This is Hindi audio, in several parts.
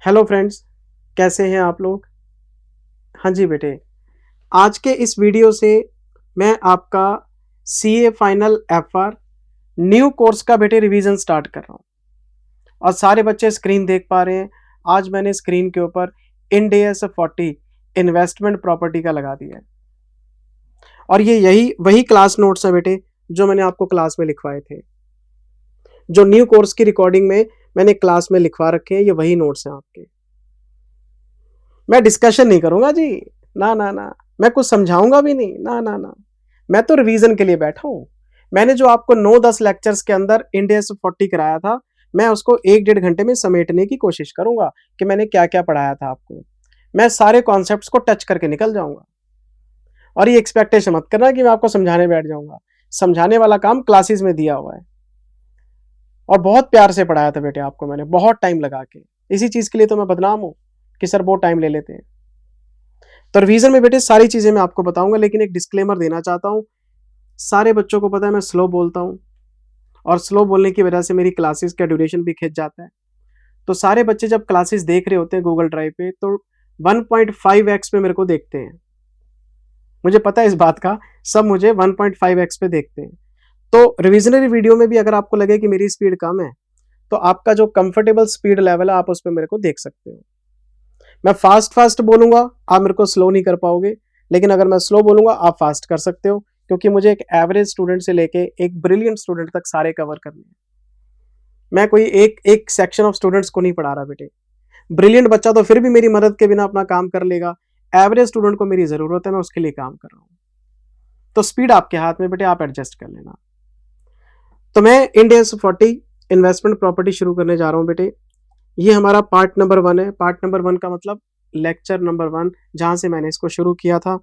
हेलो फ्रेंड्स, कैसे हैं आप लोग। हाँ जी बेटे, आज के इस वीडियो से मैं आपका CA final FR new course का बेटे रिवीजन स्टार्ट कर रहा हूँ। और सारे बच्चे स्क्रीन देख पा रहे हैं। आज मैंने स्क्रीन के ऊपर इंड AS 40 इन्वेस्टमेंट प्रॉपर्टी का लगा दिया है। और ये यही वही क्लास नोट्स है बेटे जो मैंने आपको क्लास में लिखवाए थे। जो न्यू कोर्स की रिकॉर्डिंग में मैंने क्लास में लिखवा रखे हैं, ये वही नोट्स हैं आपके। मैं डिस्कशन नहीं करूंगा जी, ना ना ना। मैं कुछ समझाऊंगा भी नहीं, ना ना ना। मैं तो रिवीजन के लिए बैठा हूं। मैंने जो आपको 9-10 लेक्चर्स के अंदर इंड AS 40 कराया था, मैं उसको 1-1.5 घंटे में समेटने की कोशिश करूंगा कि मैंने क्या क्या पढ़ाया था आपको। मैं सारे कॉन्सेप्ट्स को टच करके निकल जाऊंगा। और ये एक्सपेक्टेशन मत करना कि मैं आपको समझाने बैठ जाऊंगा। समझाने वाला काम क्लासेस में दिया हुआ है। और बहुत प्यार से पढ़ाया था बेटे आपको मैंने, बहुत टाइम लगा के। इसी चीज के लिए तो मैं बदनाम हूं कि सर बहुत टाइम ले लेते हैं। तो रिवीजन में बेटे सारी चीजें मैं आपको बताऊंगा, लेकिन एक डिस्क्लेमर देना चाहता हूं। सारे बच्चों को पता है मैं स्लो बोलता हूं, और स्लो बोलने की वजह से मेरी क्लासेस का ड्यूरेशन भी खिंच जाता है। तो सारे बच्चे जब क्लासेस देख रहे होते हैं गूगल ड्राइव पे, तो 1.5x पे मेरे को देखते हैं। मुझे पता है इस बात का, सब मुझे 1.5x पे देखते हैं। तो रिविजनरी वीडियो में भी अगर आपको लगे कि मेरी स्पीड कम है, तो आपका जो कंफर्टेबल स्पीड लेवल है आप उस पर मेरे को देख सकते हो। मैं फास्ट बोलूंगा, आप मेरे को स्लो नहीं कर पाओगे। लेकिन अगर मैं स्लो बोलूंगा आप फास्ट कर सकते हो, क्योंकि मुझे एक एवरेज स्टूडेंट से लेके एक ब्रिलियंट स्टूडेंट तक सारे कवर करने हैं। मैं कोई एक एक सेक्शन ऑफ स्टूडेंट्स को नहीं पढ़ा रहा बेटे। ब्रिलियंट बच्चा तो फिर भी मेरी मदद के बिना अपना काम कर लेगा। एवरेज स्टूडेंट को मेरी जरूरत है, मैं उसके लिए काम कर रहा हूं। तो स्पीड आपके हाथ में बेटे, आप एडजस्ट कर लेना। तो मैं इंड AS 40 इन्वेस्टमेंट प्रॉपर्टी शुरू करने जा रहा हूं बेटे। ये हमारा पार्ट नंबर 1 है। पार्ट नंबर 1 का मतलब लेक्चर नंबर 1, जहां से मैंने इसको शुरू किया था।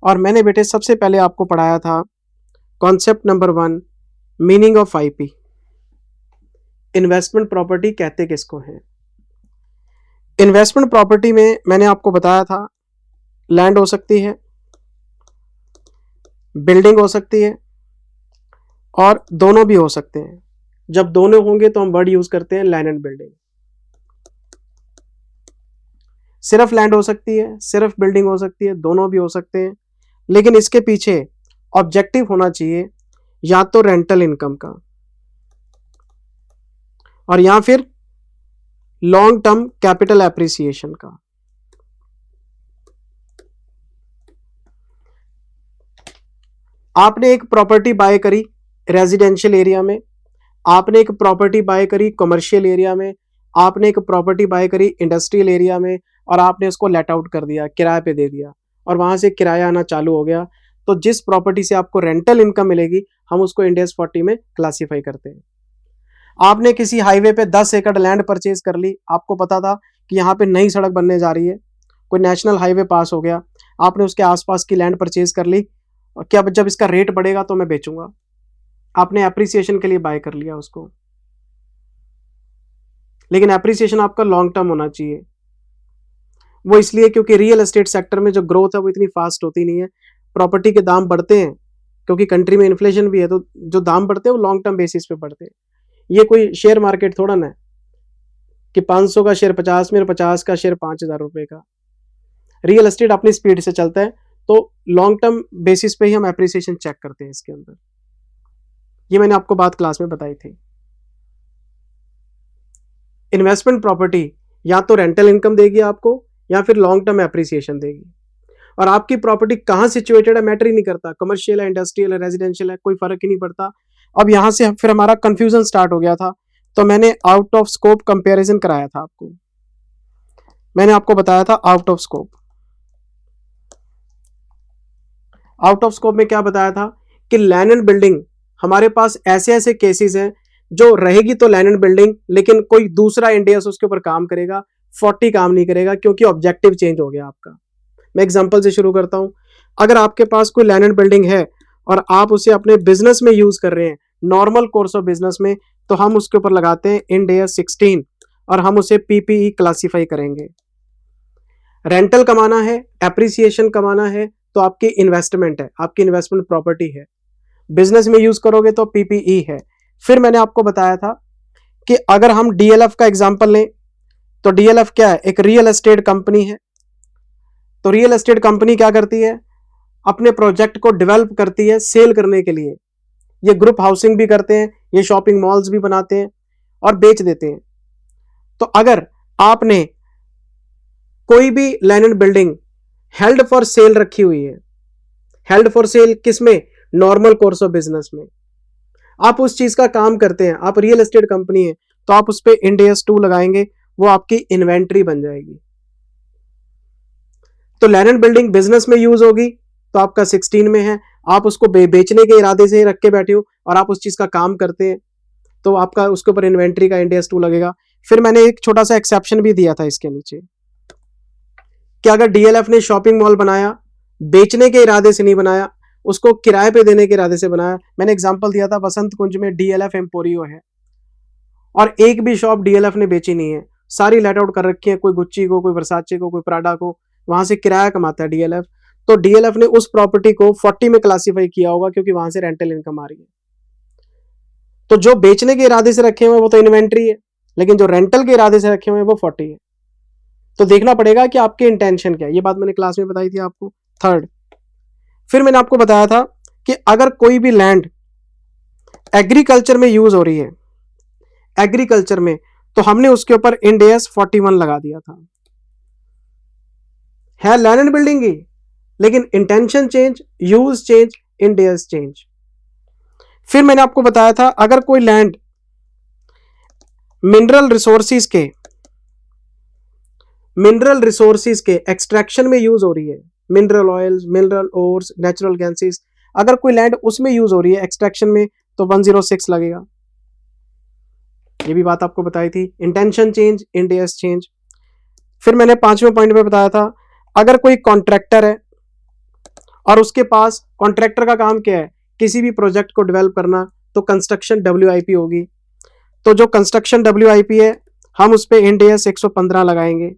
और मैंने बेटे सबसे पहले आपको पढ़ाया था concept number 1, meaning of IP। Investment property कहते किसको हैं। इन्वेस्टमेंट प्रॉपर्टी में मैंने आपको बताया था लैंड हो सकती है, बिल्डिंग हो सकती है, और दोनों भी हो सकते हैं। जब दोनों होंगे तो हम वर्ड यूज करते हैं लैंड एंड बिल्डिंग। सिर्फ लैंड हो सकती है, सिर्फ बिल्डिंग हो सकती है, दोनों भी हो सकते हैं। लेकिन इसके पीछे ऑब्जेक्टिव होना चाहिए या तो रेंटल इनकम का, और या फिर लॉन्ग टर्म कैपिटल एप्रिसिएशन का। आपने एक प्रॉपर्टी बाय करी रेजिडेंशियल एरिया में, आपने एक प्रॉपर्टी बाय करी कमर्शियल एरिया में, आपने एक प्रॉपर्टी बाय करी इंडस्ट्रियल एरिया में, और आपने उसको लेट आउट कर दिया, किराए पे दे दिया, और वहां से किराया आना चालू हो गया। तो जिस प्रॉपर्टी से आपको रेंटल इनकम मिलेगी, हम उसको इंड AS 40 में क्लासीफाई करते हैं। आपने किसी हाईवे पे 10 एकड़ लैंड परचेज कर ली। आपको पता था कि यहाँ पे नई सड़क बनने जा रही है, कोई नेशनल हाईवे पास हो गया, आपने उसके आसपास की लैंड परचेज कर ली। और क्या जब इसका रेट बढ़ेगा तो मैं बेचूंगा, आपने एप्रिसिएशन के लिए बाय कर लिया उसको। लेकिन एप्रिसिएशन आपका लॉन्ग टर्म होना चाहिए। वो इसलिए क्योंकि रियल एस्टेट सेक्टर में जो ग्रोथ है वो इतनी फास्ट होती नहीं है। प्रॉपर्टी के दाम बढ़ते हैं क्योंकि कंट्री में इन्फ्लेशन भी है, तो जो दाम बढ़ते हैं वो लॉन्ग टर्म बेसिस पे बढ़ते हैं। ये कोई शेयर मार्केट थोड़ा ना है कि 500 का शेयर 50 में, 50 का शेयर 5,000 रुपए का। रियल एस्टेट अपनी स्पीड से चलता है, तो लॉन्ग टर्म बेसिस पे ही हम एप्रिसिएशन चेक करते हैं इसके अंदर। ये मैंने आपको बात क्लास में बताई थी। इन्वेस्टमेंट प्रॉपर्टी या तो रेंटल इनकम देगी आपको, या फिर लॉन्ग टर्म एप्रिसिएशन देगी। और आपकी प्रॉपर्टी कहां सिचुएटेड है मैटर ही नहीं करता, कमर्शियल है, इंडस्ट्रियल है, रेजिडेंशियल है, कोई फर्क ही नहीं पड़ता। अब यहां से फिर हमारा कंफ्यूजन स्टार्ट हो गया था। तो मैंने आउट ऑफ स्कोप कंपैरिजन कराया था आपको। मैंने आपको बताया था out of scope. Out of scope में क्या बताया था कि लैंड एंड बिल्डिंग, हमारे पास ऐसे ऐसे केसेस हैं जो रहेगी तो लैंड एंड बिल्डिंग, लेकिन कोई दूसरा इंड AS उसके ऊपर काम करेगा, 40 काम नहीं करेगा, क्योंकि ऑब्जेक्टिव चेंज हो गया आपका। मैं एग्जांपल से शुरू करता हूं। अगर आपके पास कोई लैंड एंड बिल्डिंग है और आप उसे अपने बिजनेस में यूज कर रहे हैं, नॉर्मल कोर्स ऑफ बिजनेस में, तो हम उसके ऊपर लगाते हैं इंड AS 16 और हम उसे PPE क्लासीफाई करेंगे। रेंटल कमाना है, एप्रिसिएशन कमाना है, तो आपकी इन्वेस्टमेंट है, आपकी इन्वेस्टमेंट प्रॉपर्टी है। बिजनेस में यूज करोगे तो PPE है। फिर मैंने आपको बताया था कि अगर हम DLF का एग्जांपल लें, तो डीएलएफ क्या है, एक रियल एस्टेट कंपनी है। तो रियल एस्टेट कंपनी क्या करती है, अपने प्रोजेक्ट को डेवलप करती है सेल करने के लिए। ये ग्रुप हाउसिंग भी करते हैं, ये शॉपिंग मॉल्स भी बनाते हैं और बेच देते हैं। तो अगर आपने कोई भी land and building held for sale रखी हुई है, हेल्ड फॉर सेल किसमें, नॉर्मल कोर्स ऑफ बिजनेस में, आप उस चीज का काम करते हैं, आप रियल एस्टेट कंपनी है, तो आप उस पर इंड AS 2 लगाएंगे, वो आपकी इन्वेंट्री बन जाएगी। तो लैंड एंड बिल्डिंग बिजनेस में यूज होगी तो आपका 16 में है, आप उसको बेचने के इरादे से रख के बैठे हो और आप उस चीज का काम करते हैं, तो आपका उसके ऊपर इन्वेंट्री का इंड AS 2 लगेगा। फिर मैंने एक छोटा सा एक्सेप्शन भी दिया था इसके नीचे कि अगर डीएलएफ ने शॉपिंग मॉल बनाया, बेचने के इरादे से नहीं बनाया, उसको किराए पे देने के इरादे से बनाया। मैंने एग्जांपल दिया था वसंत कुंज में डीएलएफ एम्पोरियो है और एक भी शॉप डीएलएफ ने बेची नहीं है, सारी लेट आउट कर रखी है, कोई गुच्ची को, कोई वर्साचे को, कोई प्राडा को, वहां से किराया कमाता है डीएलएफ। तो डीएलएफ ने उस प्रॉपर्टी को 40 में क्लासीफाई किया होगा क्योंकि वहां से रेंटल इनकम आ रही है। तो जो बेचने के इरादे से रखे हुए वो तो इन्वेंट्री है, लेकिन जो रेंटल के इरादे से रखे हुए वो 40 है। तो देखना पड़ेगा कि आपके इंटेंशन क्या है, ये बात मैंने क्लास में बताई थी आपको। थर्ड, फिर मैंने आपको बताया था कि अगर कोई भी लैंड एग्रीकल्चर में यूज हो रही है, एग्रीकल्चर में, तो हमने उसके ऊपर इंड AS 41 लगा दिया था। है लैंड एंड बिल्डिंग ही, लेकिन intention change, use change, Ind AS change. फिर मैंने आपको बताया था अगर कोई लैंड मिनरल रिसोर्सिस के एक्सट्रैक्शन में यूज हो रही है, mineral oils, mineral ores, natural gases, अगर कोई लैंड उसमें यूज हो रही है एक्सट्रैक्शन में, तो 106 लगेगा। ये भी बात आपको बताई थी, intention change, Ind AS change. फिर मैंने 5वें पॉइंट में बताया था अगर कोई कॉन्ट्रैक्टर है और उसके पास, कॉन्ट्रैक्टर का काम क्या है, किसी भी प्रोजेक्ट को डेवलप करना, तो कंस्ट्रक्शन WIP होगी। तो जो कंस्ट्रक्शन WIP है हम उस पे इंड AS 115 लगाएंगे।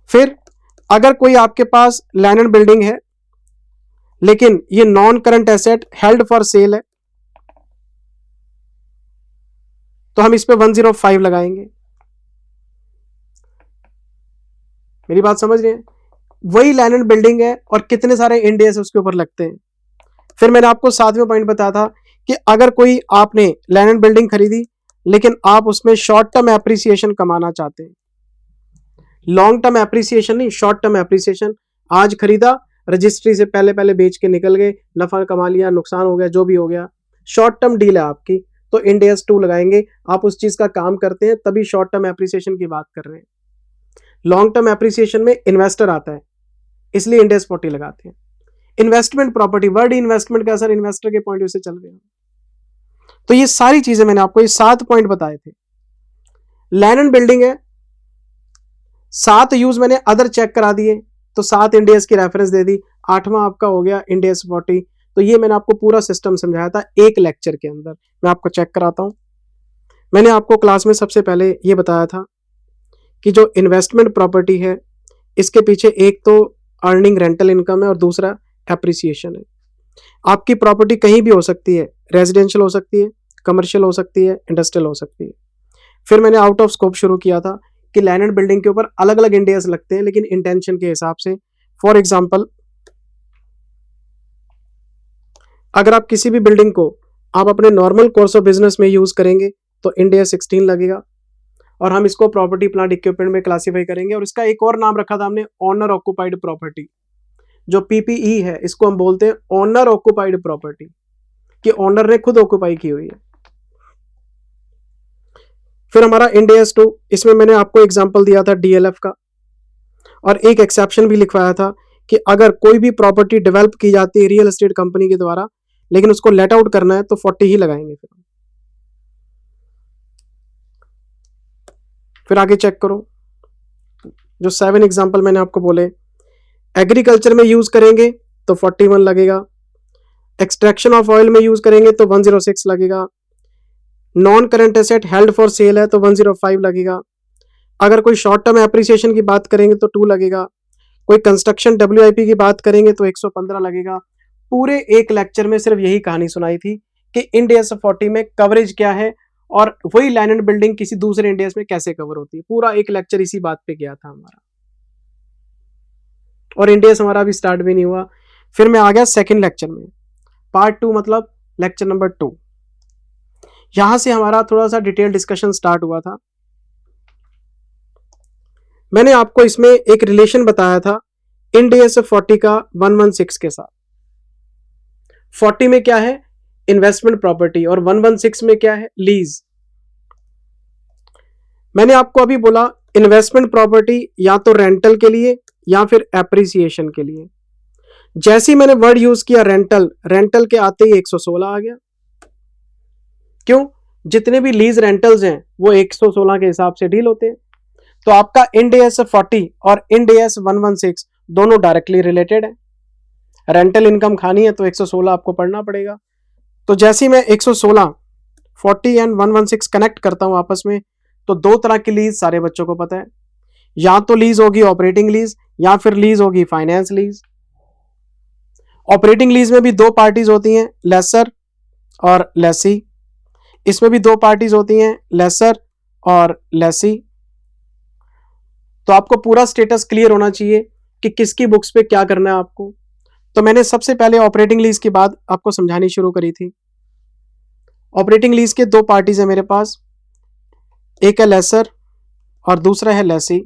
फिर अगर कोई आपके पास लैंड एंड बिल्डिंग है लेकिन ये non current asset held for sale है, तो हम इस पे 105 लगाएंगे। मेरी बात समझ रहे हैं, वही लैंड एंड बिल्डिंग है और कितने सारे इंड AS उसके ऊपर लगते हैं। फिर मैंने आपको 7वें पॉइंट बताया था कि अगर कोई आपने लैंड एंड बिल्डिंग खरीदी लेकिन आप उसमें शॉर्ट टर्म एप्रिसिएशन कमाना चाहते हैं, लॉन्ग टर्म एप्रिसिएशन नहीं, शॉर्ट टर्म एप्रिसिएशन, आज खरीदा, रजिस्ट्री से पहले पहले बेच के निकल गए, नफा कमा लिया, नुकसान हो गया, जो भी हो गया, शॉर्ट टर्म डील है आपकी, तो इंड AS 2 लगाएंगे। आप उस चीज का काम करते हैं तभी शॉर्ट टर्म एप्रिसिएशन की बात कर रहे हैं। लॉन्ग टर्म एप्रिसिएशन में इन्वेस्टर आता है, इसलिए इंड AS 40 लगाते हैं। इन्वेस्टमेंट प्रॉपर्टी, वर्ड इन्वेस्टमेंट का असर इन्वेस्टर के पॉइंट ऑफ व्यू से चल रहा है। तो ये सारी चीजें मैंने आपको, ये 7 पॉइंट बताए थे। लैंड एंड बिल्डिंग है, 7 यूज मैंने अदर चेक करा दिए, तो 7 इंड AS की रेफरेंस दे दी, 8वां आपका हो गया इंड AS 40। तो ये मैंने आपको पूरा सिस्टम समझाया था एक लेक्चर के अंदर। मैं आपको चेक कराता हूं। मैंने आपको क्लास में सबसे पहले ये बताया था कि जो इन्वेस्टमेंट प्रॉपर्टी है, इसके पीछे एक तो अर्निंग रेंटल इनकम है और दूसरा एप्रिसिएशन है। आपकी प्रॉपर्टी कहीं भी हो सकती है, रेजिडेंशियल हो सकती है, कमर्शियल हो सकती है, इंडस्ट्रियल हो सकती है। फिर मैंने आउट ऑफ स्कोप शुरू किया था कि लैंड एंड बिल्डिंग के ऊपर अलग अलग इंड AS लगते हैं लेकिन इंटेंशन के हिसाब से। फॉर एग्जांपल, अगर आप किसी भी बिल्डिंग को आप अपने नॉर्मल कोर्स ऑफ बिजनेस में यूज करेंगे तो इंड AS 16 लगेगा और हम इसको प्रॉपर्टी प्लांट इक्विपमेंट में क्लासीफाई करेंगे। और इसका एक और नाम रखा था हमने, ओनर ऑक्युपाइड प्रॉपर्टी, जो PPE है, इसको हम बोलते हैं ओनर ऑक्युपाइड प्रॉपर्टी, कि ओनर ने खुद ऑक्युपाई की हुई है। फिर हमारा इंड AS 2, इसमें मैंने आपको एग्जांपल दिया था DLF का और एक एक्सेप्शन भी लिखवाया था कि अगर कोई भी प्रॉपर्टी डेवलप की जाती है रियल एस्टेट कंपनी के द्वारा लेकिन उसको लेट आउट करना है तो 40 ही लगाएंगे। फिर आगे चेक करो, जो 7 एग्जांपल मैंने आपको बोले, एग्रीकल्चर में यूज करेंगे तो 41 लगेगा, एक्सट्रैक्शन ऑफ ऑयल में यूज करेंगे तो 106 लगेगा, non current asset held for sale है तो 105 लगेगा, अगर कोई शॉर्ट टर्म एप्रिसिएशन की बात करेंगे तो 2 लगेगा, कोई कंस्ट्रक्शन WIP की बात करेंगे तो 115 लगेगा। पूरे एक लेक्चर में सिर्फ यही कहानी सुनाई थी कि इंड AS 40 में कवरेज क्या है और वही लैंड एंड बिल्डिंग किसी दूसरे इंडिया में कैसे कवर होती है। पूरा एक लेक्चर इसी बात पे गया था हमारा, और इंडिया हमारा अभी स्टार्ट भी नहीं हुआ। फिर मैं आ गया सेकंड लेक्चर में, पार्ट 2 मतलब लेक्चर नंबर 2। यहां से हमारा थोड़ा सा डिटेल डिस्कशन स्टार्ट हुआ था। मैंने आपको इसमें एक रिलेशन बताया था इंडियस 40 का 116 के साथ। 40 में क्या है, इन्वेस्टमेंट प्रॉपर्टी, और 116 में क्या है, लीज। मैंने आपको अभी बोला इन्वेस्टमेंट प्रॉपर्टी या तो रेंटल के लिए या फिर एप्रिसिएशन के लिए। जैसे ही मैंने वर्ड यूज किया रेंटल, रेंटल के आते ही 116 आ गया। क्यों, जितने भी लीज रेंटल्स हैं वो 116 के हिसाब से डील होते हैं। तो आपका इंड एस 40 और इंड एस 116 दोनों डायरेक्टली रिलेटेड है। रेंटल इनकम खानी है तो 116 आपको पढ़ना पड़ेगा। तो जैसे ही मैं 116 40 एंड 116 कनेक्ट करता हूं आपस में, तो दो तरह की लीज सारे बच्चों को पता है, या तो लीज होगी ऑपरेटिंग लीज या फिर लीज होगी फाइनेंस लीज। ऑपरेटिंग लीज में भी दो पार्टीज होती हैं, लेसर और लेसी। इसमें भी दो पार्टीज होती हैं, लेसर और लेसी। तो आपको पूरा स्टेटस क्लियर होना चाहिए कि किसकी बुक्स पे क्या करना है आपको। तो मैंने सबसे पहले ऑपरेटिंग लीज की बात आपको समझानी शुरू करी थी। ऑपरेटिंग लीज के दो पार्टीज है मेरे पास, एक है लेसर और दूसरा है लेसी।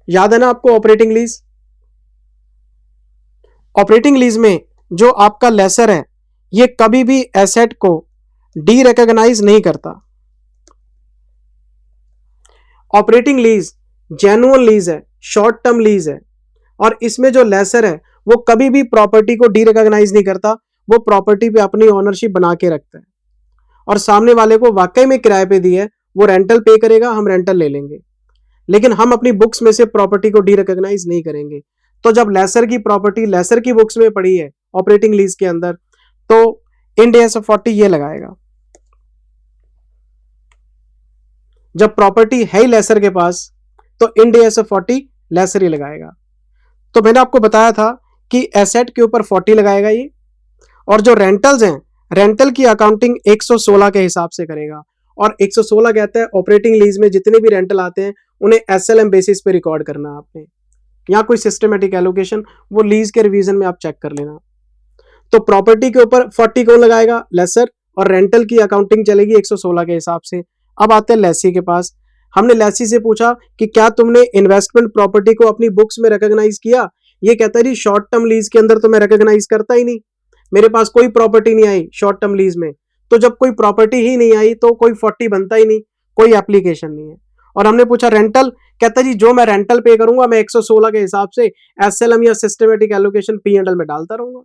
याद है ना आपको ऑपरेटिंग लीज? ऑपरेटिंग लीज में जो आपका लेसर है ये कभी भी एसेट को डी रिकॉग्नाइज नहीं करता। ऑपरेटिंग लीज जेन्युइन लीज है, शॉर्ट टर्म लीज है, और इसमें जो लेसर है वो कभी भी प्रॉपर्टी को डी रिकॉग्नाइज नहीं करता। वो प्रॉपर्टी पे अपनी ओनरशिप बना के रखता है, और सामने वाले को वाकई में किराए पे दी है, वो रेंटल पे करेगा, हम रेंटल ले लेंगे, लेकिन हम अपनी बुक्स में से प्रॉपर्टी को डी रिकॉग्नाइज नहीं करेंगे। तो जब लेसर की प्रॉपर्टी लेसर की बुक्स में पड़ी है ऑपरेटिंग लीज के अंदर, तो इंड एस 40 ये लगाएगा। जब प्रॉपर्टी है ही लेसर के पास तो इंड एस 40 लेसर ही लगाएगा। तो मैंने आपको बताया था कि एसेट के ऊपर 40 लगाएगा ये, और जो रेंटल्स हैं रेंटल की अकाउंटिंग 116 के हिसाब से करेगा। और 116 कहता है ऑपरेटिंग लीज में जितने भी रेंटल आते हैं उन्हें एसएलएम बेसिस पे रिकॉर्ड करना है आपने, या कोई सिस्टमेटिक एलोकेशन, वो लीज के रिवीजन में आप चेक कर लेना। तो प्रॉपर्टी के ऊपर 40 कौन लगाएगा, लेसर, और रेंटल की अकाउंटिंग चलेगी 116 के हिसाब से। अब आते हैं लेसी के पास। हमने लेसी से पूछा कि क्या तुमने इन्वेस्टमेंट प्रॉपर्टी को अपनी बुक्स में रिकॉग्नाइज किया? ये कहता है जी शॉर्ट टर्म लीज के अंदर तो मैं रिकॉग्नाइज करता ही नहीं, मेरे पास कोई प्रॉपर्टी नहीं आई शॉर्ट टर्म लीज में। तो जब कोई प्रॉपर्टी ही नहीं आई तो कोई 40 बनता ही नहीं, कोई एप्लीकेशन नहीं है। और हमने पूछा रेंटल, कहता है जी जो मैं रेंटल पे करूंगा मैं 116 के हिसाब से एसएलएम या सिस्टमेटिक एलोकेशन पी&एल में डालता रहूंगा।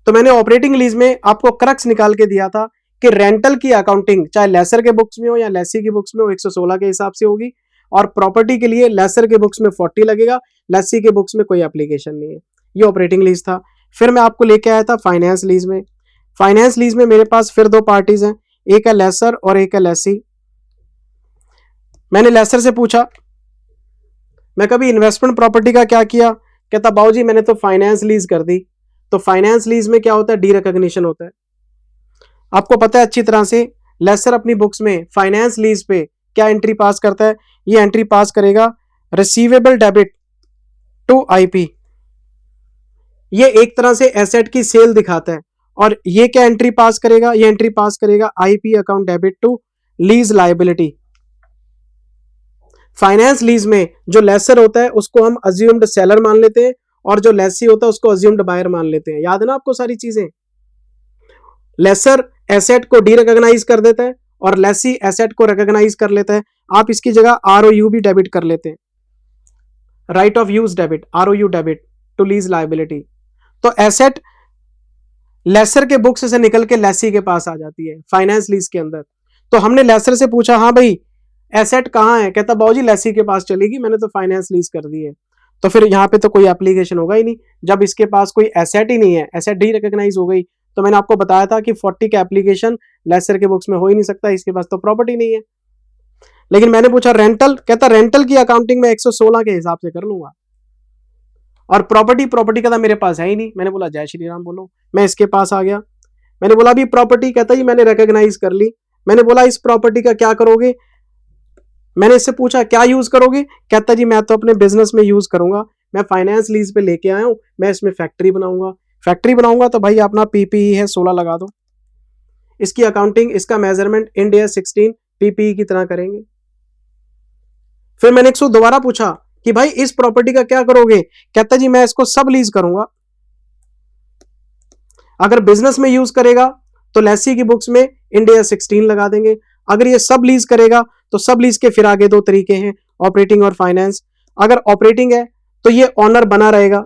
तो मैंने ऑपरेटिंग लीज में आपको क्रक्स निकाल के दिया था कि रेंटल की अकाउंटिंग चाहे लेसर के बुक्स में हो या लेसी की बुक्स में हो 116 के हिसाब से होगी, और प्रॉपर्टी के लिए लेसर के बुक्स में 40 लगेगा, लेसी के बुक्स में कोई एप्लीकेशन नहीं है। ये ऑपरेटिंग लीज था। फिर मैं आपको लेके आया था फाइनेंस लीज में। फाइनेंस लीज में मेरे पास फिर दो पार्टीज हैं, एक है लेसर और एक है लेसी। मैंने लेसर से पूछा मैं कभी इन्वेस्टमेंट प्रॉपर्टी का क्या किया? कहता बाबूजी मैंने तो फाइनेंस लीज कर दी। तो फाइनेंस लीज में क्या होता है, डी रिकॉग्निशन होता है। आपको पता है अच्छी तरह से लेसर अपनी बुक्स में फाइनेंस लीज पे क्या एंट्री पास करता है? ये एंट्री पास करेगा रिसीवेबल डेबिट टू आईपी। ये एक तरह से एसेट की सेल दिखाता है। और ये क्या एंट्री पास करेगा? ये एंट्री पास करेगा IP account debit to lease liability. Finance lease में जो लेसर होता है उसको हम अज्यूम्ड सेलर मान लेते हैं, और जो लेसी होता है उसको अज्यूम्ड बायर मान लेते हैं। याद है ना आपको सारी चीजें? लेसर एसेट को डी रिकॉग्नाइज कर देता है और लेसी एसेट को रिकॉग्नाइज कर लेता है। आप इसकी जगह आरओयू भी डेबिट कर लेते हैं, right of use debit, ROU debit to lease liability. तो एसेट लेसर के बुक्स से निकल के लेसी के पास आ जाती है फाइनेंस लीज के अंदर। तो हमने लेसर से पूछा हाँ भाई एसेट कहाँ है? कहता बाबूजी लेसी के पास चलेगी, मैंने तो फाइनेंस लीज कर दी है। तो फिर यहाँ पे तो कोई एप्लीकेशन होगा ही नहीं, जब इसके पास कोई एसेट ही नहीं है, एसेट डी रिकॉग्नाइज हो गई। तो मैंने आपको बताया था कि 40 का एप्लीकेशन लेसर के बुक्स में हो ही नहीं सकता, इसके पास तो प्रॉपर्टी नहीं है। लेकिन मैंने पूछा रेंटल, कहता रेंटल की अकाउंटिंग में 116 के हिसाब से कर लूंगा। और प्रॉपर्टी का था मेरे पास है ही नहीं। मैंने बोला जय श्री राम बोलो। मैं इसके पास आ गया, मैंने बोला अभी प्रॉपर्टी, कहता जी मैंने रिकॉग्नाइज कर ली। मैंने बोला इस प्रॉपर्टी का क्या करोगे? मैंने इससे पूछा क्या यूज करोगे? कहता जी मैं तो अपने बिजनेस में यूज करूंगा, मैं फाइनेंस लीज पे लेके आया हूं, मैं इसमें फैक्ट्री बनाऊंगा। फैक्ट्री बनाऊंगा तो भाई अपना पीपीई है 16 लगा दो, इसकी अकाउंटिंग, इसका मेजरमेंट इंड AS 16 पीपीई की तरह करेंगे। फिर मैंने 100 दोबारा पूछा कि भाई इस प्रॉपर्टी का क्या करोगे? कहता जी मैं इसको सब लीज करूंगा। अगर बिजनेस में यूज करेगा तो लेसी की बुक्स में इंड AS 16 लगा देंगे। अगर ये सब लीज करेगा तो सब लीज के फिर आगे दो तरीके हैं, ऑपरेटिंग और फाइनेंस। अगर ऑपरेटिंग है तो ये ऑनर बना रहेगा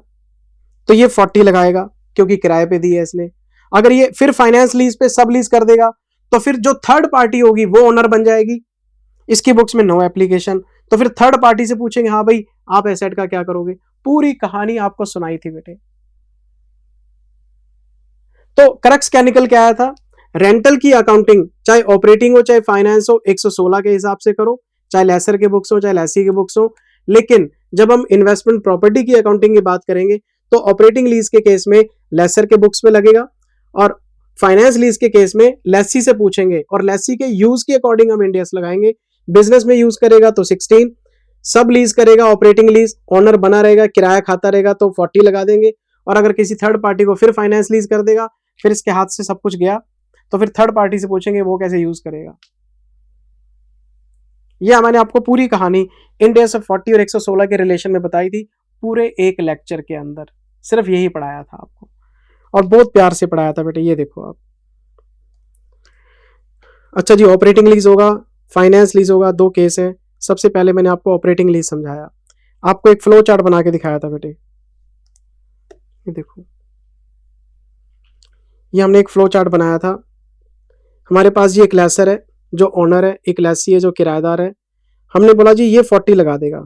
तो ये 40 लगाएगा क्योंकि किराए पे दी है इसने। अगर ये फिर फाइनेंस लीज पे सब लीज कर देगा तो फिर जो थर्ड पार्टी होगी वो ओनर बन जाएगी, इसकी बुक्स में नो एप्लीकेशन। तो फिर थर्ड पार्टी से पूछेंगे हाँ भाई आप एसेट का क्या करोगे? पूरी कहानी आपको सुनाई थी बेटे। तो क्रक्स क्या निकल के आया था? रेंटल की अकाउंटिंग चाहे ऑपरेटिंग हो चाहे फाइनेंस हो 116 के हिसाब से करो, चाहे लेसर के बुक्स हो चाहे लेसी के बुक्स हो। लेकिन जब हम इन्वेस्टमेंट प्रॉपर्टी की अकाउंटिंग की बात करेंगे तो ऑपरेटिंग लीज के केस में लेसर के बुक्स में लगेगा और फाइनेंस लीज के केस में लेसी से पूछेंगे और लेसी के यूज के अकॉर्डिंग हम इंड AS लगाएंगे। बिजनेस में यूज करेगा तो 16, सब लीज करेगा ऑपरेटिंग लीज, ऑनर बना रहेगा, किराया खाता रहेगा तो 40 लगा देंगे। और अगर किसी थर्ड पार्टी को फिर फाइनेंस लीज कर देगा, फिर इसके हाथ से सब कुछ गया, तो फिर थर्ड पार्टी से पूछेंगे वो कैसे यूज करेगा। यह मैंने आपको पूरी कहानी इंड AS 40 और 116 के रिलेशन में बताई थी पूरे एक लेक्चर के अंदर, सिर्फ यही पढ़ाया था आपको और बहुत प्यार से पढ़ाया था बेटे। ये देखो आप, अच्छा जी ऑपरेटिंग लीज होगा, फाइनेंस लीज होगा, दो केस है। सबसे पहले मैंने आपको ऑपरेटिंग लीज समझाया, आपको एक फ्लो चार्ट बना के दिखाया था बेटे। ये देखो, ये हमने एक फ्लो चार्ट बनाया था। हमारे पास ये एक लेसर है जो ओनर है, एक लेसी है जो किराएदार है। हमने बोला जी ये 40 लगा देगा,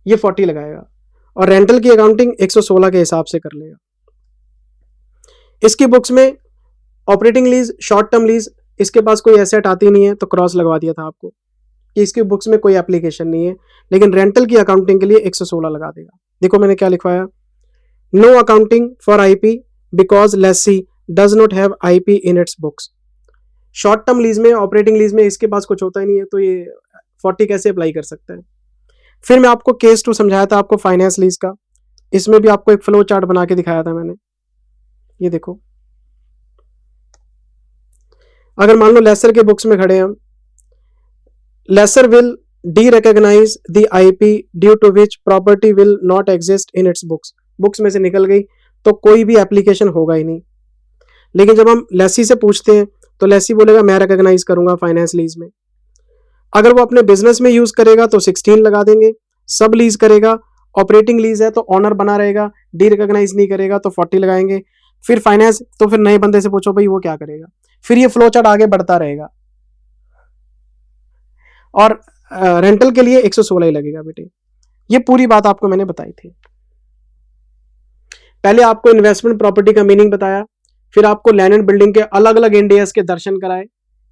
ये 40 लगाएगा और रेंटल की अकाउंटिंग 116 के हिसाब से कर लेगा। इसकी बुक्स में operating lease, short term lease, इसके पास कोई एसेट आती नहीं है तो क्रॉस लगवा दिया था आपको कि इसकी बुक्स में कोई एप्लीकेशन नहीं है। लेकिन रेंटल की अकाउंटिंग के लिए 116 लगा देगा। देखो मैंने क्या लिखवाया, no accounting for IP because lessee does not have IP in its books. Short term lease में, ऑपरेटिंग लीज में इसके पास कुछ होता ही नहीं है तो ये 40 कैसे अप्लाई कर सकता है। फिर मैं आपको केस 2 समझाया था आपको फाइनेंस लीज का, इसमें भी आपको एक फ्लो चार्ट बना के दिखाया था मैंने। ये देखो, अगर मान लो लेसर के बुक्स में खड़े हम, lessor will derecognise the IP due to which property will not exist in its books. Books में से निकल गई तो कोई भी एप्लीकेशन होगा ही नहीं। लेकिन जब हम लेसी से पूछते हैं तो लेसी बोलेगा मैं रिकॉग्नाइज करूंगा फाइनेंस लीज में। अगर वो अपने बिजनेस में यूज करेगा तो 16 लगा देंगे, सब लीज करेगा, ऑपरेटिंग लीज है तो ऑनर बना रहेगा, डी रिकॉग्नाइज नहीं करेगा तो 40 लगाएंगे। फिर फाइनेंस, तो फिर नए बंदे से पूछो भाई वो क्या करेगा। फिर ये फ्लो चार्ट आगे बढ़ता रहेगा और रेंटल के लिए 116 ही लगेगा बेटे। ये पूरी बात आपको मैंने बताई थी। पहले आपको इन्वेस्टमेंट प्रॉपर्टी का मीनिंग बताया, फिर आपको लैंड एंड बिल्डिंग के अलग अलग इंड AS के दर्शन कराए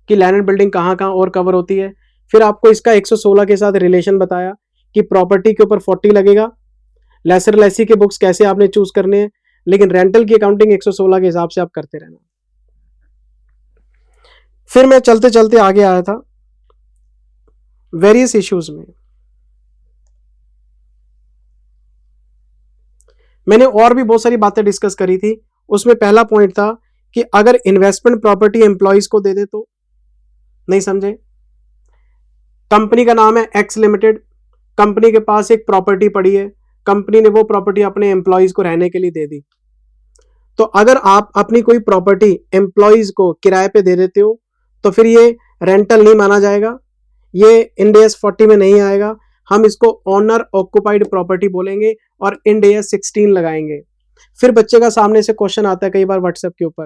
कि लैंड एंड बिल्डिंग कहाँ कहाँ और कवर होती है। फिर आपको इसका 116 के साथ रिलेशन बताया कि प्रॉपर्टी के ऊपर 40 लगेगा, लेसर लेसी के बुक्स कैसे आपने चूज करने हैं, लेकिन रेंटल की अकाउंटिंग 116 के हिसाब से आप करते रहना। फिर मैं चलते चलते आगे आया था वेरियस इश्यूज में। मैंने और भी बहुत सारी बातें डिस्कस करी थी। उसमें पहला पॉइंट था कि अगर इन्वेस्टमेंट प्रॉपर्टी एम्प्लॉयज को दे दे तो, नहीं समझे, कंपनी का नाम है एक्स लिमिटेड, कंपनी के पास एक प्रॉपर्टी पड़ी है, कंपनी ने वो प्रॉपर्टी अपने एम्प्लॉयज को रहने के लिए दे दी। तो अगर आप अपनी कोई प्रॉपर्टी एम्प्लॉयज को किराए पे दे देते हो तो फिर ये रेंटल नहीं माना जाएगा, ये इंड AS 40 में नहीं आएगा। हम इसको ओनर ऑक्युपाइड प्रॉपर्टी बोलेंगे और इंड AS 16 लगाएंगे। फिर बच्चे का सामने से क्वेश्चन आता है कई बार व्हाट्सएप के ऊपर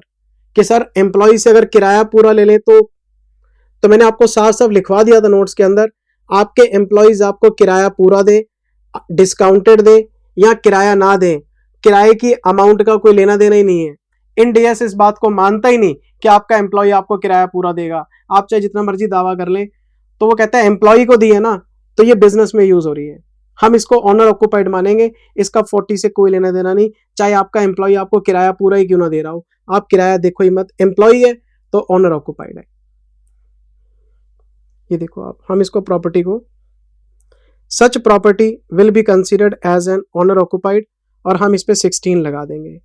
कि सर एम्प्लॉय से अगर किराया पूरा ले लें तो मैंने आपको साफ साफ लिखवा दिया था नोट्स के अंदर, आपके एम्प्लॉयज आपको किराया पूरा दे, डिस्काउंटेड दे या किराया ना दे, किराए की अमाउंट का कोई लेना देना ही नहीं है। इंड AS इस बात को मानता ही नहीं कि आपका एम्प्लॉय आपको किराया पूरा देगा, आप चाहे जितना मर्जी दावा कर लें। तो वो कहता है एम्प्लॉय को दी है ना तो ये बिजनेस में यूज हो रही है। हम इसको ऑनर ऑक्यूपाइड मानेंगे। इसका 40 से कोई लेना देना नहीं, चाहे आपका एम्प्लॉय आपको किराया पूरा ही क्यों ना दे रहा हो, आप किराया देखो ही मत, एम्प्लॉय है तो ऑनर ऑक्यूपाइड है। ये देखो आप, हम इसको प्रॉपर्टी को such property will be considered as an owner occupied और हम इस पे 16 लगा देंगे।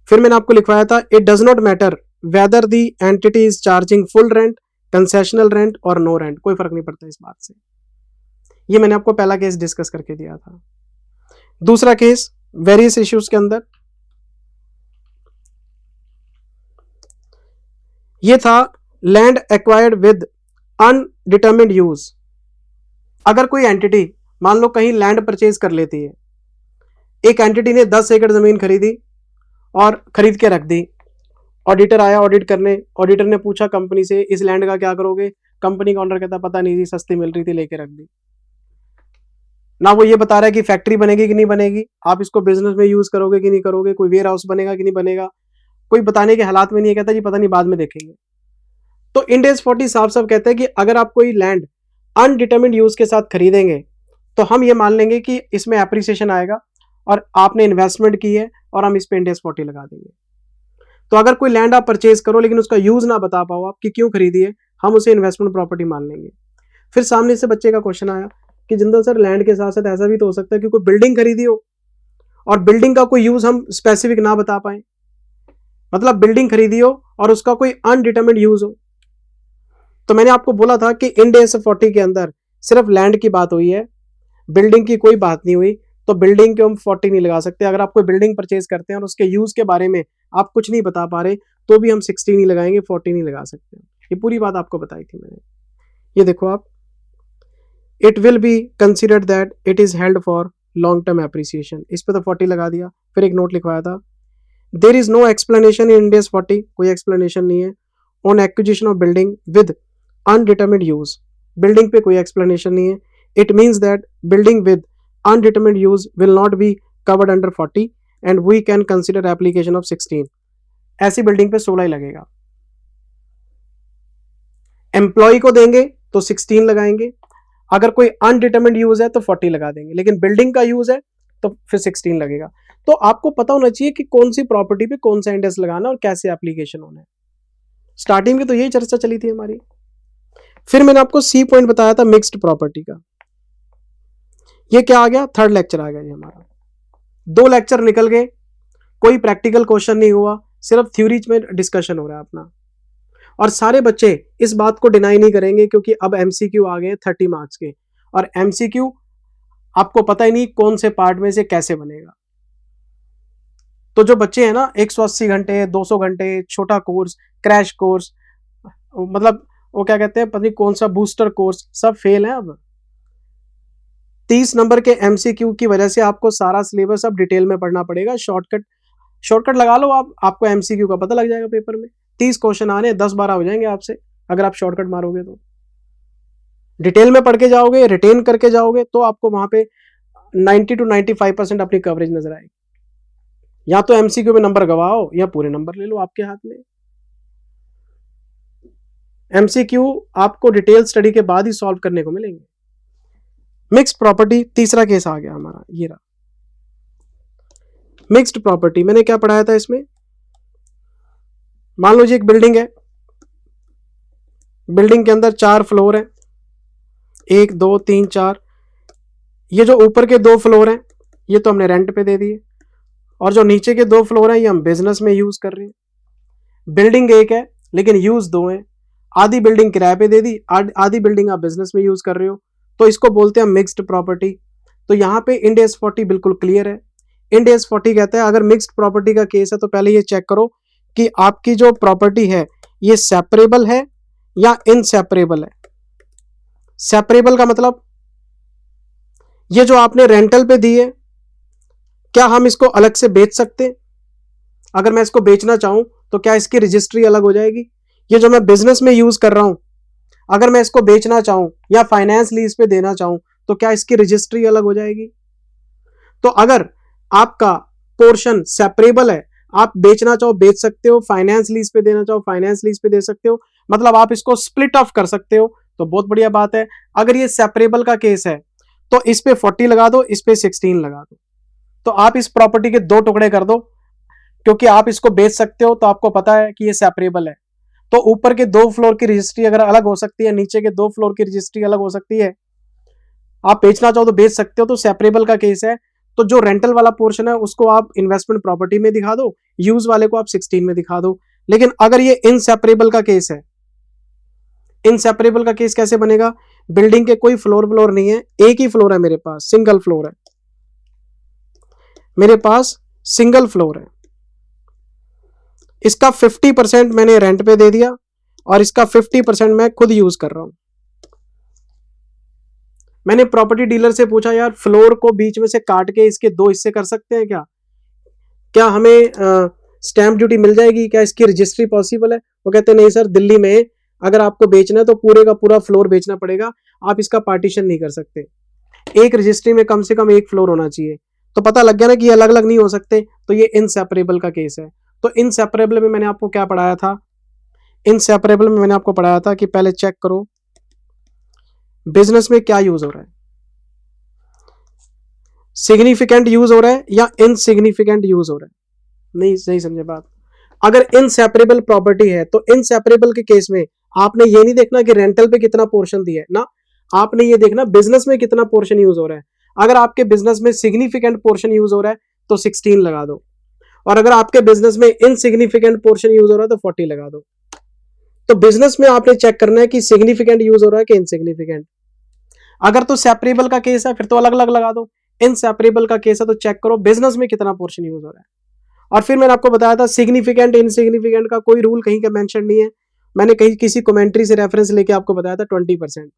फिर मैंने आपको लिखवाया था it does not matter whether the entity is charging full rent, concessional rent और नो रेंट, कोई फर्क नहीं पड़ता इस बात से। ये मैंने आपको पहला केस डिस्कस करके दिया था। दूसरा केस वेरियस इश्यूज के अंदर ये था land acquired with undetermined use. अगर कोई एंटिटी मान लो कहीं लैंड परचेज कर लेती है, एक एंटिटी ने 10 एकड़ जमीन खरीदी और खरीद के रख दी, ऑडिटर आया ऑडिट करने, ऑडिटर ने पूछा कंपनी से इस लैंड का क्या करोगे, कंपनी का ऑनर कहता पता नहीं जी, सस्ती मिल रही थी लेके रख दी। ना वो ये बता रहा है कि फैक्ट्री बनेगी कि नहीं बनेगी, आप इसको बिजनेस में यूज करोगे कि नहीं करोगे, कोई वेयर हाउस बनेगा कि नहीं बनेगा, कोई बताने के हालात में नहीं है, कहता जी पता नहीं बाद में देखेंगे। तो इंड एस 40 साफ साफ कहते हैं कि अगर आप कोई लैंड अनडिटरमिन्ड यूज के साथ खरीदेंगे तो हम ये मान लेंगे कि इसमें एप्रिसिएशन आएगा और आपने इन्वेस्टमेंट की है और हम इस पे इंड एस 40 लगा देंगे। तो अगर कोई लैंड आप परचेज करो लेकिन उसका यूज ना बता पाओ आप कि क्यों खरीदी है, हम उसे इन्वेस्टमेंट प्रॉपर्टी मान लेंगे। फिर सामने से बच्चे का क्वेश्चन आया कि जिंदल सर लैंड के साथ साथ ऐसा भी तो हो सकता है कि कोई बिल्डिंग खरीदी हो और बिल्डिंग का कोई यूज हम स्पेसिफिक ना बता पाए, मतलब बिल्डिंग खरीदी हो और उसका कोई अनडिटरमिन्ड यूज हो। तो मैंने आपको बोला था कि इंड एस 40 के अंदर सिर्फ लैंड की बात हुई है, बिल्डिंग की कोई बात नहीं हुई, तो बिल्डिंग के हम 40 नहीं लगा सकते। अगर आप कोई बिल्डिंग परचेज करते हैं और उसके यूज के बारे में आप कुछ नहीं बता पा रहे तो भी हम 16 नहीं लगाएंगे, 40 नहीं लगा सकते। ये पूरी बात आपको बताई थी मैंने। ये देखो आप, it will be considered that it is held for long term appreciation, इस पे तो 40 लगा दिया। फिर एक नोट लिखवाया था there is no explanation in Ind AS 40, कोई एक्सप्लेनेशन नहीं है। On acquisition of building with undetermined use, building पे कोई एक्सप्लेनेशन नहीं है। It means that building with undetermined use will not be covered under 40 and we can consider application of 16, ऐसी बिल्डिंग पे 16 ही लगेगा। एम्प्लॉय को देंगे तो 16 लगाएंगे, अगर कोई अनडिटरमिन्ड यूज है तो 40 लगा देंगे, लेकिन बिल्डिंग का यूज है तो फिर 16 लगेगा। तो आपको पता होना चाहिए कि कौन सी प्रॉपर्टी पे कौन सा इंडेक्स लगाना और कैसे एप्लीकेशन होना है। स्टार्टिंग में तो यही चर्चा चली थी हमारी। फिर मैंने आपको सी पॉइंट बताया था मिक्स्ड प्रॉपर्टी का, ये क्या आ गया, थर्ड लेक्चर आ गया ये हमारा। 2 लेक्चर निकल गए, कोई प्रैक्टिकल क्वेश्चन नहीं हुआ, सिर्फ थ्योरीज में डिस्कशन हो रहा है अपना। और सारे बच्चे इस बात को डिनाई नहीं करेंगे क्योंकि अब एमसीक्यू आ गए 30 मार्क्स के, और एमसीक्यू आपको पता ही नहीं कौन से पार्ट में से कैसे बनेगा। तो जो बच्चे हैं ना 180 घंटे 200 घंटे छोटा कोर्स, क्रैश कोर्स, मतलब वो क्या कहते हैं पता नहीं कौन सा बूस्टर कोर्स, सब फेल है। अब 30 नंबर के एमसीक्यू की वजह से आपको सारा सिलेबस अब डिटेल में पढ़ना पड़ेगा। शॉर्टकट लगा लो आप, आपको एमसीक्यू का पता लग जाएगा पेपर में। 30 क्वेश्चन आने 10-12 हो जाएंगे आपसे अगर आप शॉर्टकट मारोगे तो। डिटेल में पढ़ के जाओगे, रिटेन करके जाओगे तो आपको वहां पे 90 to 95% अपनी कवरेज नजर आएगी। या तो एमसीक्यू में नंबर गवाओ या पूरे नंबर ले लो आपके हाथ में। एमसीक्यू आपको डिटेल स्टडी के बाद ही सॉल्व करने को मिलेंगे। मिक्स्ड प्रॉपर्टी तीसरा केस आ गया हमारा, ये रहा मिक्स्ड प्रॉपर्टी। मैंने क्या पढ़ाया था इसमें, मान लो जी एक बिल्डिंग है, बिल्डिंग के अंदर 4 फ्लोर है, 1 2 3 4। ये जो ऊपर के 2 फ्लोर हैं ये तो हमने रेंट पे दे दिए, और जो नीचे के 2 फ्लोर हैं ये हम बिजनेस में यूज कर रहे हैं। बिल्डिंग एक है लेकिन यूज 2 हैं, आधी बिल्डिंग किराए पे दे दी, आधी बिल्डिंग आप बिजनेस में यूज कर रहे हो, तो इसको बोलते हैं मिक्स्ड प्रॉपर्टी। तो यहाँ पे इंड एस 40 बिल्कुल क्लियर है। इंड एस 40 कहता है अगर मिक्स्ड प्रॉपर्टी का केस है तो पहले ये चेक करो कि आपकी जो प्रॉपर्टी है ये सेपरेबल है या इनसेपरेबल है। सेपरेबल का मतलब ये जो आपने रेंटल पे दी है, क्या हम इसको अलग से बेच सकते हैं? अगर मैं इसको बेचना चाहूं तो क्या इसकी रजिस्ट्री अलग हो जाएगी? ये जो मैं बिजनेस में यूज कर रहा हूं, अगर मैं इसको बेचना चाहूं या फाइनेंस लीज पे देना चाहूं तो क्या इसकी रजिस्ट्री अलग हो जाएगी? तो अगर आपका पोर्शन सेपरेबल है, आप बेचना चाहो बेच सकते हो, फाइनेंस लीज पे देना चाहो फाइनेंस लीज पे दे सकते हो, मतलब आप इसको स्प्लिट ऑफ कर सकते हो, तो बहुत बढ़िया बात है। अगर ये सेपरेबल का केस है तो इस पे 40 लगा दो, इस पे 16 लगा दो। तो आप इस प्रॉपर्टी के 2 टुकड़े कर दो, क्योंकि आप इसको बेच सकते हो, तो आपको पता है कि ये सेपरेबल है। तो ऊपर के 2 फ्लोर की रजिस्ट्री अगर अलग हो सकती है, नीचे के 2 फ्लोर की रजिस्ट्री अलग हो सकती है, आप बेचना चाहो तो बेच सकते हो, तो सेपरेबल का केस है। तो जो रेंटल वाला पोर्शन है उसको आप इन्वेस्टमेंट प्रॉपर्टी में दिखा दो, यूज वाले को आप 16 में दिखा दो। लेकिन अगर ये इनसेपरेबल का केस है, इनसेपरेबल का केस कैसे बनेगा? बिल्डिंग के कोई फ्लोर नहीं है, एक ही फ्लोर है मेरे पास, सिंगल फ्लोर है मेरे पास, सिंगल फ्लोर है। इसका 50% मैंने रेंट पे दे दिया और इसका 50% मैं खुद यूज कर रहा हूं। मैंने प्रॉपर्टी डीलर से पूछा, यार फ्लोर को बीच में से काट के इसके 2 हिस्से कर सकते हैं क्या? क्या हमें स्टैंप ड्यूटी मिल जाएगी? क्या इसकी रजिस्ट्री पॉसिबल है? वो कहते नहीं सर, दिल्ली में अगर आपको बेचना है तो पूरे का पूरा फ्लोर बेचना पड़ेगा, आप इसका पार्टीशन नहीं कर सकते। एक रजिस्ट्री में कम से कम 1 फ्लोर होना चाहिए। तो पता लग गया ना कि ये अलग अलग नहीं हो सकते, तो ये इनसेपरेबल का केस है। तो इनसेपरेबल में मैंने आपको क्या पढ़ाया था? इनसेपरेबल में मैंने आपको पढ़ाया था कि पहले चेक करो बिजनेस में क्या यूज हो रहा है, सिग्निफिकेंट यूज हो रहा है या इनसिग्निफिकेंट यूज हो रहा है। नहीं समझे बात? अगर इनसेपरेबल प्रॉपर्टी है तो इनसेपरेबल के केस में आपने ये नहीं देखना कि रेंटल पे कितना पोर्शन दिया है ना, आपने ये देखना बिजनेस में कितना पोर्शन यूज हो रहा है। अगर आपके बिजनेस में सिग्निफिकेंट पोर्शन यूज हो रहा है तो 16 लगा दो, और अगर आपके बिजनेस में इनसिग्निफिकेंट पोर्शन यूज हो रहा है तो 40 लगा दो। तो बिजनेस में आपने चेक करना है कि सिग्निफिकेंट यूज हो रहा है कि इनसिग्निफिकेंट। अगर तो सेपरेबल का केस है फिर तो अलग अलग लगा दो, इनसेपरेबल का केस है तो चेक करो बिजनेस में कितना पोर्शन यूज हो रहा है। और फिर मैंने आपको बताया था सिग्निफिकेंट इनसिग्निफिकेंट का कोई रूल कहीं का मेंशन नहीं है, मैंने कहीं किसी कमेंट्री से रेफरेंस लेके आपको बताया था 20%।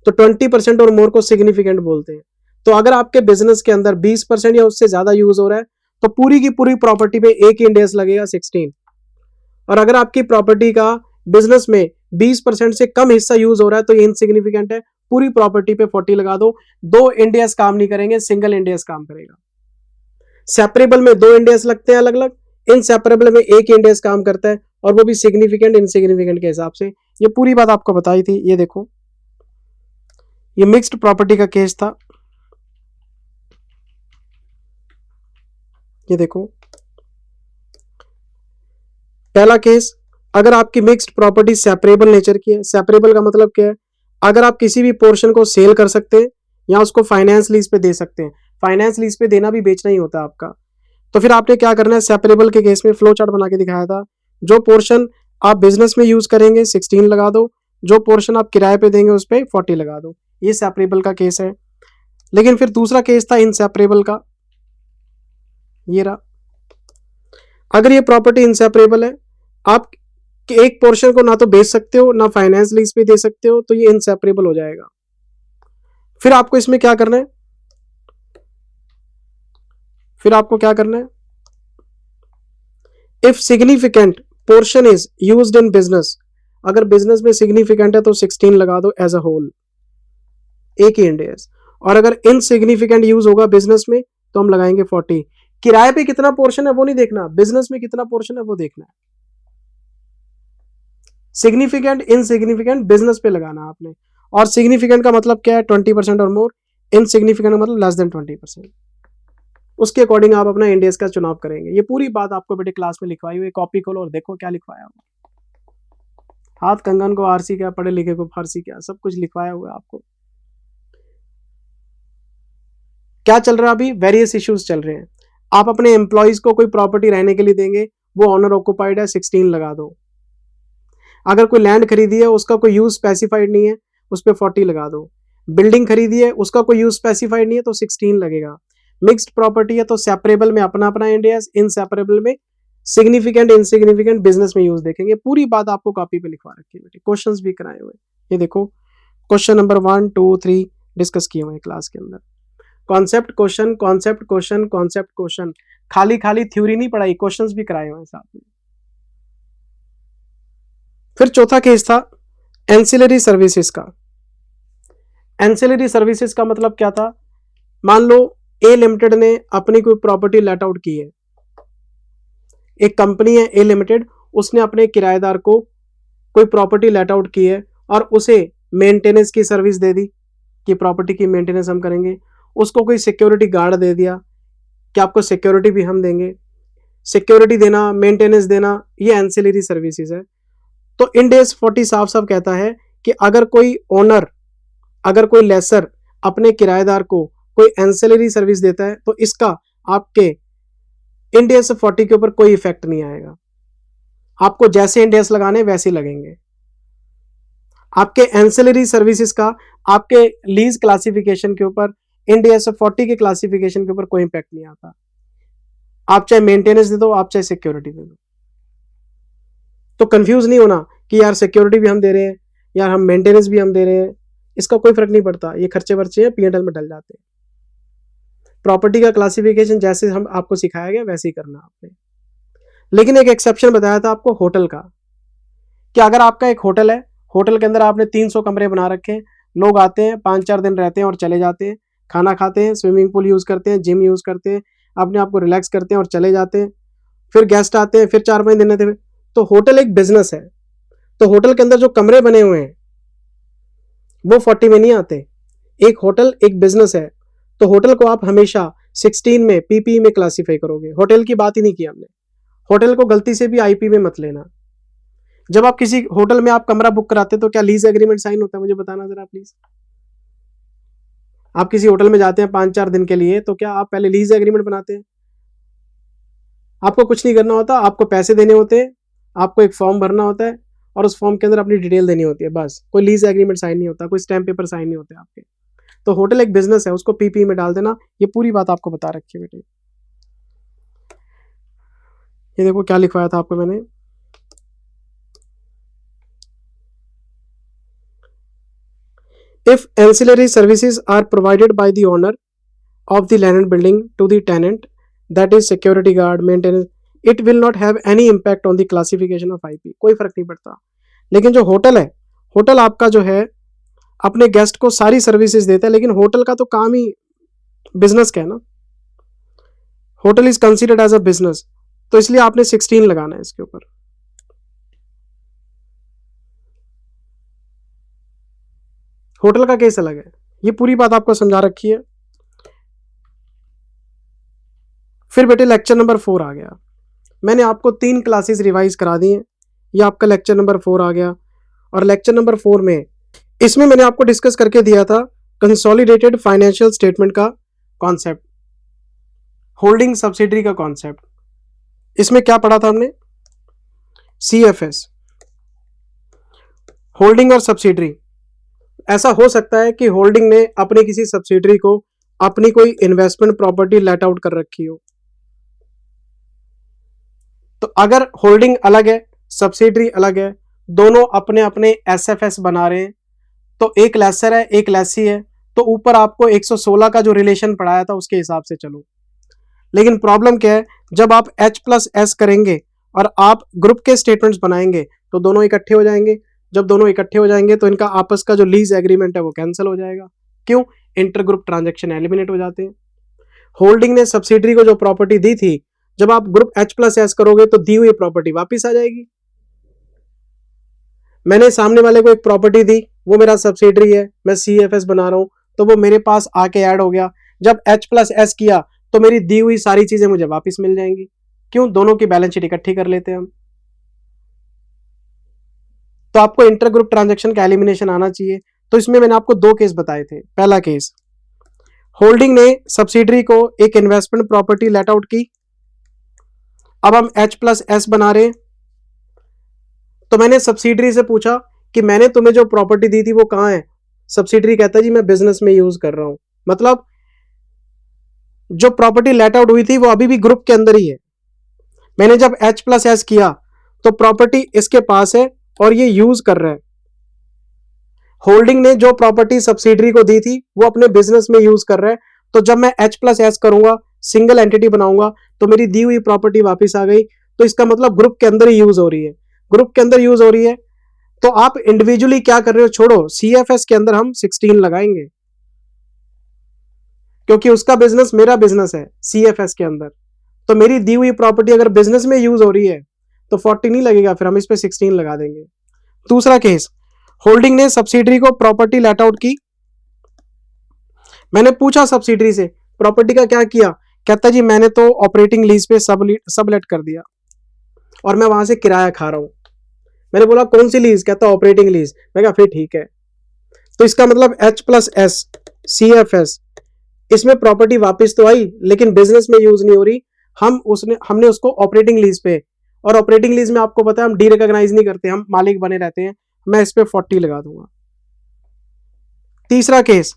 तो 20% और मोर को सिग्निफिकेंट बोलते हैं। तो अगर आपके बिजनेस के अंदर 20% या उससे ज्यादा यूज हो रहा है तो पूरी की पूरी प्रॉपर्टी पे एक ही इंडेक्स लगेगा 16। और अगर आपकी प्रॉपर्टी का बिजनेस में 20% से कम हिस्सा यूज हो रहा है तो ये इनसिग्निफिकेंट है, पूरी प्रॉपर्टी पे 40 लगा दो। 2 इंडेक्स काम नहीं करेंगे, सिंगल इंडेक्स काम करेगा। सेपरेबल में 2 इंडेक्स लगते हैं अलग अलग, इनसेपरेबल में एक इंडेक्स काम करता है, और वो भी सिग्निफिकेंट इनसिग्निफिकेंट के हिसाब से। ये पूरी बात आपको बताई थी। ये देखो, ये मिक्स्ड प्रॉपर्टी का केस था। ये देखो पहला केस, अगर आपकी मिक्स्ड प्रॉपर्टी सेपरेबल नेचर की है। सेपरेबल का मतलब क्या है? अगर आप किसी भी पोर्शन को सेल कर सकते हैं या उसको फाइनेंस लीज पे दे सकते हैं। फाइनेंस लीज पे देना भी बेचना ही होता है आपका। तो फिर आपने क्या करना है, सेपरेबल के केस में फ्लो चार्ट बना के दिखाया था। जो पोर्शन आप बिजनेस में यूज करेंगे 16 लगा दो, जो पोर्शन आप किराए पे देंगे उस पर 40 लगा दो। ये सेपरेबल का केस है। लेकिन फिर दूसरा केस था इनसेपरेबल का, ये रहा। अगर ये प्रॉपर्टी इनसेपरेबल है, आप एक पोर्शन को ना तो बेच सकते हो ना फाइनेंस लीज पे दे सकते हो, तो ये इनसेपरेबल हो जाएगा। फिर आपको इसमें क्या करना है, फिर आपको क्या करना है, if significant portion is used in business, अगर बिजनेस में सिग्निफिकेंट है तो 16 लगा दो एज अ होल, एक ही इंडेक्स। और अगर इनसिग्निफिकेंट यूज होगा बिजनेस में तो हम लगाएंगे 40। किराए पे कितना पोर्शन है वो नहीं देखना, बिजनेस में कितना पोर्शन है वो देखना है। सिग्निफिकेंट इनसिग्निफिकेंट बिजनेस पे लगाना आपने। और सिग्निफिकेंट का मतलब क्या है? 20% और मोर। इनसिग्निफिकेंट का मतलब लेस देन 20%। उसके अकॉर्डिंग आप अपना इंडेक्स का चुनाव करेंगे। ये पूरी बात आपको बेटे क्लास में लिखवाई हुई, कॉपी खोलो और देखो क्या लिखवाया हुआ। हाथ कंगन को आरसी क्या, पढ़े लिखे को फारसी क्या, सब कुछ लिखवाया हुआ है आपको। क्या चल रहा है अभी? वेरियस इश्यूज चल रहे हैं। आप अपने एम्प्लॉइज को कोई प्रॉपर्टी रहने के लिए देंगे, वो ऑनर ऑक्युपाइड है, 16 लगा दो। अगर कोई लैंड खरीदी है उसका कोई यूज स्पेसिफाइड नहीं है, उस पर 40 लगा दो। बिल्डिंग खरीदी है उसका कोई यूज स्पेसिफाइड नहीं है तो 16 लगेगा। मिक्स्ड प्रॉपर्टी है तो सेपरेबल में अपना अपना इंडेक्स, इनसेपरेबल में सिग्निफिकेंट इनसिग्निफिकेंट बिजनेस में यूज देखेंगे। पूरी बात आपको कॉपी पे लिखवा रखी है बेटे, क्वेश्चंस भी कराए हुए। ये देखो क्वेश्चन नंबर 1 2 3 डिस्कस किए हुए हैं क्लास के अंदर। Concept question, concept question, concept question, खाली खाली थ्योरी नहीं पढ़ाई, क्वेश्चंस भी कराए हुए हैं साथ में। फिर चौथा केस था एंसिलरी सर्विसेज का। एंसिलरी सर्विसेज का मतलब क्या था? मान लो ए लिमिटेड ने अपनी कोई प्रॉपर्टी लेट आउट की है, एक कंपनी है ए लिमिटेड, उसने अपने किराएदार को कोई प्रॉपर्टी लेट आउट की है और उसे मेंटेनेंस की सर्विस दे दी। कि प्रॉपर्टी की मेंटेनेंस हम करेंगे, उसको कोई सिक्योरिटी गार्ड दे दिया कि आपको सिक्योरिटी भी हम देंगे। सिक्योरिटी देना, मेंटेनेंस देना, ये एंसिलरी सर्विसेज है। तो इंड एस 40 साफ साफ कहता है कि अगर कोई ओनर, अगर कोई लेसर अपने किराएदार को कोई एंसिलरी सर्विस देता है तो इसका आपके इंड एस 40 के ऊपर कोई इफेक्ट नहीं आएगा। आपको जैसे इंड एस लगाने वैसे लगेंगे। आपके एंसिलरी सर्विसेज का आपके लीज क्लासिफिकेशन के ऊपर, इंड एस 40 के क्लासिफिकेशन के ऊपर कोई इंपैक्ट नहीं आता। आप चाहे मेंटेनेंस दे दो, आप चाहे सिक्योरिटी दे दो। तो कंफ्यूज नहीं होना कि यार सिक्योरिटी भी हम दे रहे हैं, यार हम मेंटेनेंस भी हम दे रहे हैं, इसका कोई फर्क नहीं पड़ता। ये खर्चे वर्चे हैं, P&L में डल जाते हैं। प्रॉपर्टी का क्लासिफिकेशन जैसे हम आपको सिखाया गया वैसे ही करना आपने। लेकिन एक एक्सेप्शन बताया था आपको होटल का, कि अगर आपका एक होटल है, होटल के अंदर आपने 300 कमरे बना रखे हैं, लोग आते हैं 5-4 दिन रहते हैं और चले जाते हैं, खाना खाते हैं, स्विमिंग पूल यूज करते हैं, जिम यूज करते हैं, अपने आप को रिलैक्स करते हैं और चले जाते हैं, फिर गेस्ट आते हैं, फिर 4-5 दिन रहते हैं। तो होटल एक बिजनेस है। तो होटल के अंदर जो कमरे बने हुए हैं वो 40 में नहीं आते। एक होटल एक बिजनेस है, तो होटल को आप हमेशा 16 में PPE में क्लासीफाई करोगे। होटल की बात ही नहीं की हमने। होटल को गलती से भी IP में मत लेना। जब आप किसी होटल में आप कमरा बुक कराते तो क्या लीज एग्रीमेंट साइन होता है? मुझे बताना जरा प्लीज। आप किसी होटल में जाते हैं 5-4 दिन के लिए, तो क्या आप पहले लीज एग्रीमेंट बनाते हैं? आपको कुछ नहीं करना होता, आपको पैसे देने होते हैं, आपको एक फॉर्म भरना होता है और उस फॉर्म के अंदर अपनी डिटेल देनी होती है, बस। कोई लीज एग्रीमेंट साइन नहीं होता, कोई स्टैम्प पेपर साइन नहीं होते आपके। तो होटल एक बिजनेस है, उसको PPE में डाल देना। ये पूरी बात आपको बता रखी है बेटे। ये देखो क्या लिखवाया था आपको मैंने। If ancillary services are provided by the owner of the land and building to the tenant, that is security guard, maintenance, it will not have any impact on the classification of IP। कोई फर्क नहीं पड़ता। लेकिन जो होटल है, होटल आपका जो है अपने गेस्ट को सारी सर्विसेज देता है, लेकिन होटल का तो काम ही बिजनेस का है ना। Hotel is considered as a business, तो इसलिए आपने 16 लगाना है इसके ऊपर। होटल का केस अलग है। ये पूरी बात आपको समझा रखी है। फिर बेटे लेक्चर नंबर 4 आ गया। मैंने आपको 3 क्लासेस रिवाइज करा दी हैं। ये आपका लेक्चर नंबर 4 आ गया। और लेक्चर नंबर 4 में, इसमें मैंने आपको डिस्कस करके दिया था कंसोलिडेटेड फाइनेंशियल स्टेटमेंट का कॉन्सेप्ट, होल्डिंग सब्सिडरी का कॉन्सेप्ट। इसमें क्या पढ़ा था हमने? CFS, होल्डिंग और सब्सिडरी। ऐसा हो सकता है कि होल्डिंग ने अपने किसी सब्सिडरी को अपनी कोई इन्वेस्टमेंट प्रॉपर्टी लेट आउट कर रखी हो। तो अगर होल्डिंग अलग है, सब्सिडरी अलग है, दोनों अपने अपने SFS बना रहे हैं, तो एक लेसर है एक लेसी है, तो ऊपर आपको 116 का जो रिलेशन पढ़ाया था उसके हिसाब से चलो। लेकिन प्रॉब्लम क्या है, जब आप H+S करेंगे और आप ग्रुप के स्टेटमेंट्स बनाएंगे तो दोनों इकट्ठे हो जाएंगे। जब दोनों इकट्ठे हो जाएंगे तो इनका आपस का जो लीज एग्रीमेंट है वो कैंसिल हो जाएगा। क्यों? इंटर ग्रुप ट्रांजैक्शन एलिमिनेट हो जाते हैं। होल्डिंग ने सब्सिडरी को जो प्रॉपर्टी दी थी, जब आप ग्रुप H+S करोगे तो दी हुई प्रॉपर्टी वापिस आ जाएगी। मैंने सामने वाले को एक प्रॉपर्टी दी, वो मेरा सब्सिडरी है, मैं CFS बना रहा हूं, तो वो मेरे पास आके ऐड हो गया। जब H+S किया तो मेरी दी हुई सारी चीजें मुझे वापस मिल जाएंगी। क्यों? दोनों की बैलेंस शीट इकट्ठी कर लेते हैं हम। तो आपको इंटर ग्रुप ट्रांजैक्शन का एलिमिनेशन आना चाहिए। तो इसमें मैंने आपको 2 केस बताए थे। पहला केस, होल्डिंग ने सब्सिडरी को एक इन्वेस्टमेंट प्रॉपर्टी लेट आउट की, अब हम H+S बना रहे हैं। तो मैंने सब्सिडरी से पूछा कि मैंने तुम्हें जो प्रॉपर्टी दी थी वो कहां है? सब्सिडरी कहता है जी मैं बिजनेस में यूज कर रहा हूं। मतलब जो प्रॉपर्टी लेट आउट हुई थी वो अभी भी ग्रुप के अंदर ही है। मैंने जब H+S किया तो प्रॉपर्टी इसके पास है और ये यूज कर रहा है। होल्डिंग ने जो प्रॉपर्टी सब्सिडरी को दी थी वो अपने बिजनेस में यूज कर रहा है। तो जब मैं H+S करूंगा, सिंगल एंटिटी बनाऊंगा, तो मेरी दी हुई प्रॉपर्टी वापस आ गई। तो इसका मतलब ग्रुप के अंदर ही यूज हो रही है। ग्रुप के अंदर यूज हो रही है तो आप इंडिविजुअली क्या कर रहे हो? छोड़ो, CFS के अंदर हम 16 लगाएंगे क्योंकि उसका बिजनेस मेरा बिजनेस है CFS के अंदर। तो मेरी दी हुई प्रॉपर्टी अगर बिजनेस में यूज हो रही है तो 40 नहीं लगेगा, फिर हम इस पे 16 लगा देंगे। दूसरा केस, होल्डिंग ने सब्सिडरी को प्रॉपर्टी लेट आउट की, मैंने पूछा सब्सिडरी से प्रॉपर्टी का क्या किया, कहता जी मैंने तो ऑपरेटिंग लीज पे सबलेट कर दिया और मैं वहां से किराया खा रहा हूं। मैंने बोला कौन सी लीज, कहता ऑपरेटिंग लीज। मैं कहा फिर ठीक है। तो इसका मतलब H+S CFS, इसमें प्रॉपर्टी वापस तो आई लेकिन बिजनेस में यूज नहीं हो रही, हमने उसको ऑपरेटिंग लीज पे, और ऑपरेटिंग लीज में आपको पता है हम डीरिकॉग्नाइज नहीं करते, हम मालिक बने रहते हैं। मैं इस पे 40 लगा दूंगा। तीसरा केस,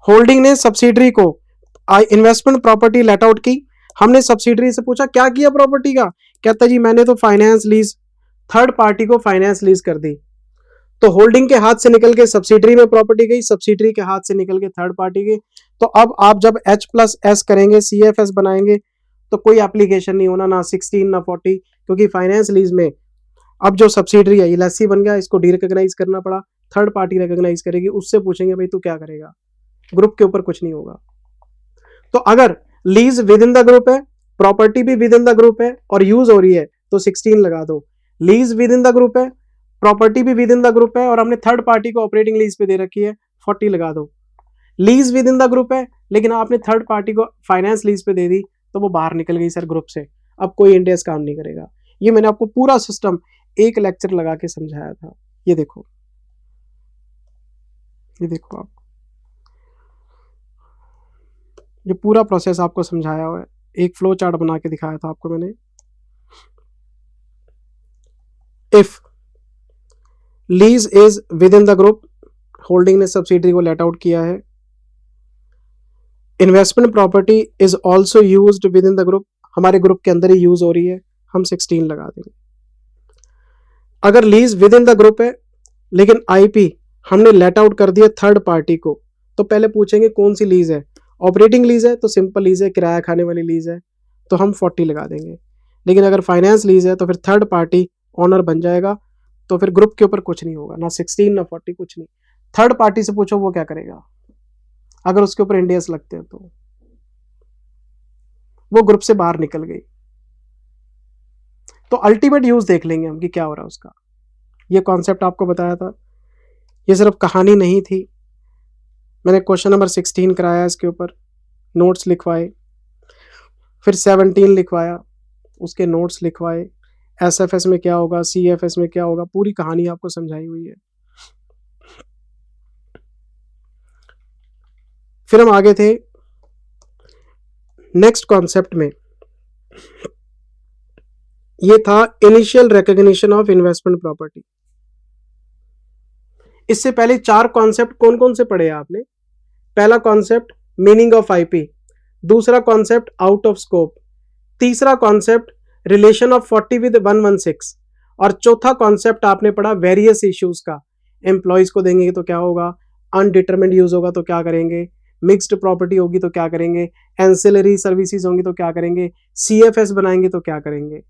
होल्डिंग ने सब्सिडरी को इन्वेस्टमेंट प्रॉपर्टी लेट आउट की। हमने सब्सिडरी से पूछा क्या किया प्रॉपर्टी का, कहता जी मैंने तो फाइनेंस लीज, थर्ड पार्टी को फाइनेंस लीज कर दी। तो होल्डिंग के हाथ से निकल के सब्सिडरी में प्रॉपर्टी गई, सब्सिडरी के हाथ से निकल के थर्ड पार्टी गई। तो अब आप जब H+S करेंगे, CFS बनाएंगे, तो कोई एप्लीकेशन नहीं होना, ना 16 ना 40, क्योंकि फाइनेंस लीज में अब जो सब्सिडरी है ये लस्सी बन गया, इसको डीरिकॉग्नाइज करना पड़ा, थर्ड पार्टी रिकॉग्नाइज करेगी, उससे पूछेंगे भाई तू क्या करेगा, ग्रुप के ऊपर कुछ नहीं होगा। तो अगर lease with in the group है, प्रॉपर्टी भी विद इन द ग्रुप है और यूज हो रही है तो 16 लगा दो। Lease with in the group है, प्रॉपर्टी भी विद इन द ग्रुप है और हमने थर्ड पार्टी को ऑपरेटिंग लीज पे दे रखी है, 40 लगा दो। Lease with in the group है लेकिन आपने थर्ड पार्टी को फाइनेंस लीज पे दे दी तो वो बाहर निकल गई सर ग्रुप से, अब कोई इंडेस काम नहीं करेगा। ये मैंने आपको पूरा सिस्टम एक लेक्चर लगा के समझाया था। ये देखो, ये देखो आप, ये पूरा प्रोसेस आपको समझाया हुआ है, एक फ्लो चार्ट बना के दिखाया था आपको मैंने। If lease is with in the group, holding ने सब्सिडरी को लेट आउट किया है। Investment property is also used with in the group, हमारे ग्रुप के अंदर ही यूज हो रही है, हम 16 लगा देंगे। अगर lease with in the group है लेकिन आईपी हमने लेट आउट कर दिया थर्ड पार्टी को, तो पहले पूछेंगे कौन सी लीज है, ऑपरेटिंग लीज है तो सिंपल लीज है, किराया खाने वाली लीज है तो हम 40 लगा देंगे। लेकिन अगर फाइनेंस लीज है तो फिर थर्ड पार्टी ऑनर बन जाएगा, तो फिर ग्रुप के ऊपर कुछ नहीं होगा, ना 16 ना 40 कुछ नहीं। थर्ड पार्टी से पूछो वो क्या करेगा, अगर उसके ऊपर इंडियस लगते हैं तो वो ग्रुप से बाहर निकल गई। तो अल्टीमेट यूज देख लेंगे हम कि क्या हो रहा है उसका। ये कॉन्सेप्ट आपको बताया था, ये सिर्फ कहानी नहीं थी। मैंने क्वेश्चन नंबर 16 कराया, इसके ऊपर नोट्स लिखवाए, फिर 17 लिखवाया, उसके नोट्स लिखवाए, SFS में क्या होगा, CFS में क्या होगा, पूरी कहानी आपको समझाई हुई है। फिर हम आगे थे नेक्स्ट कॉन्सेप्ट में, ये था initial recognition of investment property. इससे पहले 4 कॉन्सेप्ट कौन कौन से पढ़े आपने। पहला कॉन्सेप्ट मीनिंग ऑफ IP, दूसरा कॉन्सेप्ट आउट ऑफ स्कोप, तीसरा कॉन्सेप्ट रिलेशन ऑफ 40 विद 116, और चौथा कॉन्सेप्ट आपने पढ़ा वेरियस इश्यूज का। एम्प्लॉयज को देंगे तो क्या होगा, अनडिटरमिन्ड यूज होगा तो क्या करेंगे, मिक्स्ड प्रॉपर्टी होगी तो क्या करेंगे, एंसिलरी सर्विसेज होंगी तो क्या करेंगे, CFS बनाएंगे तो क्या करेंगे।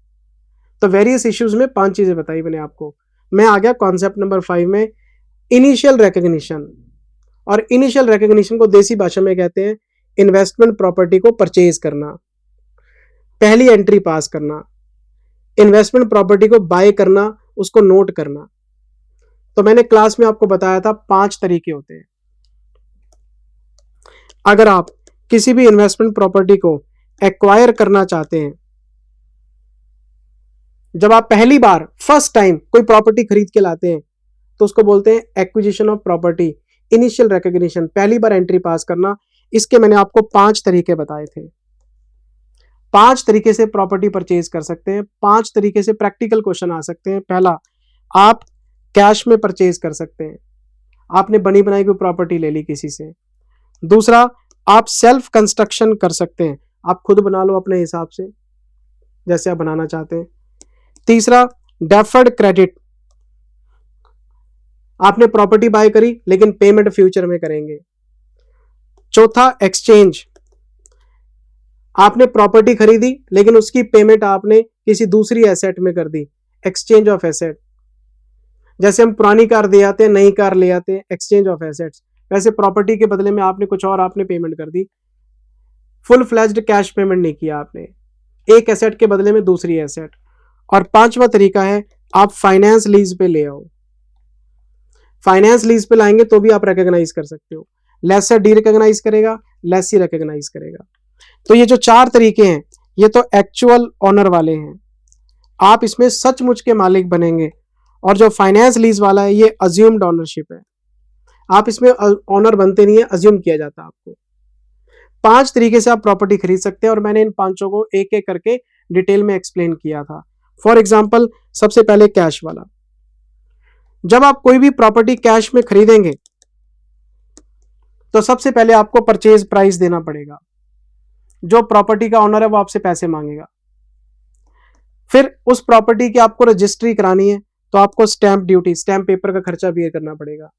तो वेरियस इश्यूज में 5 चीजें बताई मैंने आपको। मैं आ गया कॉन्सेप्ट नंबर 5 में, इनिशियल रिकॉग्निशन। और इनिशियल रिकॉग्निशन को देसी भाषा में कहते हैं इन्वेस्टमेंट प्रॉपर्टी को परचेज करना, पहली एंट्री पास करना, इन्वेस्टमेंट प्रॉपर्टी को बाय करना, उसको नोट करना। तो मैंने क्लास में आपको बताया था 5 तरीके होते हैं। अगर आप किसी भी इन्वेस्टमेंट प्रॉपर्टी को एक्वायर करना चाहते हैं, जब आप पहली बार फर्स्ट टाइम कोई प्रॉपर्टी खरीद के लाते हैं तो उसको बोलते हैं acquisition of property, initial recognition, पहली बार एंट्री पास करना। इसके मैंने आपको 5 तरीके बताए थे। 5 तरीके से प्रॉपर्टी परचेज कर सकते हैं, 5 तरीके से प्रैक्टिकल क्वेश्चन आ सकते हैं। पहला, आप कैश में परचेज कर सकते हैं, आपने बनी बनाई कोई प्रॉपर्टी ले ली किसी से। दूसरा, आप सेल्फ कंस्ट्रक्शन कर सकते हैं, आप खुद बना लो अपने हिसाब से जैसे आप बनाना चाहते हैं। तीसरा, डेफर्ड क्रेडिट, आपने प्रॉपर्टी बाय करी लेकिन पेमेंट फ्यूचर में करेंगे। चौथा, एक्सचेंज, आपने प्रॉपर्टी खरीदी लेकिन उसकी पेमेंट आपने किसी दूसरी एसेट में कर दी, एक्सचेंज ऑफ एसेट। जैसे हम पुरानी कार दे आते हैं, नई कार ले आते हैं, एक्सचेंज ऑफ एसेट्स, वैसे प्रॉपर्टी के बदले में आपने कुछ और आपने पेमेंट कर दी, फुल फ्लैज्ड कैश पेमेंट नहीं किया आपने, एक एसेट के बदले में दूसरी एसेट। और 5वां तरीका है, आप फाइनेंस लीज पे ले आओ। फाइनेंस लीज पे लाएंगे तो भी आप रिकॉग्नाइज कर सकते हो। लेसर डी रिकॉग्नाइज करेगा, लेसी रिकॉग्नाइज करेगा। तो ये जो 4 तरीके हैं ये तो एक्चुअल ऑनर वाले हैं, आप इसमें सचमुच के मालिक बनेंगे। और जो फाइनेंस लीज वाला है ये अज्यूम्ड ऑनरशिप है, आप इसमें ऑनर बनते नहीं है, अज्यूम किया जाता है आपको। 5 तरीके से आप प्रॉपर्टी खरीद सकते हैं और मैंने इन 5 को एक एक करके डिटेल में एक्सप्लेन किया था। फॉर एग्जाम्पल सबसे पहले कैश वाला। जब आप कोई भी प्रॉपर्टी कैश में खरीदेंगे तो सबसे पहले आपको परचेज प्राइस देना पड़ेगा, जो प्रॉपर्टी का ऑनर है वो आपसे पैसे मांगेगा। फिर उस प्रॉपर्टी की आपको रजिस्ट्री करानी है तो आपको स्टैंप ड्यूटी, स्टैंप पेपर का खर्चा भी करना पड़ेगा।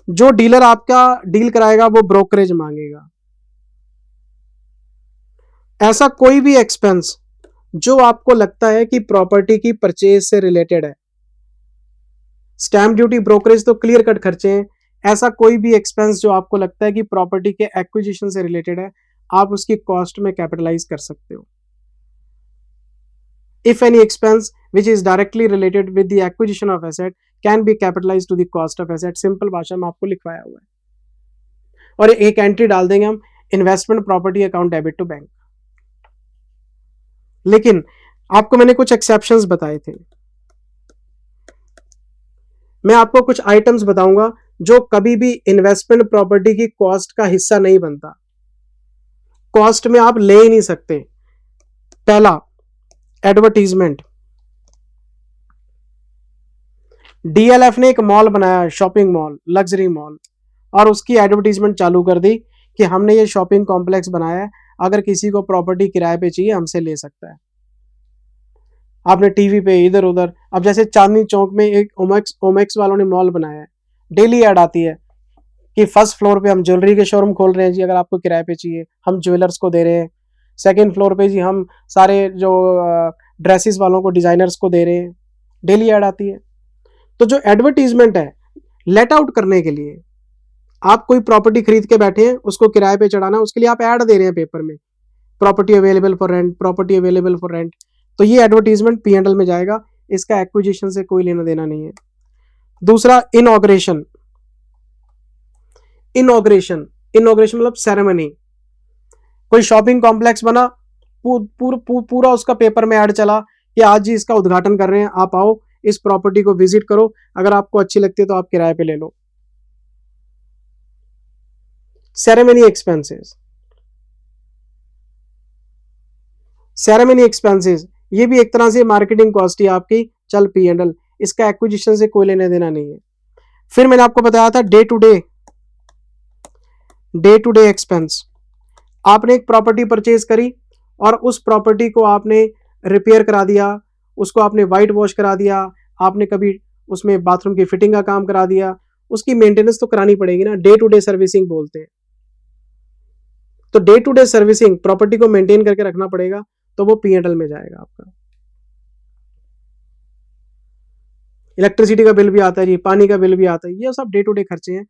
जो डीलर आपका डील कराएगा वो ब्रोकरेज मांगेगा। ऐसा कोई भी एक्सपेंस जो आपको लगता है कि प्रॉपर्टी की परचेज से रिलेटेड है, स्टैंप ड्यूटी ब्रोकरेज तो क्लियर कट खर्चे हैं, ऐसा कोई भी एक्सपेंस जो आपको लगता है कि प्रॉपर्टी के एक्विजिशन से रिलेटेड है, आप उसकी कॉस्ट में कैपिटलाइज कर सकते हो। If any expense which is directly related with the acquisition of asset can be capitalise to the cost of asset, simple भाषा में आपको लिखवाया हुआ है। और एक एंट्री डाल देंगे हम, investment property account debit to bank. लेकिन आपको मैंने कुछ एक्सेप्शंस बताए थे, मैं आपको कुछ आइटम्स बताऊंगा जो कभी भी इन्वेस्टमेंट प्रॉपर्टी की कॉस्ट का हिस्सा नहीं बनता, कॉस्ट में आप ले ही नहीं सकते। पहला, एडवर्टीजमेंट। डीएलएफ ने एक मॉल बनाया, शॉपिंग मॉल, लग्जरी मॉल, और उसकी एडवर्टीजमेंट चालू कर दी कि हमने ये शॉपिंग कॉम्प्लेक्स बनाया है, अगर किसी को प्रॉपर्टी किराए पे चाहिए हमसे ले सकता है। आपने टीवी पे इधर उधर, अब जैसे चांदनी चौक में एक ओमेक्स वालों ने मॉल बनाया है, डेली ऐड आती है कि फर्स्ट फ्लोर पे हम ज्वेलरी के शोरूम खोल रहे हैं जी, अगर आपको किराए पे चाहिए हम ज्वेलर्स को दे रहे हैं। सेकंड फ्लोर पे जी हम सारे जो ड्रेसेस वालों को, डिजाइनर्स को दे रहे हैं, डेली ऐड आती है। तो जो एडवर्टीजमेंट है, लेट आउट करने के लिए, आप कोई प्रॉपर्टी खरीद के बैठे हैं, उसको किराए पे चढ़ाना, उसके लिए आप ऐड दे रहे हैं पेपर में, property available for rent, property available for rent, तो ये एडवर्टीजमेंट P&L में जाएगा, इसका एक्विजिशन से कोई लेना देना नहीं है। दूसरा, इनॉग्रेशन। इनॉग्रेशन मतलब सेरेमनी। कोई शॉपिंग कॉम्प्लेक्स बना, पूरा उसका पेपर में ऐड चला कि आज जी इसका उद्घाटन कर रहे हैं, आप आओ इस प्रॉपर्टी को विजिट करो, अगर आपको अच्छी लगती है तो आप किराए पे ले लो। सेरेमनी एक्सपेंसेस, सेरेमनी एक्सपेंसेस ये भी एक तरह से मार्केटिंग कॉस्ट ही आपकी, चल P&L, इसका एक्विजिशन से कोई लेना देना नहीं है। फिर मैंने आपको बताया था डे टू डे एक्सपेंस। आपने एक प्रॉपर्टी परचेज करी और उस प्रॉपर्टी को आपने रिपेयर करा दिया, उसको आपने वाइट वॉश करा दिया, आपने कभी उसमें बाथरूम की फिटिंग का काम करा दिया, उसकी मेंटेनेंस तो करानी पड़ेगी ना, डे टू डे सर्विसिंग बोलते हैं। तो day to day servicing, property को मेंटेन करके रखना पड़ेगा, तो वो P&L में जाएगा आपका। इलेक्ट्रिसिटी का बिल भी आता है जी, पानी का बिल भी आता है, ये सब डे टू डे खर्चे हैं,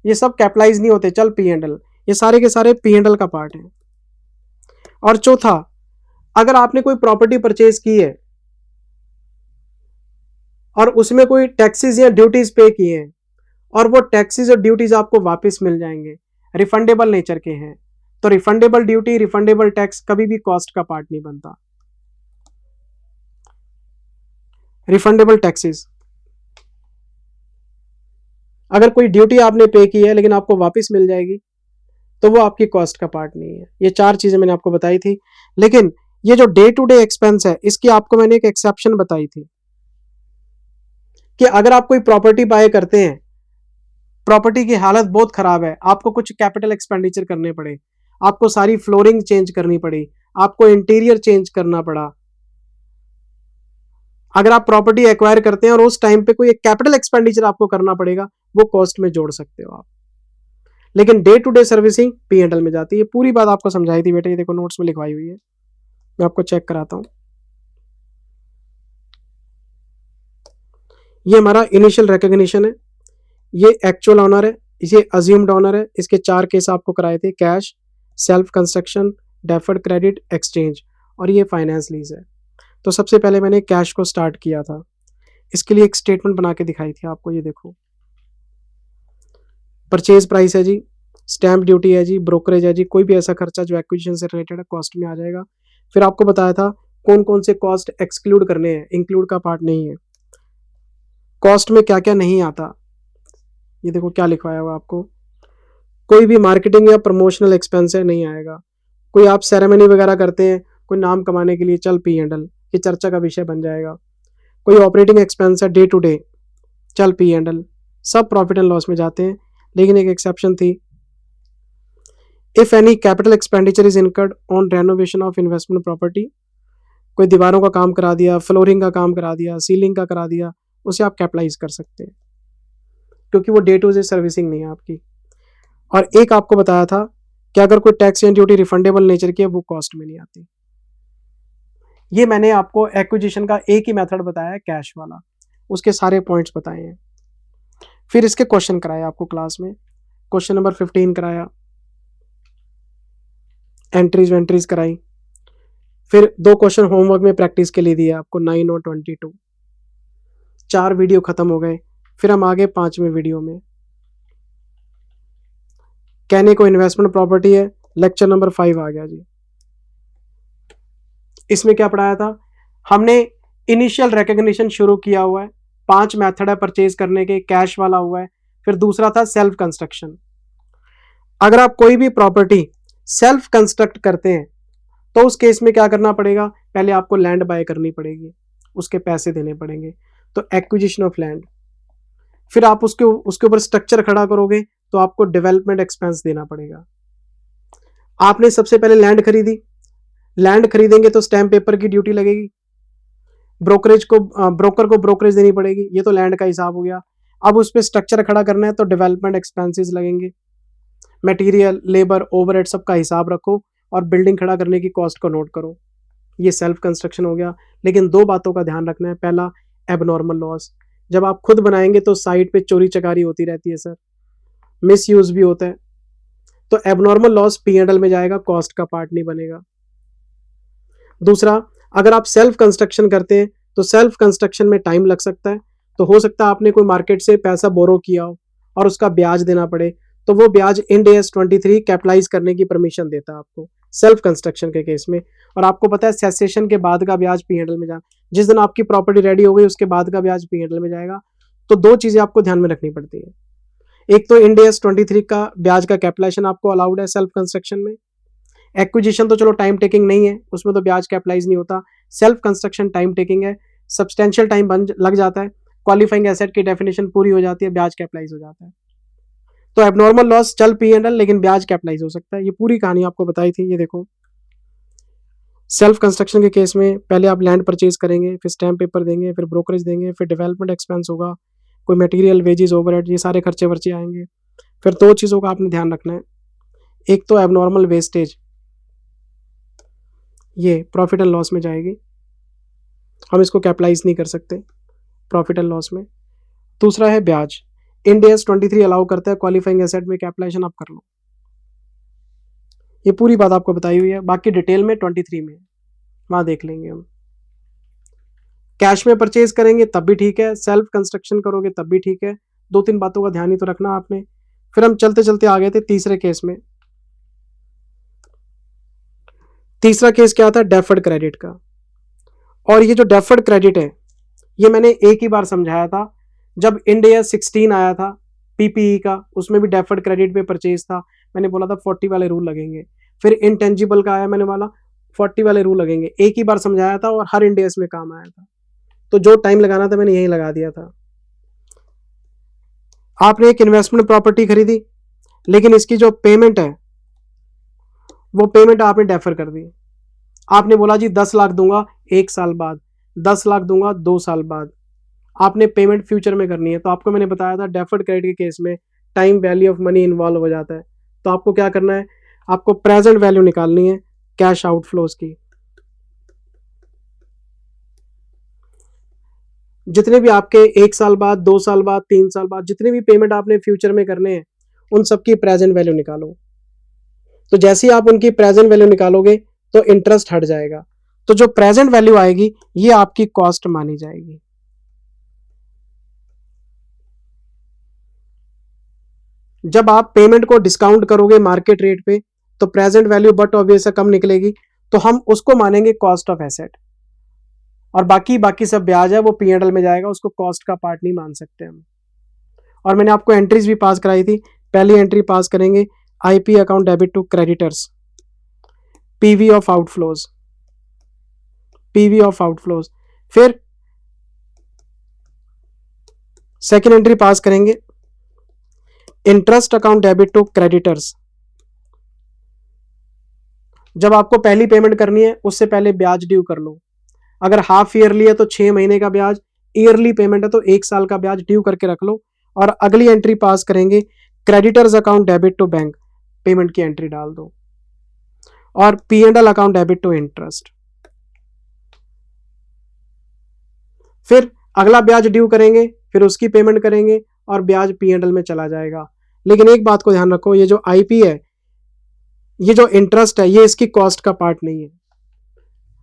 ये सब कैपिटलाइज नहीं होते, चल P&L, ये सारे के सारे P&L का पार्ट है। और चौथा, अगर आपने कोई प्रॉपर्टी परचेज की है और उसमें कोई टैक्सेस या ड्यूटीज पे किए हैं और वो टैक्सेस और ड्यूटीज आपको वापस मिल जाएंगे, रिफंडेबल नेचर के हैं, तो रिफंडेबल ड्यूटी, रिफंडेबल टैक्स कभी भी कॉस्ट का पार्ट नहीं बनता। रिफंडेबल टैक्सेस, अगर कोई ड्यूटी आपने पे की है लेकिन आपको वापस मिल जाएगी तो वो आपकी कॉस्ट का पार्ट नहीं है। ये 4 चीजें मैंने आपको बताई थी। लेकिन ये जो डे टू डे एक्सपेंस है, इसकी आपको मैंने एक एक्सेप्शन बताई थी कि अगर आप कोई प्रॉपर्टी बाय करते हैं, प्रॉपर्टी की हालत बहुत खराब है, आपको कुछ कैपिटल एक्सपेंडिचर करने पड़े, आपको सारी फ्लोरिंग चेंज करनी पड़ी, आपको इंटीरियर चेंज करना पड़ा, अगर आप प्रॉपर्टी एक्वायर करते हैं और उस टाइम पे कोई एक कैपिटल एक्सपेंडिचर आपको करना पड़ेगा, वो कॉस्ट में जोड़ सकते हो आप। लेकिन day to day servicing P&L में जाती है। पूरी बात आपको समझाई थी बेटे, ये देखो नोट्स में लिखवाई हुई है, मैं आपको चेक कराता हूं। ये हमारा इनिशियल रिकॉग्निशन है, ये एक्चुअल ऑनर है, ये अज्यूम्ड ऑनर है। इसके 4 केस आपको कराए थे, cash, self construction, deferred credit, exchange, और ये फाइनेंस लीज है। तो सबसे पहले मैंने कैश को स्टार्ट किया था, इसके लिए एक स्टेटमेंट बना के दिखाई थी आपको, ये देखो। परचेज प्राइस है जी, स्टैम्प ड्यूटी है जी, ब्रोकरेज है जी, कोई भी ऐसा खर्चा जो एक्विजिशन से रिलेटेड है कॉस्ट में आ जाएगा। फिर आपको बताया था कौन कौन से कॉस्ट एक्सक्लूड करने हैं, इंक्लूड का पार्ट नहीं है। कॉस्ट में क्या क्या नहीं आता, ये देखो क्या लिखवाया हुआ आपको, कोई भी मार्केटिंग या प्रमोशनल एक्सपेंस है नहीं आएगा। कोई आप सेरेमनी वगैरह करते हैं कोई नाम कमाने के लिए, चल पी एंडल, ये चर्चा का विषय बन जाएगा। कोई ऑपरेटिंग एक्सपेंस है डे टू डे, चल पी एंडल, सब प्रॉफिट एंड लॉस में जाते हैं। लेकिन एक एक्सेप्शन थी, if any capital expenditure is incurred on renovation of investment property, कोई दीवारों का काम करा दिया, फ्लोरिंग का काम करा दिया, सीलिंग का करा दिया, उसे आप कैपिटलाइज कर सकते हैं क्योंकि वो डे टू डे सर्विसिंग नहीं है आपकी। और एक आपको बताया था कि अगर कोई tax and duty refundable nature की है वो कॉस्ट में नहीं आती। ये मैंने आपको एक्विजिशन का एक ही मेथड बताया है, कैश वाला, उसके सारे पॉइंट्स बताए हैं। फिर इसके क्वेश्चन कराया आपको क्लास में, क्वेश्चन नंबर 15 कराया, एंट्रीज वेंट्रीज कराई। फिर 2 क्वेश्चन होमवर्क में प्रैक्टिस के लिए दिया आपको 9 और 22। 4 वीडियो खत्म हो गए। फिर हम आगे 5वें वीडियो में, कहने को इन्वेस्टमेंट प्रॉपर्टी है, लेक्चर नंबर 5 आ गया जी। इसमें क्या पढ़ाया था हमने, इनिशियल रिकॉग्निशन शुरू किया हुआ है, 5 मेथड है परचेज करने के, कैश वाला हुआ है। फिर दूसरा था सेल्फ कंस्ट्रक्शन। अगर आप कोई भी प्रॉपर्टी सेल्फ कंस्ट्रक्ट करते हैं तो उस केस में क्या करना पड़ेगा, पहले आपको लैंड बाय करनी पड़ेगी, उसके पैसे देने पड़ेंगे, तो एक्विजिशन ऑफ लैंड। फिर आप उसके ऊपर स्ट्रक्चर खड़ा करोगे तो आपको डेवलपमेंट एक्सपेंस देना पड़ेगा। आपने सबसे पहले लैंड खरीदी, लैंड खरीदेंगे तो स्टैम्प पेपर की ड्यूटी लगेगी, ब्रोकर को ब्रोकरेज देनी पड़ेगी, ये तो लैंड का हिसाब हो गया। अब उस पर स्ट्रक्चर खड़ा करना है तो डेवलपमेंट एक्सपेंसेस लगेंगे, मटेरियल, लेबर, ओवरहेड सबका हिसाब रखो और बिल्डिंग खड़ा करने की कॉस्ट को नोट करो। ये सेल्फ कंस्ट्रक्शन हो गया। लेकिन 2 बातों का ध्यान रखना है, पहला एबनॉर्मल लॉस, जब आप खुद बनाएंगे तो साइट पे चोरी चकारी होती रहती है सर, मिस यूज भी होता है, तो एबनॉर्मल लॉस P&L में जाएगा, कॉस्ट का पार्ट नहीं बनेगा। दूसरा, अगर आप सेल्फ कंस्ट्रक्शन करते हैं तो सेल्फ कंस्ट्रक्शन में टाइम लग सकता है, तो हो सकता है आपने कोई मार्केट से पैसा बोरो किया हो और उसका ब्याज देना पड़े, तो वो ब्याज इंड AS 23 कैपिटलाइज करने की परमिशन देता है आपको सेल्फ कंस्ट्रक्शन के केस में। और आपको पता है सेसेशन के बाद का ब्याज P&L में जाना, जिस दिन आपकी प्रॉपर्टी रेडी हो गई उसके बाद का ब्याज P&L में जाएगा। तो 2 चीजें आपको ध्यान में रखनी पड़ती है, एक तो इंड AS 23 का ब्याज का कैपिटलाइजेशन आपको अलाउड है सेल्फ कंस्ट्रक्शन में। एक्विजिशन तो चलो टाइम टेकिंग नहीं है, उसमें तो ब्याज कैपिटलाइज नहीं होता। सेल्फ कंस्ट्रक्शन टाइम टेकिंग है, सब्सटेंशियल टाइम लग जाता है, क्वालिफाइंग एसेट की डेफिनेशन पूरी हो जाती है, ब्याज कैपिटलाइज हो जाता है। तो एबनॉर्मल लॉस चल P&L लेकिन ब्याज कैपिटलाइज हो सकता है। ये पूरी कहानी आपको बताई थी। ये देखो, सेल्फ कंस्ट्रक्शन के केस में पहले आप लैंड परचेज करेंगे, फिर स्टैम्प पेपर देंगे, फिर ब्रोकरेज देंगे, फिर डेवलपमेंट एक्सपेंस होगा, कोई मटेरियल, वेजेस, ओवरहेड, ये सारे खर्चे वर्चे आएंगे। फिर 2 चीज़ों का आपने ध्यान रखना है, एक तो एबनॉर्मल वेस्टेज, ये प्रॉफिट एंड लॉस में जाएगी, हम इसको कैपिटलाइज नहीं कर सकते प्रॉफिट एंड लॉस में। दूसरा है ब्याज, इंड AS 23 अलाउ करता है क्वालिफाइंग एसेट में कैपिटलाइजेशन आप कर लो। ये पूरी बात आपको बताई हुई है, बाकी डिटेल में 23 में वहां देख लेंगे हम। कैश में परचेज करेंगे तब भी ठीक है, सेल्फ कंस्ट्रक्शन करोगे तब भी ठीक है, 2-3 बातों का ध्यान ही तो रखना आपने। फिर हम चलते चलते आ गए थे तीसरे केस में। तीसरा केस क्या था, डेफर्ड क्रेडिट का। और ये जो डेफर्ड क्रेडिट है ये मैंने एक ही बार समझाया था, जब इंड AS 16 आया था PPE का, उसमें भी डेफर्ड क्रेडिट पे परचेज था, मैंने बोला था 40 वाले रूल लगेंगे। फिर इंटेंजिबल का आया, मैंने बोला 40 वाले रूल लगेंगे, एक ही बार समझाया था और हर इंड AS में काम आया था, तो जो टाइम लगाना था मैंने यही लगा दिया था। आपने एक इन्वेस्टमेंट प्रॉपर्टी खरीदी लेकिन इसकी जो पेमेंट है वो पेमेंट आपने डेफर कर दी। आपने बोला जी 10 लाख दूंगा 1 साल बाद, 10 लाख दूंगा 2 साल बाद, आपने पेमेंट फ्यूचर में करनी है। तो आपको मैंने बताया था डेफर्ड क्रेडिट के केस में time value of money involve हो जाता है, तो आपको क्या करना है, आपको प्रेजेंट वैल्यू निकालनी है कैश आउटफ्लोज की। जितने भी आपके 1 साल बाद, 2 साल बाद, 3 साल बाद, जितने भी पेमेंट आपने फ्यूचर में करने हैं उन सबकी प्रेजेंट वैल्यू निकालो। तो जैसे ही आप उनकी प्रेजेंट वैल्यू निकालोगे तो इंटरेस्ट हट जाएगा, तो जो प्रेजेंट वैल्यू आएगी ये आपकी कॉस्ट मानी जाएगी। जब आप पेमेंट को डिस्काउंट करोगे मार्केट रेट पे तो प्रेजेंट वैल्यू बट ऑब्वियस कम निकलेगी, तो हम उसको मानेंगे कॉस्ट ऑफ एसेट, और बाकी सब ब्याज है वो P&L में जाएगा, उसको कॉस्ट का पार्ट नहीं मान सकते हम। और मैंने आपको एंट्रीज भी पास कराई थी। पहली एंट्री पास करेंगे IP account debit to creditors, PV of outflows, PV of outflows. फिर सेकेंड एंट्री पास करेंगे interest account debit to creditors. जब आपको पहली पेमेंट करनी है उससे पहले ब्याज ड्यू कर लो। अगर हाफ ईयरली है तो 6 महीने का ब्याज, ईयरली पेमेंट है तो 1 साल का ब्याज ड्यू करके रख लो। और अगली एंट्री पास करेंगे creditors account debit to bank, payment की एंट्री डाल दो। और P&L account debit to interest. फिर अगला ब्याज ड्यू करेंगे, फिर उसकी पेमेंट करेंगे और ब्याज P&L में चला जाएगा। लेकिन एक बात को ध्यान रखो, ये जो IP है, ये जो इंटरेस्ट है, ये इसकी कॉस्ट का पार्ट नहीं है।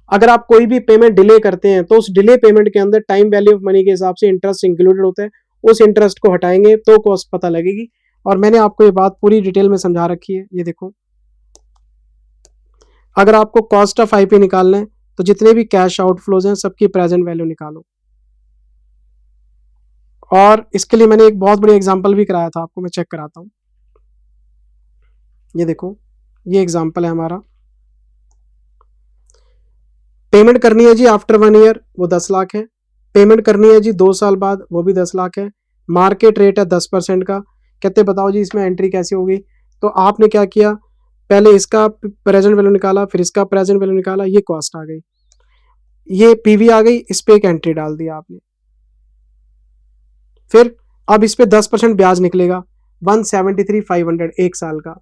अगर आप कोई भी पेमेंट डिले करते हैं तो उस डिले पेमेंट के अंदर टाइम वैल्यू ऑफ मनी के हिसाब से इंटरेस्ट इंक्लूडेड होता है, उस इंटरेस्ट को हटाएंगे तो कॉस्ट पता लगेगी। और मैंने आपको ये बात पूरी डिटेल में समझा रखी है, ये देखो। अगर आपको कॉस्ट ऑफ IP निकालना है तो जितने भी कैश आउटफ्लोज हैं सबकी प्रेजेंट वैल्यू निकालो। और इसके लिए मैंने एक बहुत बड़ी एग्जांपल भी कराया था आपको, मैं चेक कराता हूं। ये देखो, ये एग्जांपल है हमारा। पेमेंट करनी है जी आफ्टर 1 ईयर, वो 10 लाख है। पेमेंट करनी है जी 2 साल बाद, वो भी 10 लाख है। मार्केट रेट है 10% का। कहते बताओ जी इसमें एंट्री कैसे होगी? तो आपने क्या किया, पहले इसका प्रेजेंट वैल्यू निकाला, फिर इसका प्रेजेंट वैल्यू निकाला, ये कॉस्ट आ गई, ये PV आ गई, इस पे एक एंट्री डाल दिया आपने। फिर अब इस पे 10% ब्याज निकलेगा, 173,500 1 साल का,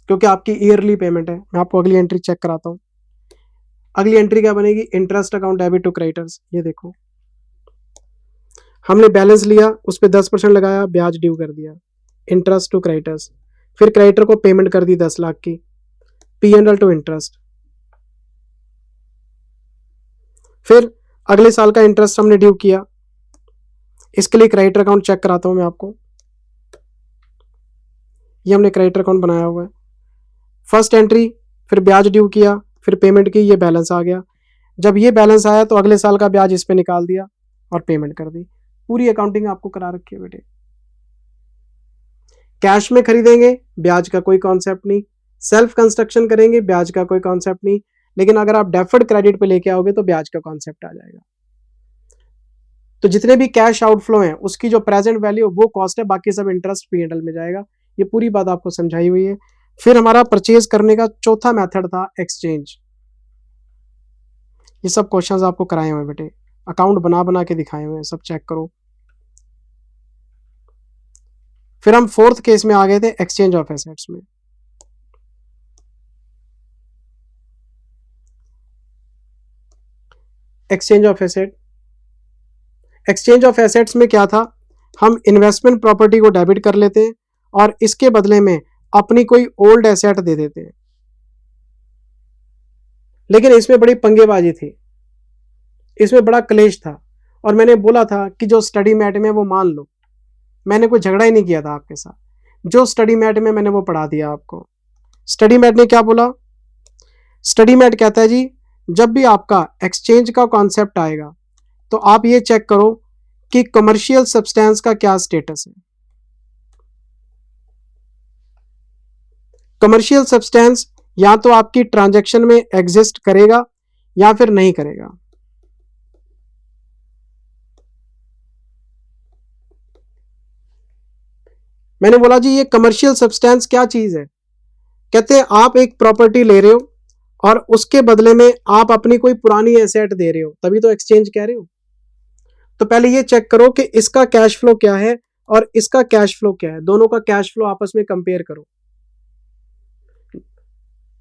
क्योंकि आपकी ईयरली पेमेंट है। मैं आपको अगली एंट्री चेक कराता हूं। अगली एंट्री क्या बनेगी? Interest account debit to creditors. ये देखो, हमने बैलेंस लिया, उस पर 10% लगाया, ब्याज ड्यू कर दिया, इंटरेस्ट टू क्रेडिटर्स। फिर क्रेडिटर को पेमेंट कर दी 10 लाख की, P&L टू इंटरेस्ट। फिर अगले साल का इंटरेस्ट हमने ड्यू किया, इसके लिए क्रेडिटर अकाउंट चेक कराता हूं मैं आपको। ये हमने क्रेडिटर अकाउंट बनाया हुआ है। फर्स्ट एंट्री, फिर ब्याज ड्यू किया, फिर पेमेंट की, ये बैलेंस आ गया। जब ये बैलेंस आया तो अगले साल का ब्याज इस पे निकाल दिया और पेमेंट कर दी। पूरी अकाउंटिंग आपको करा रखी है बेटे। कैश में खरीदेंगे, ब्याज का कोई कॉन्सेप्ट नहीं। सेल्फ कंस्ट्रक्शन करेंगे, ब्याज का कोई कॉन्सेप्ट नहीं। लेकिन अगर आप डेफर्ड क्रेडिट पे लेके आओगे तो ब्याज का कॉन्सेप्ट आ जाएगा। तो जितने भी कैश आउटफ्लो हैं उसकी जो प्रेजेंट वैल्यू वो कॉस्ट है, बाकी सब इंटरेस्ट P&L में जाएगा। ये पूरी बात आपको समझाई हुई है। फिर हमारा परचेज करने का चौथा मेथड था एक्सचेंज। ये सब क्वेश्चंस आपको कराए हुए बेटे, अकाउंट बना बना के दिखाए हुए हैं, सब चेक करो। फिर हम फोर्थ केस में आ गए थे, एक्सचेंज ऑफ एसेट्स में। Exchange of asset, exchange of assets में क्या था, हम इन्वेस्टमेंट प्रॉपर्टी को डेबिट कर लेते हैं और इसके बदले में अपनी कोई ओल्ड एसेट दे देते हैं। लेकिन इसमें बड़ी पंगेबाजी थी, इसमें बड़ा क्लेश था। और मैंने बोला था कि जो स्टडी मैट में वो मान लो, मैंने कोई झगड़ा ही नहीं किया था आपके साथ, जो स्टडी मैट में मैंने वो पढ़ा दिया आपको। स्टडी मैट ने क्या बोला? स्टडी मैट कहता है जी जब भी आपका एक्सचेंज का कॉन्सेप्ट आएगा तो आप ये चेक करो कि कमर्शियल सब्सटेंस का क्या स्टेटस है। कमर्शियल सब्सटेंस या तो आपकी ट्रांजैक्शन में एग्जिस्ट करेगा या फिर नहीं करेगा। मैंने बोला जी ये कमर्शियल सब्सटेंस क्या चीज है? कहते हैं आप एक प्रॉपर्टी ले रहे हो और उसके बदले में आप अपनी कोई पुरानी एसेट दे रहे हो, तभी तो एक्सचेंज कह रहे हो। तो पहले ये चेक करो कि इसका कैश फ्लो क्या है और इसका कैश फ्लो क्या है, दोनों का कैश फ्लो आपस में कंपेयर करो।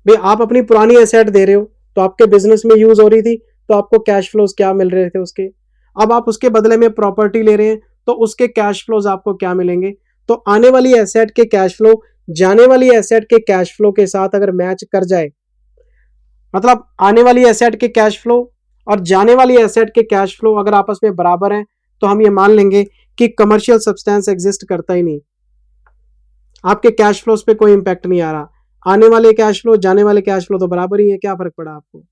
भाई आप अपनी पुरानी एसेट दे रहे हो तो आपके बिजनेस में यूज हो रही थी, तो आपको कैश फ्लोज क्या मिल रहे थे उसके। अब आप उसके बदले में प्रॉपर्टी ले रहे हैं तो उसके कैश फ्लोज आपको क्या मिलेंगे। तो आने वाली एसेट के कैश फ्लो जाने वाली एसेट के कैश फ्लो के साथ अगर मैच कर जाए, मतलब आने वाली एसेट के कैश फ्लो और जाने वाली एसेट के कैश फ्लो अगर आपस में बराबर हैं, तो हम ये मान लेंगे कि कमर्शियल सब्सटेंस एग्जिस्ट करता ही नहीं। आपके कैश फ्लोज पे कोई इंपैक्ट नहीं आ रहा, आने वाले कैश फ्लो जाने वाले कैश फ्लो तो बराबर ही है, क्या फर्क पड़ा आपको।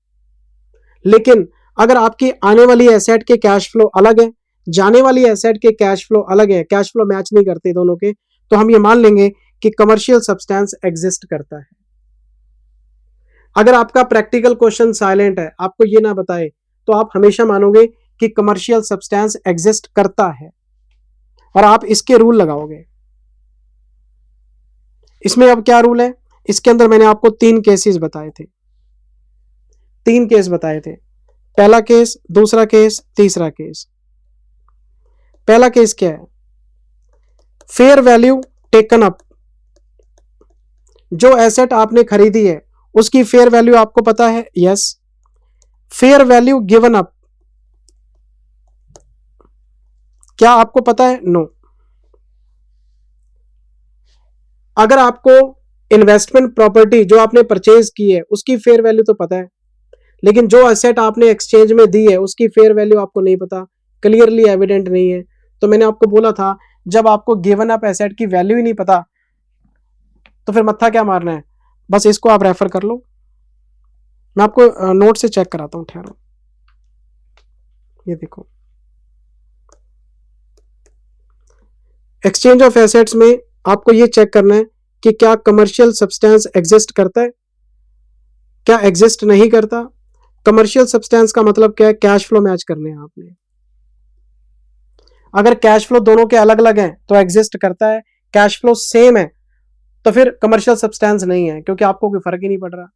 लेकिन अगर आपकी आने वाली एसेट के कैश फ्लो अलग है, जाने वाली एसेट के कैश फ्लो अलग है, कैश फ्लो मैच नहीं करते दोनों के, तो हम ये मान लेंगे कि कमर्शियल सब्सटेंस एग्जिस्ट करता है। अगर आपका प्रैक्टिकल क्वेश्चन साइलेंट है, आपको ये ना बताए, तो आप हमेशा मानोगे कि कमर्शियल सब्सटेंस एग्जिस्ट करता है और आप इसके रूल लगाओगे। इसमें अब क्या रूल है, इसके अंदर मैंने आपको 3 केसेस बताए थे, 3 केस बताए थे, पहला केस, दूसरा केस, तीसरा केस। पहला केस क्या है, फेयर वैल्यू टेकन अप, जो एसेट आपने खरीदी है उसकी फेयर वैल्यू आपको पता है, yes. Fair value given up, क्या आपको पता है, नो। अगर आपको इन्वेस्टमेंट प्रॉपर्टी जो आपने परचेज की है उसकी फेयर वैल्यू तो पता है, लेकिन जो एसेट आपने एक्सचेंज में दी है उसकी फेयर वैल्यू आपको नहीं पता, क्लियरली एविडेंट नहीं है, तो मैंने आपको बोला था जब आपको गिवन अप एसेट की वैल्यू ही नहीं पता तो फिर मत्था क्या मारना है। बस इसको आप रेफर कर लो, मैं आपको नोट से चेक कराता हूं, ठहरो। ये देखो, एक्सचेंज ऑफ एसेट्स में आपको ये चेक करना है कि क्या कमर्शियल सब्सटेंस एग्जिस्ट करता है, क्या एग्जिस्ट नहीं करता। कमर्शियल सब्सटेंस का मतलब क्या है, कैश फ्लो मैच करने हैं आपने। अगर कैश फ्लो दोनों के अलग अलग हैं तो एग्जिस्ट करता है, कैश फ्लो सेम है तो फिर कमर्शियल सब्सटेंस नहीं है, क्योंकि आपको कोई फर्क ही नहीं पड़ रहा,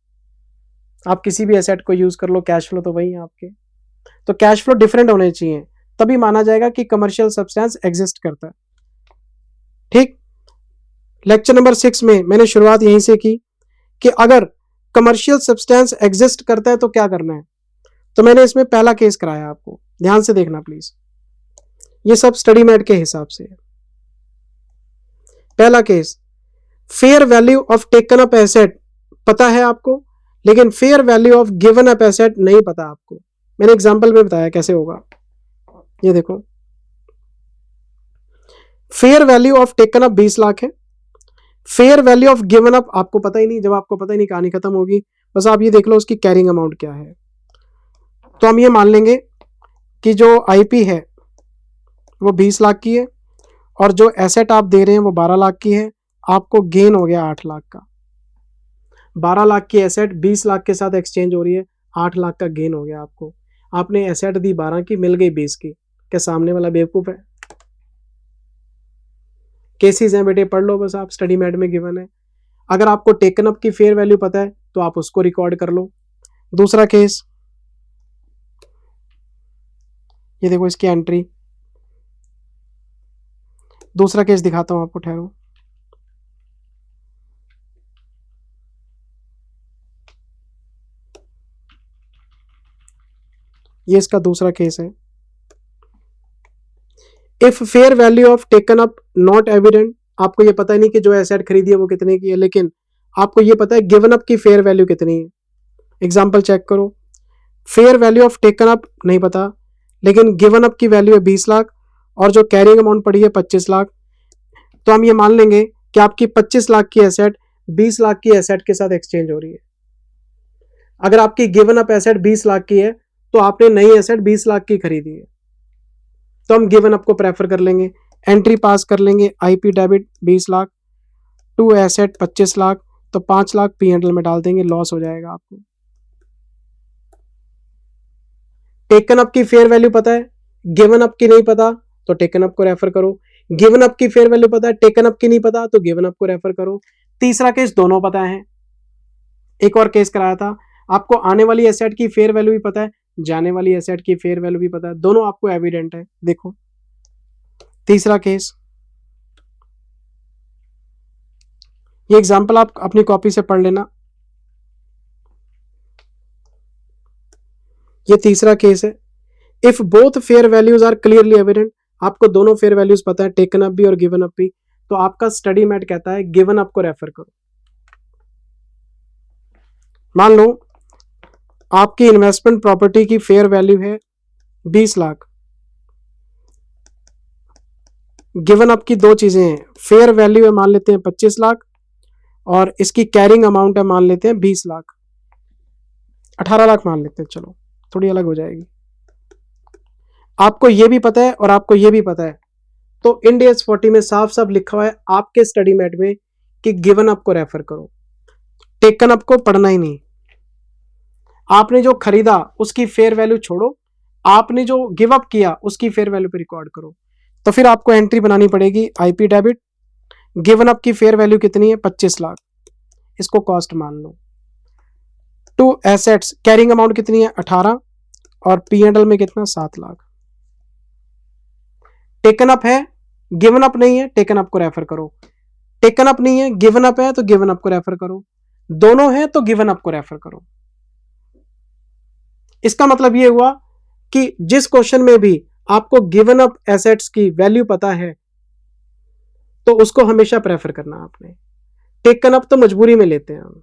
आप किसी भी एसेट को यूज कर लो, कैश फ्लो तो वही है आपके। तो कैश फ्लो डिफरेंट होने चाहिए, तभी माना जाएगा कि कमर्शियल सब्सटेंस एग्जिस्ट करता है। ठीक, लेक्चर नंबर 6 में मैंने शुरुआत यहीं से की कि अगर कमर्शियल सब्सटेंस एग्जिस्ट करता है तो क्या करना है। तो मैंने इसमें पहला केस कराया, आपको ध्यान से देखना प्लीज, ये सब स्टडी मैट के हिसाब से है। पहला case, fair value of taken up asset पता है आपको, लेकिन fair value of given up asset नहीं पता आपको। मैंने एग्जांपल में बताया कैसे होगा, ये देखो, fair value of taken up 20 lakh है, fair value of given up आपको पता ही नहीं, जब आपको पता ही नहीं कहानी खत्म होगी। बस आप ये देख लो उसकी कैरिंग अमाउंट क्या है। तो हम ये मान लेंगे कि जो आईपी है वो 20 लाख की है और जो एसेट आप दे रहे हैं वो 12 लाख की है, आपको गेन हो गया 8 लाख का। 12 लाख की एसेट 20 लाख के साथ एक्सचेंज हो रही है, 8 लाख का गेन हो गया आपको। आपने एसेट दी 12 की, मिल गई 20 की, क्या सामने वाला बेवकूफ है। केसेस हैं बेटे, पढ़ लो बस आप, स्टडी मैट में गिवन है। अगर आपको टेकन अप की फेयर वैल्यू पता है तो आप उसको रिकॉर्ड कर लो। दूसरा केस, ये देखो इसकी एंट्री, दूसरा केस दिखाता हूं आपको, ठहरो। ये इसका दूसरा केस है। If fair value of taken up not evident, आपको ये पता नहीं कि जो एसेट खरीदी है वो कितने की है, लेकिन आपको ये पता है गिवन अप की फेयर वैल्यू कितनी है। एग्जांपल चेक करो, fair value of taken up नहीं पता, लेकिन गिवन अप की वैल्यू है 20 लाख और जो कैरिंग अमाउंट पड़ी है 25 लाख। तो हम ये मान लेंगे कि आपकी 25 लाख की एसेट 20 लाख की एसेट के साथ एक्सचेंज हो रही है। अगर आपकी गिवन अप एसेट 20 लाख की है तो आपने नई एसेट 20 लाख की खरीदी है, तो हम गिवन अप को प्रेफर कर लेंगे, एंट्री पास कर लेंगे, IP debit 20 lakh, to asset 25 lakh, तो 5 लाख P&L में डाल देंगे, लॉस हो जाएगा आपको। टेकन अप की फेयर वैल्यू पता है, गिवन अप की नहीं पता तो टेकन अप को रेफर करो। गिवन अप की फेयर वैल्यू पता है, टेकन अप की नहीं पता तो गिवन अप को रेफर करो। तीसरा केस दोनों पता है, एक और केस कराया था, आपको आने वाली एसेट की फेयर वैल्यू भी पता है, जाने वाली एसेट की फेयर वैल्यू भी पता है, दोनों आपको एविडेंट है। देखो तीसरा केस, ये एग्जांपल आप अपनी कॉपी से पढ़ लेना। ये तीसरा केस है, if both fair values are clearly evident, आपको दोनों फेयर वैल्यूज पता है, टेकन अप भी और गिवन अप भी, तो आपका स्टडी मैट कहता है गिवन अप को रेफर करो। मान लो आपकी इन्वेस्टमेंट प्रॉपर्टी की फेयर वैल्यू है 20 लाख, गिवन अप की दो चीजें हैं, फेयर वैल्यू है मान लेते हैं 25 लाख और इसकी कैरिंग अमाउंट है मान लेते हैं 20 लाख, 18 लाख मान लेते हैं, चलो थोड़ी अलग हो जाएगी। आपको ये भी पता है और आपको ये भी पता है, तो इंड AS 40 में साफ साफ लिखा हुआ है आपके स्टडी मैट में कि गिवन अप को रेफर करो, टेकन अप को पढ़ना ही नहीं। आपने जो खरीदा उसकी फेयर वैल्यू छोड़ो, आपने जो गिव अप किया उसकी फेयर वैल्यू पे रिकॉर्ड करो। तो फिर आपको एंट्री बनानी पड़ेगी IP डेबिट, गिवन अप की फेयर वैल्यू कितनी है 25 लाख, इसको कॉस्ट मान लो। टू एसेट्स कैरिंग अमाउंट कितनी है 18 और P&L में कितना 7 लाख। टेकन अप है, गिवन अप नहीं है, टेकन अप को रेफर करो। टेकन अप नहीं है, गिवन अप है तो गिवन अप को रेफर करो। दोनों है तो गिवन अप को रेफर करो। इसका मतलब यह हुआ कि जिस क्वेश्चन में भी आपको गिवन अप एसेट्स की वैल्यू पता है तो उसको हमेशा प्रेफर करना आपने। टेकन अप तो मजबूरी में लेते हैं हम,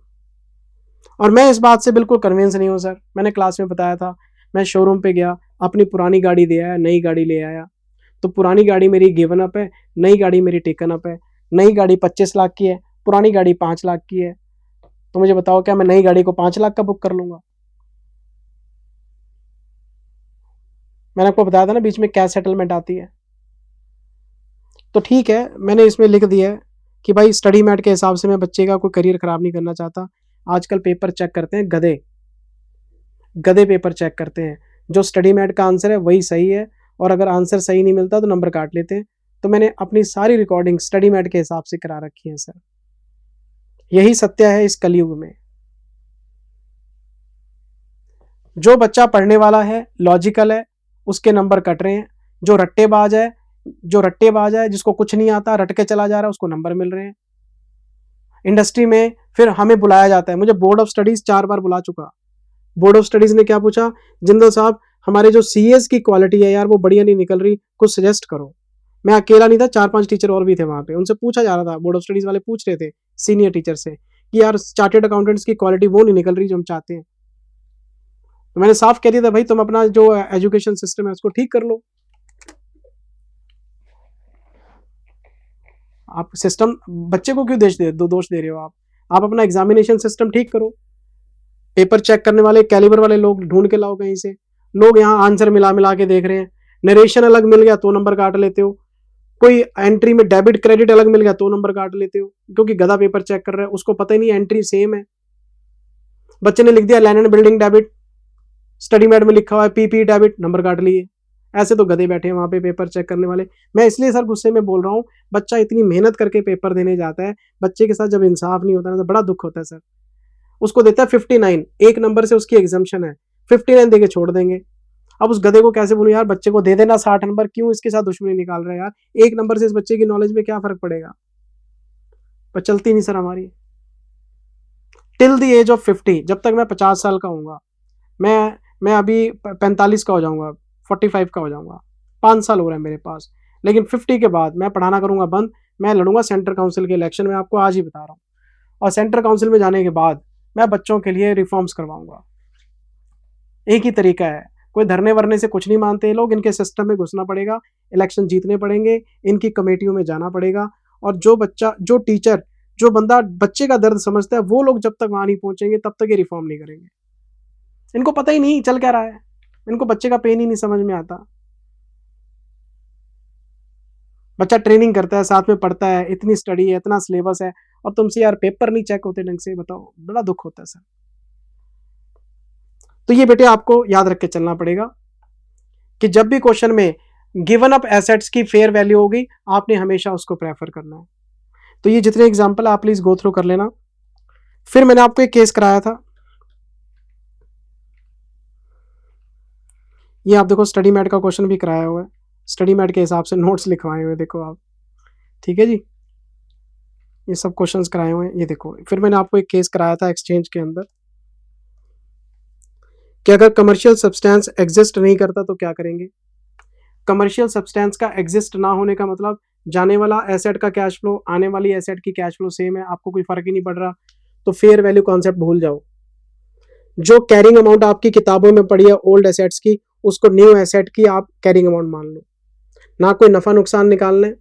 और मैं इस बात से बिल्कुल कन्विंस नहीं हूं सर। मैंने क्लास में बताया था, मैं शोरूम पे गया, अपनी पुरानी गाड़ी दे आया, नई गाड़ी ले आया, तो पुरानी गाड़ी मेरी गिवन अप है, नई गाड़ी मेरी टेकन अप है। नई गाड़ी 25 लाख की है, पुरानी गाड़ी 5 लाख की है, तो मुझे बताओ क्या मैं नई गाड़ी को 5 लाख का बुक कर लूंगा? मैंने आपको बताया था ना बीच में कैश सेटलमेंट आती है। तो ठीक है, मैंने इसमें लिख दिया है कि भाई स्टडी मैट के हिसाब से मैं बच्चे का कोई करियर खराब नहीं करना चाहता। आजकल पेपर चेक करते हैं गधे, गधे पेपर चेक करते हैं, जो स्टडी मैट का आंसर है वही सही है, और अगर आंसर सही नहीं मिलता तो नंबर काट लेते हैं। तो मैंने अपनी सारी रिकॉर्डिंग स्टडी मैट के हिसाब से करा रखी है सर। यही सत्य है इस कलयुग में। जो बच्चा पढ़ने वाला है, लॉजिकल है, उसके नंबर कट रहे हैं। जो रट्टेबाज है, जिसको कुछ नहीं आता, रट के चला जा रहा है, उसको नंबर मिल रहे हैं। इंडस्ट्री में फिर हमें बुलाया जाता है, मुझे बोर्ड ऑफ स्टडीज 4 बार बुला चुका। बोर्ड ऑफ स्टडीज ने क्या पूछा, जिंदल साहब हमारे जो CAs की क्वालिटी है यार वो बढ़िया नहीं निकल रही, कुछ सजेस्ट करो। मैं अकेला नहीं था, 4-5 टीचर और भी थे वहां पे, उनसे पूछा जा रहा था, बोर्ड ऑफ स्टडीज वाले पूछ रहे थे सीनियर टीचर से कि यार चार्टेड अकाउंटेंट्स की क्वालिटी वो नहीं निकल रही जो हम चाहते हैं। तो मैंने साफ कह दिया था भाई तुम अपना जो एजुकेशन सिस्टम है उसको ठीक कर लो। आप सिस्टम बच्चे को क्यों दोष दे रहे हो? आप अपना एग्जामिनेशन सिस्टम ठीक करो। पेपर चेक करने वाले कैलिबर वाले लोग ढूंढ के लाओ कहीं से। लोग यहाँ आंसर मिला मिला के देख रहे हैं, नरेशन अलग मिल गया तो नंबर काट लेते हो, कोई एंट्री में डेबिट क्रेडिट अलग मिल गया तो नंबर काट लेते हो, क्योंकि गधा पेपर चेक कर रहा है, उसको पता ही नहीं एंट्री सेम है। बच्चे ने लिख दिया land and building debit, study mat में लिखा हुआ है PP डेबिट, नंबर काट लिए। ऐसे तो गधे बैठे हैं वहां पे पेपर चेक करने वाले। मैं इसलिए सर गुस्से में बोल रहा हूँ, बच्चा इतनी मेहनत करके पेपर देने जाता है, बच्चे के साथ जब इंसाफ नहीं होता ना तो बड़ा दुख होता है सर। उसको देता है 59, एक नंबर से उसकी एग्जाम्शन है, 59 देके छोड़ देंगे। अब उस गधे को कैसे बोलूं यार बच्चे को दे देना 60 नंबर, क्यों इसके साथ दुश्मनी निकाल रहा है यार? एक नंबर से इस बच्चे की नॉलेज में क्या फर्क पड़ेगा? पर चलती नहीं सर हमारी। टिल द एज ऑफ 50, जब तक मैं 50 साल का हूँगा, मैं अभी 45 का हो जाऊंगा, 45 का हो जाऊंगा, 5 साल हो रहे हैं मेरे पास, लेकिन 50 के बाद मैं पढ़ाना करूंगा बंद। मैं लड़ूंगा सेंट्रल काउंसिल के इलेक्शन में, आपको आज ही बता रहा हूँ, और सेंट्रल काउंसिल में जाने के बाद मैं बच्चों के लिए रिफॉर्म्स करवाऊंगा। एक ही तरीका है, कोई धरने वरने से कुछ नहीं मानते ये लोग, इनके सिस्टम में घुसना पड़ेगा, इलेक्शन जीतने पड़ेंगे, इनकी कमेटियों में जाना पड़ेगा, और जो बच्चा, जो टीचर, जो बंदा बच्चे का दर्द समझता है, वो लोग जब तक वहां नहीं पहुंचेंगे तब तक ये रिफॉर्म नहीं करेंगे। इनको पता ही नहीं चल क्या रहा है, इनको बच्चे का पेन ही नहीं समझ में आता। बच्चा ट्रेनिंग करता है, साथ में पढ़ता है, इतनी स्टडी है, इतना सिलेबस है, और तुमसे यार पेपर नहीं चेक होते ढंग से, बताओ, बड़ा दुख होता है सर। तो ये बेटे आपको याद रख के चलना पड़ेगा कि जब भी क्वेश्चन में गिवन अप एसेट्स की फेयर वैल्यू होगी, आपने हमेशा उसको प्रेफर करना है। तो ये जितने एग्जाम्पल आप प्लीज गो थ्रू कर लेना। फिर मैंने आपको एक केस कराया था, ये आप देखो स्टडी मैट का क्वेश्चन भी कराया हुआ है, स्टडी मैट के हिसाब से नोट्स लिखवाए हुए, देखो आप, ठीक है जी, ये सब क्वेश्चंस कराए हुए हैं, ये देखो। फिर मैंने आपको एक केस कराया था एक्सचेंज के अंदर कि अगर कमर्शियल सब्सटेंस एग्जिस्ट नहीं करता तो क्या करेंगे। कमर्शियल सब्सटेंस का एग्जिस्ट ना होने का मतलब जाने वाला एसेट का कैश फ्लो, आने वाली एसेट की कैश फ्लो सेम है, आपको कोई फर्क ही नहीं पड़ रहा, तो फेयर वैल्यू कॉन्सेप्ट भूल जाओ। जो कैरिंग अमाउंट आपकी किताबों में पड़ी है ओल्ड एसेट्स की, उसको न्यू एसेट की आप कैरिंग अमाउंट मान लो। ना कोई नफा नुकसान निकालना है,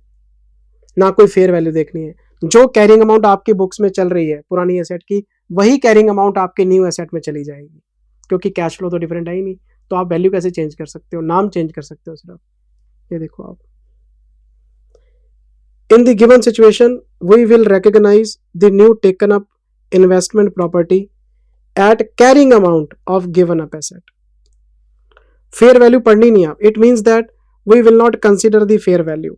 ना कोई फेयर वैल्यू देखनी है। जो कैरिंग अमाउंट आपकी बुक्स में चल रही है पुरानी एसेट की, वही कैरिंग अमाउंट आपके न्यू एसेट में चली जाएगी, क्योंकि कैश फ्लो तो डिफरेंट है ही नहीं। तो आप वैल्यू कैसे चेंज कर सकते हो? नाम चेंज कर सकते हो सिर्फ। ये देखो आप, in the given situation we will recognise the new taken up investment property at carrying amount of given up asset. Fair value पढ़नी नहीं आप, it means that we will not consider the fair value,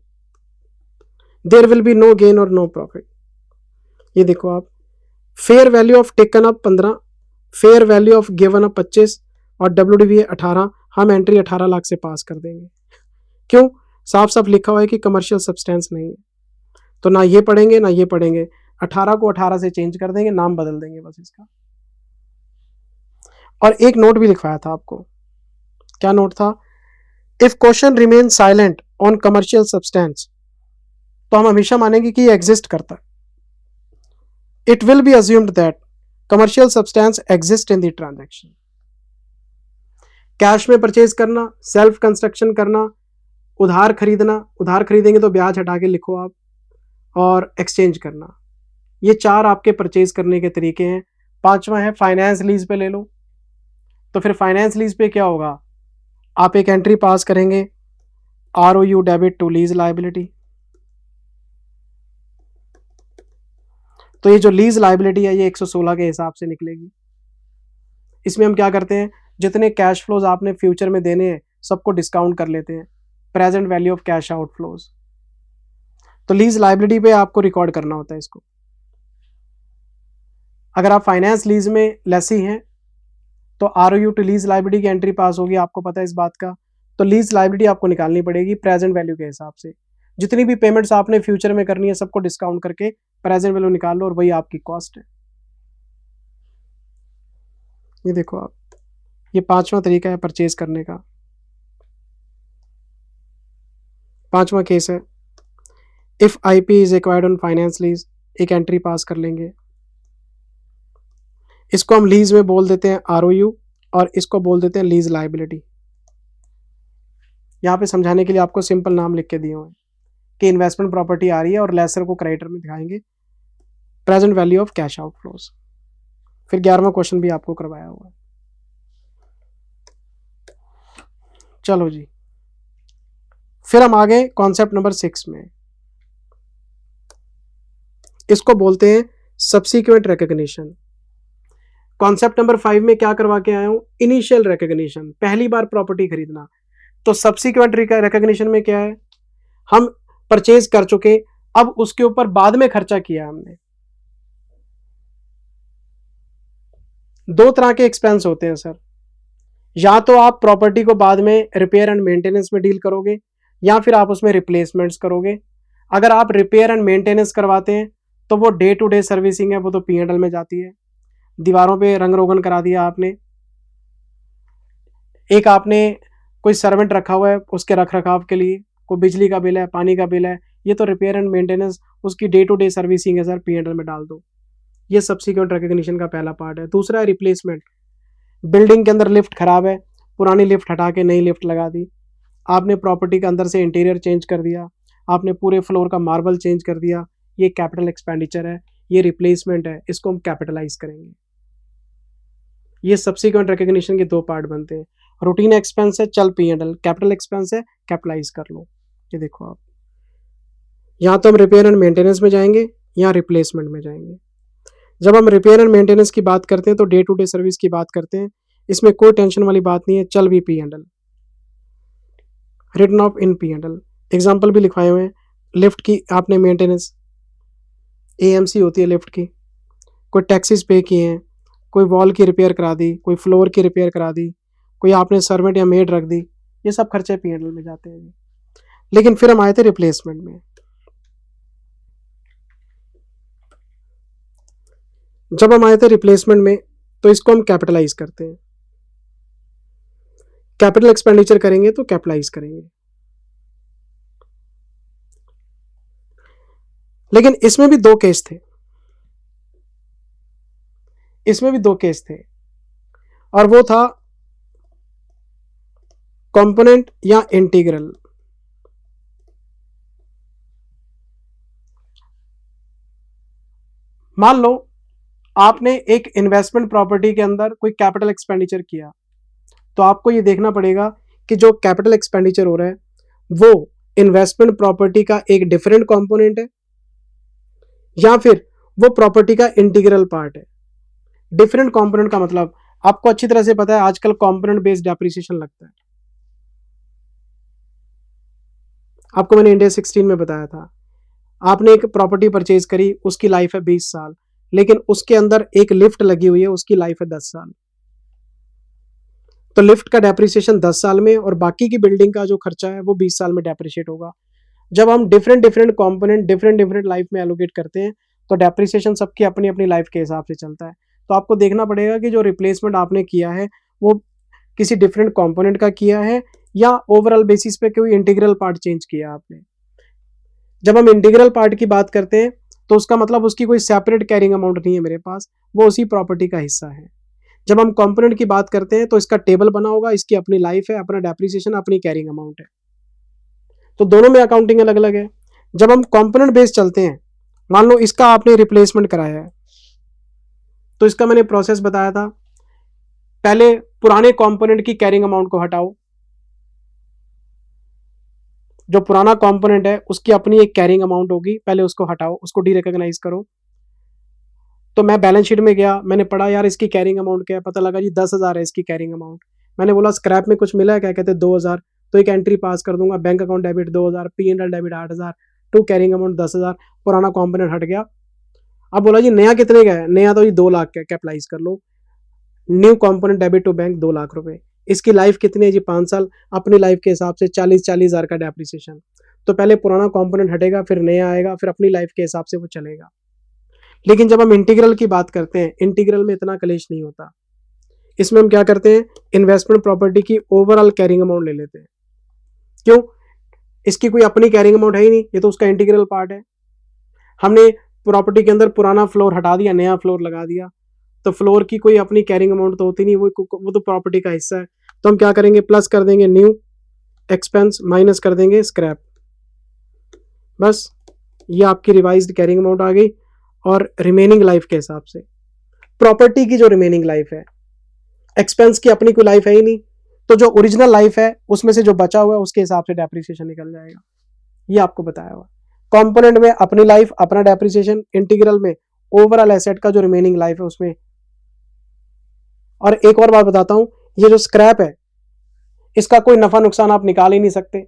there will be no gain और नो प्रॉफिट। ये देखो आप, fair value of taken up 15, fair value of given up 25 और WDV 18। हम एंट्री 18 लाख से पास कर देंगे। क्यों? साफ साफ लिखा हुआ है कि कमर्शियल सब्सटेंस नहीं है, तो ना ये पढ़ेंगे ना ये पढ़ेंगे, 18 को 18 से चेंज कर देंगे, नाम बदल देंगे बस इसका। और एक नोट भी लिखवाया था आपको। क्या नोट था? If question remain silent on commercial substance, तो हम हमेशा मानेंगे कि ये एग्जिस्ट करता है। It will be assumed that commercial substance exist in the transaction. Cash में परचेज करना, सेल्फ कंस्ट्रक्शन करना, उधार खरीदना, उधार खरीदेंगे तो ब्याज हटा के लिखो आप, और एक्सचेंज करना, ये 4 आपके परचेज करने के तरीके हैं। 5वां है फाइनेंस लीज पे ले लो। तो फिर फाइनेंस लीज पे क्या होगा? आप एक एंट्री पास करेंगे, ROU debit to lease liability. तो ये जो लीज लायबिलिटी है ये 116 के हिसाब से निकलेगी। इसमें हम क्या करते हैं, जितने कैश फ्लोज आपने फ्यूचर में देने हैं सबको डिस्काउंट कर लेते हैं, present value of cash outflows. तो लीज लायबिलिटी पे आपको रिकॉर्ड करना होता है इसको। अगर आप फाइनेंस लीज में लेसी हैं तो ROU टू लीज लायबिलिटी की एंट्री पास होगी, आपको पता है इस बात का। तो लीज लायबिलिटी आपको निकालनी पड़ेगी प्रेजेंट वैल्यू के हिसाब से। जितनी भी पेमेंट्स आपने फ्यूचर में करनी है सबको डिस्काउंट करके प्रेजेंट वैल्यू निकाल लो, और वही आपकी कॉस्ट है। ये देखो आप, ये 5वां तरीका है परचेज करने का। 5वां केस है, if IP is acquired on finance lease, एक एंट्री पास कर लेंगे। इसको हम लीज में बोल देते हैं ROU, और इसको बोल देते हैं लीज लायबिलिटी। यहाँ पे समझाने के लिए आपको सिंपल नाम लिख के दिए हुए हैं कि इन्वेस्टमेंट प्रॉपर्टी आ रही है और लेसर को क्रेडिटर में दिखाएंगे present value of cash outflows. फिर 11वां क्वेश्चन भी आपको करवाया हुआ है। चलो जी, फिर हम आ गए कॉन्सेप्ट नंबर 6 में। इसको बोलते हैं सब्सीक्वेंट रिकॉग्निशन। कॉन्सेप्ट नंबर 5 में क्या करवा के आया हूं? इनिशियल रिकॉग्निशन, पहली बार प्रॉपर्टी खरीदना। तो सब्सीक्वेंट रिकॉग्निशन में क्या है? हम परचेज कर चुके, अब उसके ऊपर बाद में खर्चा किया हमने। 2 तरह के एक्सपेंस होते हैं सर, या तो आप प्रॉपर्टी को बाद में रिपेयर एंड मेंटेनेंस में डील करोगे, या फिर आप उसमें रिप्लेसमेंट्स करोगे। अगर आप रिपेयर एंड मेंटेनेंस करवाते हैं तो वो डे टू डे सर्विसिंग है, वो तो P&L में जाती है। दीवारों पे रंग रोगन करा दिया आपने, एक आपने कोई सर्वेंट रखा हुआ है उसके रख रखाव के लिए, कोई बिजली का बिल है, पानी का बिल है, ये तो रिपेयर एंड मेंटेनेंस, उसकी डे टू डे सर्विसिंग है सर, P&L में डाल दो। ये सब्सिक्वेंट रिकॉग्निशन का पहला पार्ट है। दूसरा है रिप्लेसमेंट। बिल्डिंग के अंदर लिफ्ट खराब है, पुरानी लिफ्ट हटा के नई लिफ्ट लगा दी, आपने प्रॉपर्टी के अंदर से इंटीरियर चेंज कर दिया, आपने पूरे फ्लोर का मार्बल चेंज कर दिया, ये कैपिटल एक्सपेंडिचर है, ये रिप्लेसमेंट है, इसको हम कैपिटलाइज करेंगे। ये सब्सिक्वेंट रिकॉग्निशन के 2 पार्ट बनते हैं। रूटीन एक्सपेंस है, चल P&L, कैपिटल एक्सपेंस है, कैपिटलाइज कर लो। ये देखो आप, यहाँ तो हम रिपेयर एंड मेंटेनेंस में जाएंगे, यहाँ रिप्लेसमेंट में जाएंगे। जब हम रिपेयर एंड मेंटेनेंस की बात करते हैं तो डे टू डे सर्विस की बात करते हैं, इसमें कोई टेंशन वाली बात नहीं है, चल भी P&L, written of in P&L। Example भी लिखवाए हुए हैं। लिफ्ट की आपने मेंटेनेंस, AMC होती है लिफ्ट की, कोई टैक्सेस पे किए हैं, कोई वॉल की रिपेयर करा दी, कोई फ्लोर की रिपेयर करा दी, कोई आपने सर्वेंट या मेड रख दी, ये सब खर्चे P&L में जाते हैं। लेकिन फिर हम आए थे रिप्लेसमेंट में। जब हम आए थे रिप्लेसमेंट में तो इसको हम कैपिटलाइज करते हैं। कैपिटल एक्सपेंडिचर करेंगे तो कैपिटलाइज करेंगे। लेकिन इसमें भी 2 केस थे, इसमें भी 2 केस थे, और वो था कंपोनेंट या इंटीग्रल। मान लो आपने एक इन्वेस्टमेंट प्रॉपर्टी के अंदर कोई कैपिटल एक्सपेंडिचर किया, तो आपको ये देखना पड़ेगा कि जो कैपिटल एक्सपेंडिचर हो रहा है वो इन्वेस्टमेंट प्रॉपर्टी का एक डिफरेंट कंपोनेंट है या फिर वो प्रॉपर्टी का इंटीग्रल पार्ट है। डिफरेंट कंपोनेंट का मतलब आपको अच्छी तरह से पता है, आजकल कंपोनेंट बेस्ड डेप्रिसिएशन लगता है। आपको मैंने इंडिया 16 में बताया था, आपने एक प्रॉपर्टी परचेज करी, उसकी लाइफ है 20 साल, लेकिन उसके अंदर एक लिफ्ट लगी हुई है, उसकी लाइफ है 10 साल। तो लिफ्ट का डेप्रिसिएशन 10 साल में और बाकी की बिल्डिंग का जो खर्चा है वो 20 साल में डेप्रिशिएट होगा। जब हम different different component different different life में एलोकेट करते हैं तो डेप्रिसिएशन सबकी अपनी अपनी लाइफ के हिसाब से चलता है। तो आपको देखना पड़ेगा कि जो रिप्लेसमेंट आपने किया है वो किसी डिफरेंट कंपोनेंट का किया है या ओवरऑल बेसिस पे कोई इंटीग्रल पार्ट चेंज किया आपने। जब हम इंटीग्रल पार्ट की बात करते हैं तो उसका मतलब उसकी कोई सेपरेट कैरिंग अमाउंट नहीं है मेरे पास, वो उसी प्रॉपर्टी का हिस्सा है। जब हम कंपोनेंट की बात करते हैं तो इसका टेबल बना होगा, इसकी अपनी लाइफ है, अपना डेप्रिसिएशन, अपनी कैरिंग अमाउंट है, तो दोनों में अकाउंटिंग अलग अलग है। जब हम कंपोनेंट बेस चलते हैं, मान लो इसका आपने रिप्लेसमेंट कराया है, तो इसका मैंने प्रोसेस बताया था, पहले पुराने कंपोनेंट की कैरिंग अमाउंट को हटाओ, जो पुराना कंपोनेंट है उसकी अपनी एक कैरिंग अमाउंट होगी, पहले उसको हटाओ, उसको डीरिकॉग्नाइज करो। तो मैं बैलेंस शीट में गया, मैंने पढ़ा यार इसकी कैरिंग अमाउंट क्या है, पता लगा जी 10,000 है इसकी कैरिंग अमाउंट। मैंने बोला स्क्रैप में कुछ मिला है क्या, कहते 2,000, तो एक एंट्री पास कर दूंगा, bank account debit 2,000, P&L debit 8,000, to carrying amount 10,000, पुराना कॉम्पोनेंट हट गया। अब बोला जी नया कितने का है, नया तो जी 2 लाख का, कैपिटलाइज कर लो, new component debit to bank 2 lakh रुपए, इसकी लाइफ कितनी है जी 5 साल, अपनी लाइफ के हिसाब से 40,000 का डेप्रिसिएशन। तो पहले पुराना कॉम्पोनेंट हटेगा, फिर नया आएगा, फिर अपनी लाइफ के हिसाब से वो चलेगा। लेकिन जब हम इंटीग्रल की बात करते हैं, इंटीग्रल में इतना कलेश नहीं होता। इसमें हम क्या करते हैं, इन्वेस्टमेंट प्रॉपर्टी की ओवरऑल कैरिंग अमाउंट ले लेते हैं। क्यों, इसकी कोई अपनी कैरिंग अमाउंट है ही नहीं, ये तो उसका इंटीग्रल पार्ट है। हमने प्रॉपर्टी के अंदर पुराना फ्लोर हटा दिया, नया फ्लोर लगा दिया, तो फ्लोर की कोई अपनी कैरिंग अमाउंट तो होती नहीं, वो तो प्रॉपर्टी का हिस्सा है। तो हम क्या करेंगे, प्लस कर देंगे न्यू एक्सपेंस, माइनस कर देंगे स्क्रैप, बस ये आपकी रिवाइज्ड कैरिंग अमाउंट आ गई। और रिमेनिंग लाइफ के हिसाब से प्रॉपर्टी की जो रिमेनिंग लाइफ है, एक्सपेंस की अपनी कोई लाइफ है ही नहीं, तो जो ओरिजिनल लाइफ है उसमें से जो बचा हुआ है उसके हिसाब से डेप्रिसिएशन निकल जाएगा। ये आपको बताया हुआ। कंपोनेंट में अपनी लाइफ, अपना डेप्रिसिएशन, इंटीग्रल में ओवरऑल एसेट का जो रिमेनिंग लाइफ है उसमें। और एक और बात बताता हूं, ये जो स्क्रैप है इसका कोई नफा नुकसान आप निकाल ही नहीं सकते।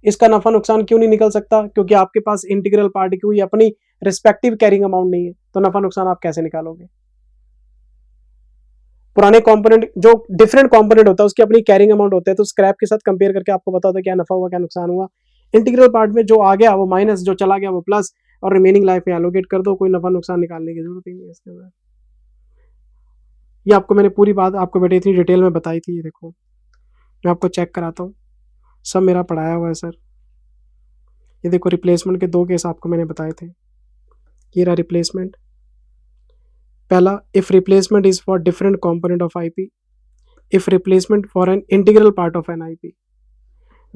इसका नफा नुकसान क्यों नहीं निकल सकता, क्योंकि आपके पास इंटीग्रल पार्ट की कोई अपनी रिस्पेक्टिव कैरिंग अमाउंट नहीं है, तो नफा नुकसान आप कैसे निकालोगे। पुराने कंपोनेंट, जो डिफरेंट कंपोनेंट होता है उसकी अपनी कैरिंग अमाउंट होता है, तो स्क्रैप के साथ कंपेयर करके आपको पता होता है क्या नफा हुआ क्या नुकसान हुआ। इंटीग्रल पार्ट में जो आ गया वो माइनस, जो चला गया वो प्लस, और रिमेनिंग लाइफ में एलोकेट कर दो, कोई नफा नुकसान निकालने की जरूरत ही नहीं है इसके अंदर। ये आपको मैंने पूरी बात आपको बेटे इतनी डिटेल में बताई थी। ये देखो मैं आपको चेक कराता हूँ, सब मेरा पढ़ाया हुआ है सर। ये देखो रिप्लेसमेंट के 2 केस आपको मैंने बताए थे। ये रहा रिप्लेसमेंट। पहला, if replacement is for different component of IP, if replacement for an integral part of N IP.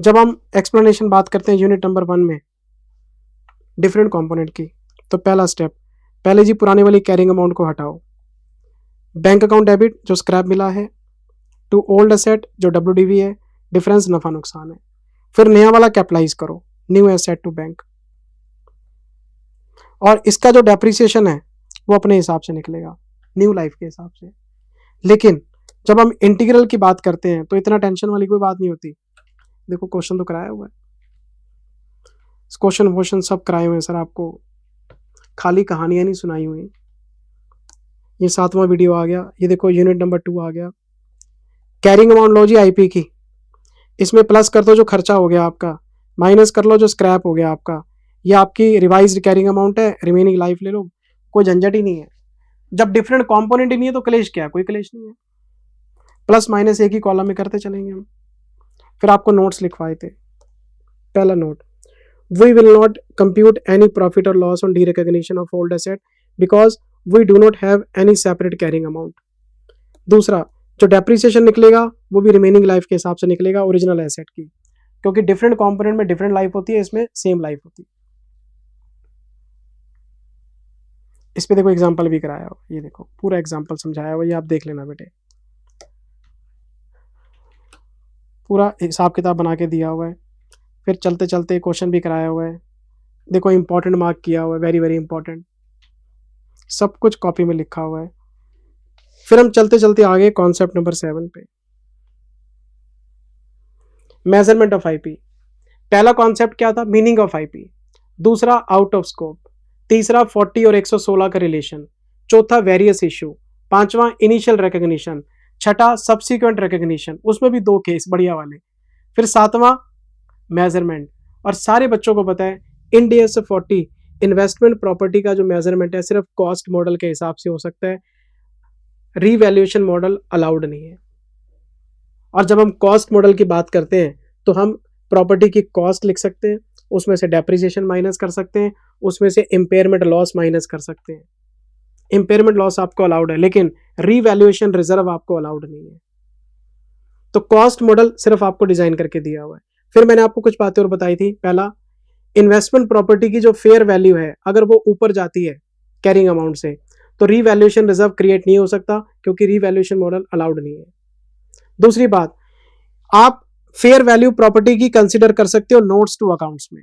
जब हम एक्सप्लेनेशन बात करते हैं यूनिट नंबर 1 में डिफरेंट कंपोनेंट की, तो पहला स्टेप, पहले जी पुराने वाली कैरिंग अमाउंट को हटाओ, बैंक अकाउंट डेबिट जो स्क्रैप मिला है, टू ओल्ड एसेट जो WDV है, डिफरेंस नफा नुकसान है, फिर नया वाला कैपिटलाइज करो, न्यू एसेट टू बैंक, और इसका जो डेप्रिसिएशन है वो अपने हिसाब से निकलेगा, न्यू लाइफ के हिसाब से। लेकिन जब हम इंटीग्रल की बात करते हैं तो इतना टेंशन वाली कोई बात नहीं होती। देखो क्वेश्चन तो कराया हुआ है, क्वेश्चन सब कराए हुए हैं सर, आपको खाली कहानियां नहीं सुनाई हुई। ये 7वां वीडियो आ गया, ये देखो यूनिट नंबर 2 आ गया। कैरिंग अमाउंट लो जी आईपी की, इसमें प्लस कर दो जो खर्चा हो गया आपका, माइनस कर लो जो स्क्रैप हो गया आपका, ये आपकी रिवाइज्ड कैरिंग अमाउंट है, रिमेनिंग लाइफ ले लो, कोई झंझट ही नहीं है। जब डिफरेंट कंपोनेंट ही नहीं है तो क्लेश क्या, कोई क्लेश नहीं है। प्लस माइनस एक ही कॉलम में करते चलेंगे हम। फिर आपको नोट्स लिखवाए थे। पहला note, we will not compute any profit और loss on derecognition of old asset because we do not have any separate carrying amount. दूसरा, जो डेप्रिसिएशन निकलेगा वो भी रिमेनिंग लाइफ के हिसाब से निकलेगा ओरिजिनल एसेट की, क्योंकि डिफरेंट कंपोनेंट में डिफरेंट लाइफ होती है, इसमें सेम लाइफ होती है। इस पे देखो एग्जाम्पल भी कराया हुआ, ये देखो पूरा एग्जाम्पल समझाया हुआ, ये आप देख लेना बेटे, पूरा हिसाब किताब बना के दिया हुआ है। फिर चलते चलते क्वेश्चन भी कराया हुआ है, देखो इंपॉर्टेंट मार्क किया हुआ है, वेरी वेरी इंपॉर्टेंट, सब कुछ कॉपी में लिखा हुआ है। फिर हम चलते चलते आगे कॉन्सेप्ट नंबर 7 पे, मेजरमेंट ऑफ आईपी। पहला कॉन्सेप्ट क्या था, मीनिंग ऑफ आईपी, दूसरा आउट ऑफ स्कोप, तीसरा 40 और 116 का रिलेशन, चौथा वेरियस इशू, पांचवा इनिशियल रिकॉग्निशन, छठा सब्सिक्वेंट रिकॉग्निशन, उसमें भी 2 केस बढ़िया वाले, फिर सातवां मेजरमेंट। और सारे बच्चों को पता है इंडियस 40 इन्वेस्टमेंट प्रॉपर्टी का जो मेजरमेंट है सिर्फ कॉस्ट मॉडल के हिसाब से हो सकता है, रीवैल्यूएशन मॉडल अलाउड नहीं है। और जब हम कॉस्ट मॉडल की बात करते हैं तो हम प्रॉपर्टी की कॉस्ट लिख सकते हैं, उसमें से डेप्रिसिएशन माइनस कर सकते हैं, उसमें से इम्पेयरमेंट लॉस माइनस कर सकते हैं। इम्पेयरमेंट लॉस आपको अलाउड है, लेकिन रीवैल्यूएशन रिजर्व आपको अलाउड नहीं है। तो कॉस्ट मॉडल सिर्फ आपको डिजाइन करके दिया हुआ है। फिर मैंने आपको कुछ बातें और बताई थी। पहला, इन्वेस्टमेंट प्रॉपर्टी की जो फेयर वैल्यू है अगर वो ऊपर जाती है कैरिंग अमाउंट से तो रीवैल्यूएशन रिजर्व क्रिएट नहीं हो सकता, क्योंकि रीवैल्यूएशन मॉडल अलाउड नहीं है। दूसरी बात, आप फेयर वैल्यू प्रॉपर्टी की कंसीडर कर सकते हो नोट्स टू अकाउंट्स में,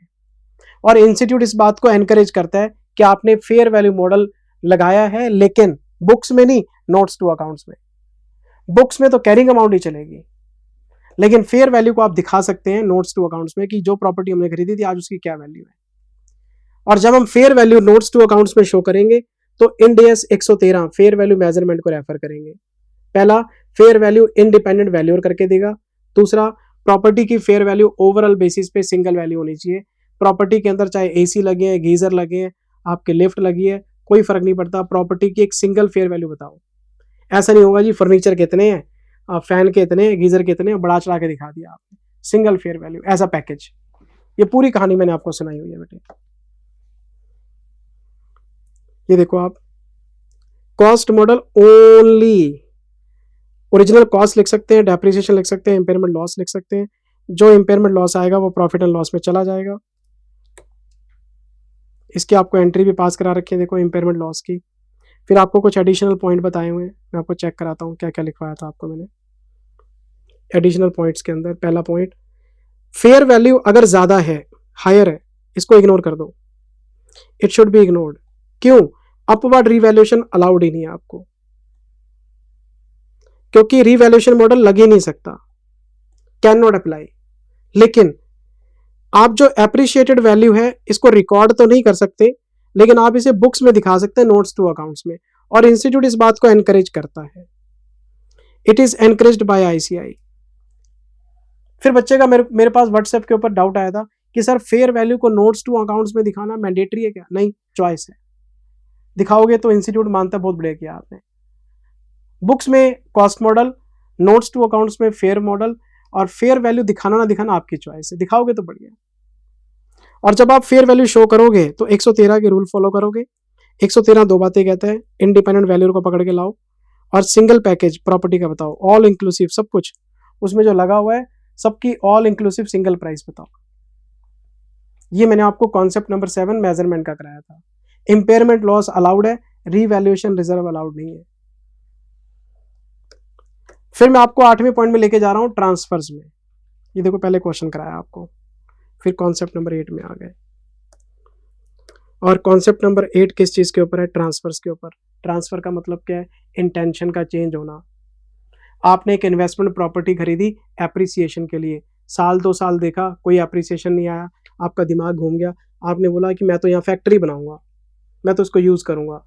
और इंस्टीट्यूट इस बात को एनकरेज करता है कि आपने फेयर वैल्यू मॉडल लगाया है, लेकिन बुक्स में नहीं, नोट्स टू अकाउंट्स में। बुक्स में तो कैरिंग अमाउंट ही चलेगी, लेकिन फेयर वैल्यू को आप दिखा सकते हैं नोट्स टू अकाउंट्स में कि जो प्रॉपर्टी हमने खरीदी थी आज उसकी क्या वैल्यू है। और जब हम fair value notes to accounts में शो करेंगे तो Ind AS 113 fair value measurement को रेफर करेंगे। पहला, फेयर वैल्यू इंडिपेंडेंट वैल्यूअर करके देगा। दूसरा, प्रॉपर्टी की फेयर वैल्यू ओवरऑल बेसिस पे सिंगल वैल्यू होनी चाहिए। प्रॉपर्टी के अंदर चाहे एसी लगे हैं, गीजर लगे हैं, आपके लिफ्ट लगी है, कोई फर्क नहीं पड़ता, प्रॉपर्टी की एक सिंगल फेयर वैल्यू बताओ। ऐसा नहीं होगा जी फर्नीचर कितने हैं, फैन के इतने हैं, गीजर कितने हैं, बड़ा चढ़ा के दिखा दिया आपने, single fair value as a package. ये पूरी कहानी मैंने आपको सुनाई हुई है बेटे। ये देखो आप, cost model only original cost लिख सकते हैं, डेप्रिसिएशन लिख सकते हैं, इंपेयरमेंट लॉस लिख सकते हैं। जो इंपेयरमेंट लॉस आएगा वो प्रॉफिट एंड लॉस में चला जाएगा। इसकी आपको एंट्री भी पास करा रखी है, देखो इंपेयरमेंट लॉस की। फिर आपको कुछ एडिशनल पॉइंट बताए हुए हैं, मैं आपको चेक कराता हूँ क्या क्या लिखवाया था आपको मैंने एडिशनल पॉइंट्स के अंदर। पहला पॉइंट, फेयर वैल्यू अगर ज्यादा है, हायर है, इसको इग्नोर कर दो, इट शुड बी इग्नोर्ड। क्यों? अपवर्ड रीवैल्यूएशन अलाउड ही नहीं है आपको, क्योंकि रीवैल्यूएशन मॉडल लग ही नहीं सकता, कैन नॉट अप्लाई। लेकिन आप जो एप्रिशिएटेड वैल्यू है इसको रिकॉर्ड तो नहीं कर सकते, लेकिन आप इसे बुक्स में दिखा सकते हैं, नोट्स टू अकाउंट्स में, और इंस्टीट्यूट इस बात को एनकरेज करता है। It is encouraged by ICI. फिर बच्चे का मेरे पास व्हाट्सएप के ऊपर डाउट आया था कि सर फेयर वैल्यू को नोट्स टू अकाउंट्स में दिखाना मैंडेटरी है क्या? नहीं, चॉइस है, दिखाओगे तो इंस्टीट्यूट मानता है बहुत बढ़िया किया आपने। बुक्स में cost model, notes to accounts में फेयर मॉडल, और फेयर वैल्यू दिखाना ना दिखाना आपकी चॉइस है, दिखाओगे तो बढ़िया। और जब आप फेयर वैल्यू शो करोगे तो 113 के रूल फॉलो करोगे। 113 दो बातें कहता है, इंडिपेंडेंट वैल्यूअर को पकड़ के लाओ, और सिंगल पैकेज प्रॉपर्टी का बताओ, ऑल इंक्लूसिव सब कुछ उसमें जो लगा हुआ है सबकी ऑल इंक्लूसिव सिंगल प्राइस बताओ। ये मैंने आपको कॉन्सेप्ट नंबर 7 मेजरमेंट का कराया था। इंपेयरमेंट लॉस अलाउड है, रीवैल्यूएशन रिजर्व अलाउड नहीं है। फिर मैं आपको 8वें पॉइंट में लेके जा रहा हूं, ट्रांसफर्स में। ये देखो पहले क्वेश्चन कराया आपको, फिर कॉन्सेप्ट नंबर 8 में आ गए। और कॉन्सेप्ट नंबर 8 किस चीज के ऊपर है? ट्रांसफर्स के ऊपर। ट्रांसफर का मतलब क्या है? इंटेंशन का चेंज होना। आपने एक इन्वेस्टमेंट प्रॉपर्टी खरीदी एप्रिसिएशन के लिए, साल 2 साल देखा कोई एप्रिसिएशन नहीं आया, आपका दिमाग घूम गया, आपने बोला कि मैं तो यहाँ फैक्ट्री बनाऊंगा, मैं तो इसको यूज करूंगा।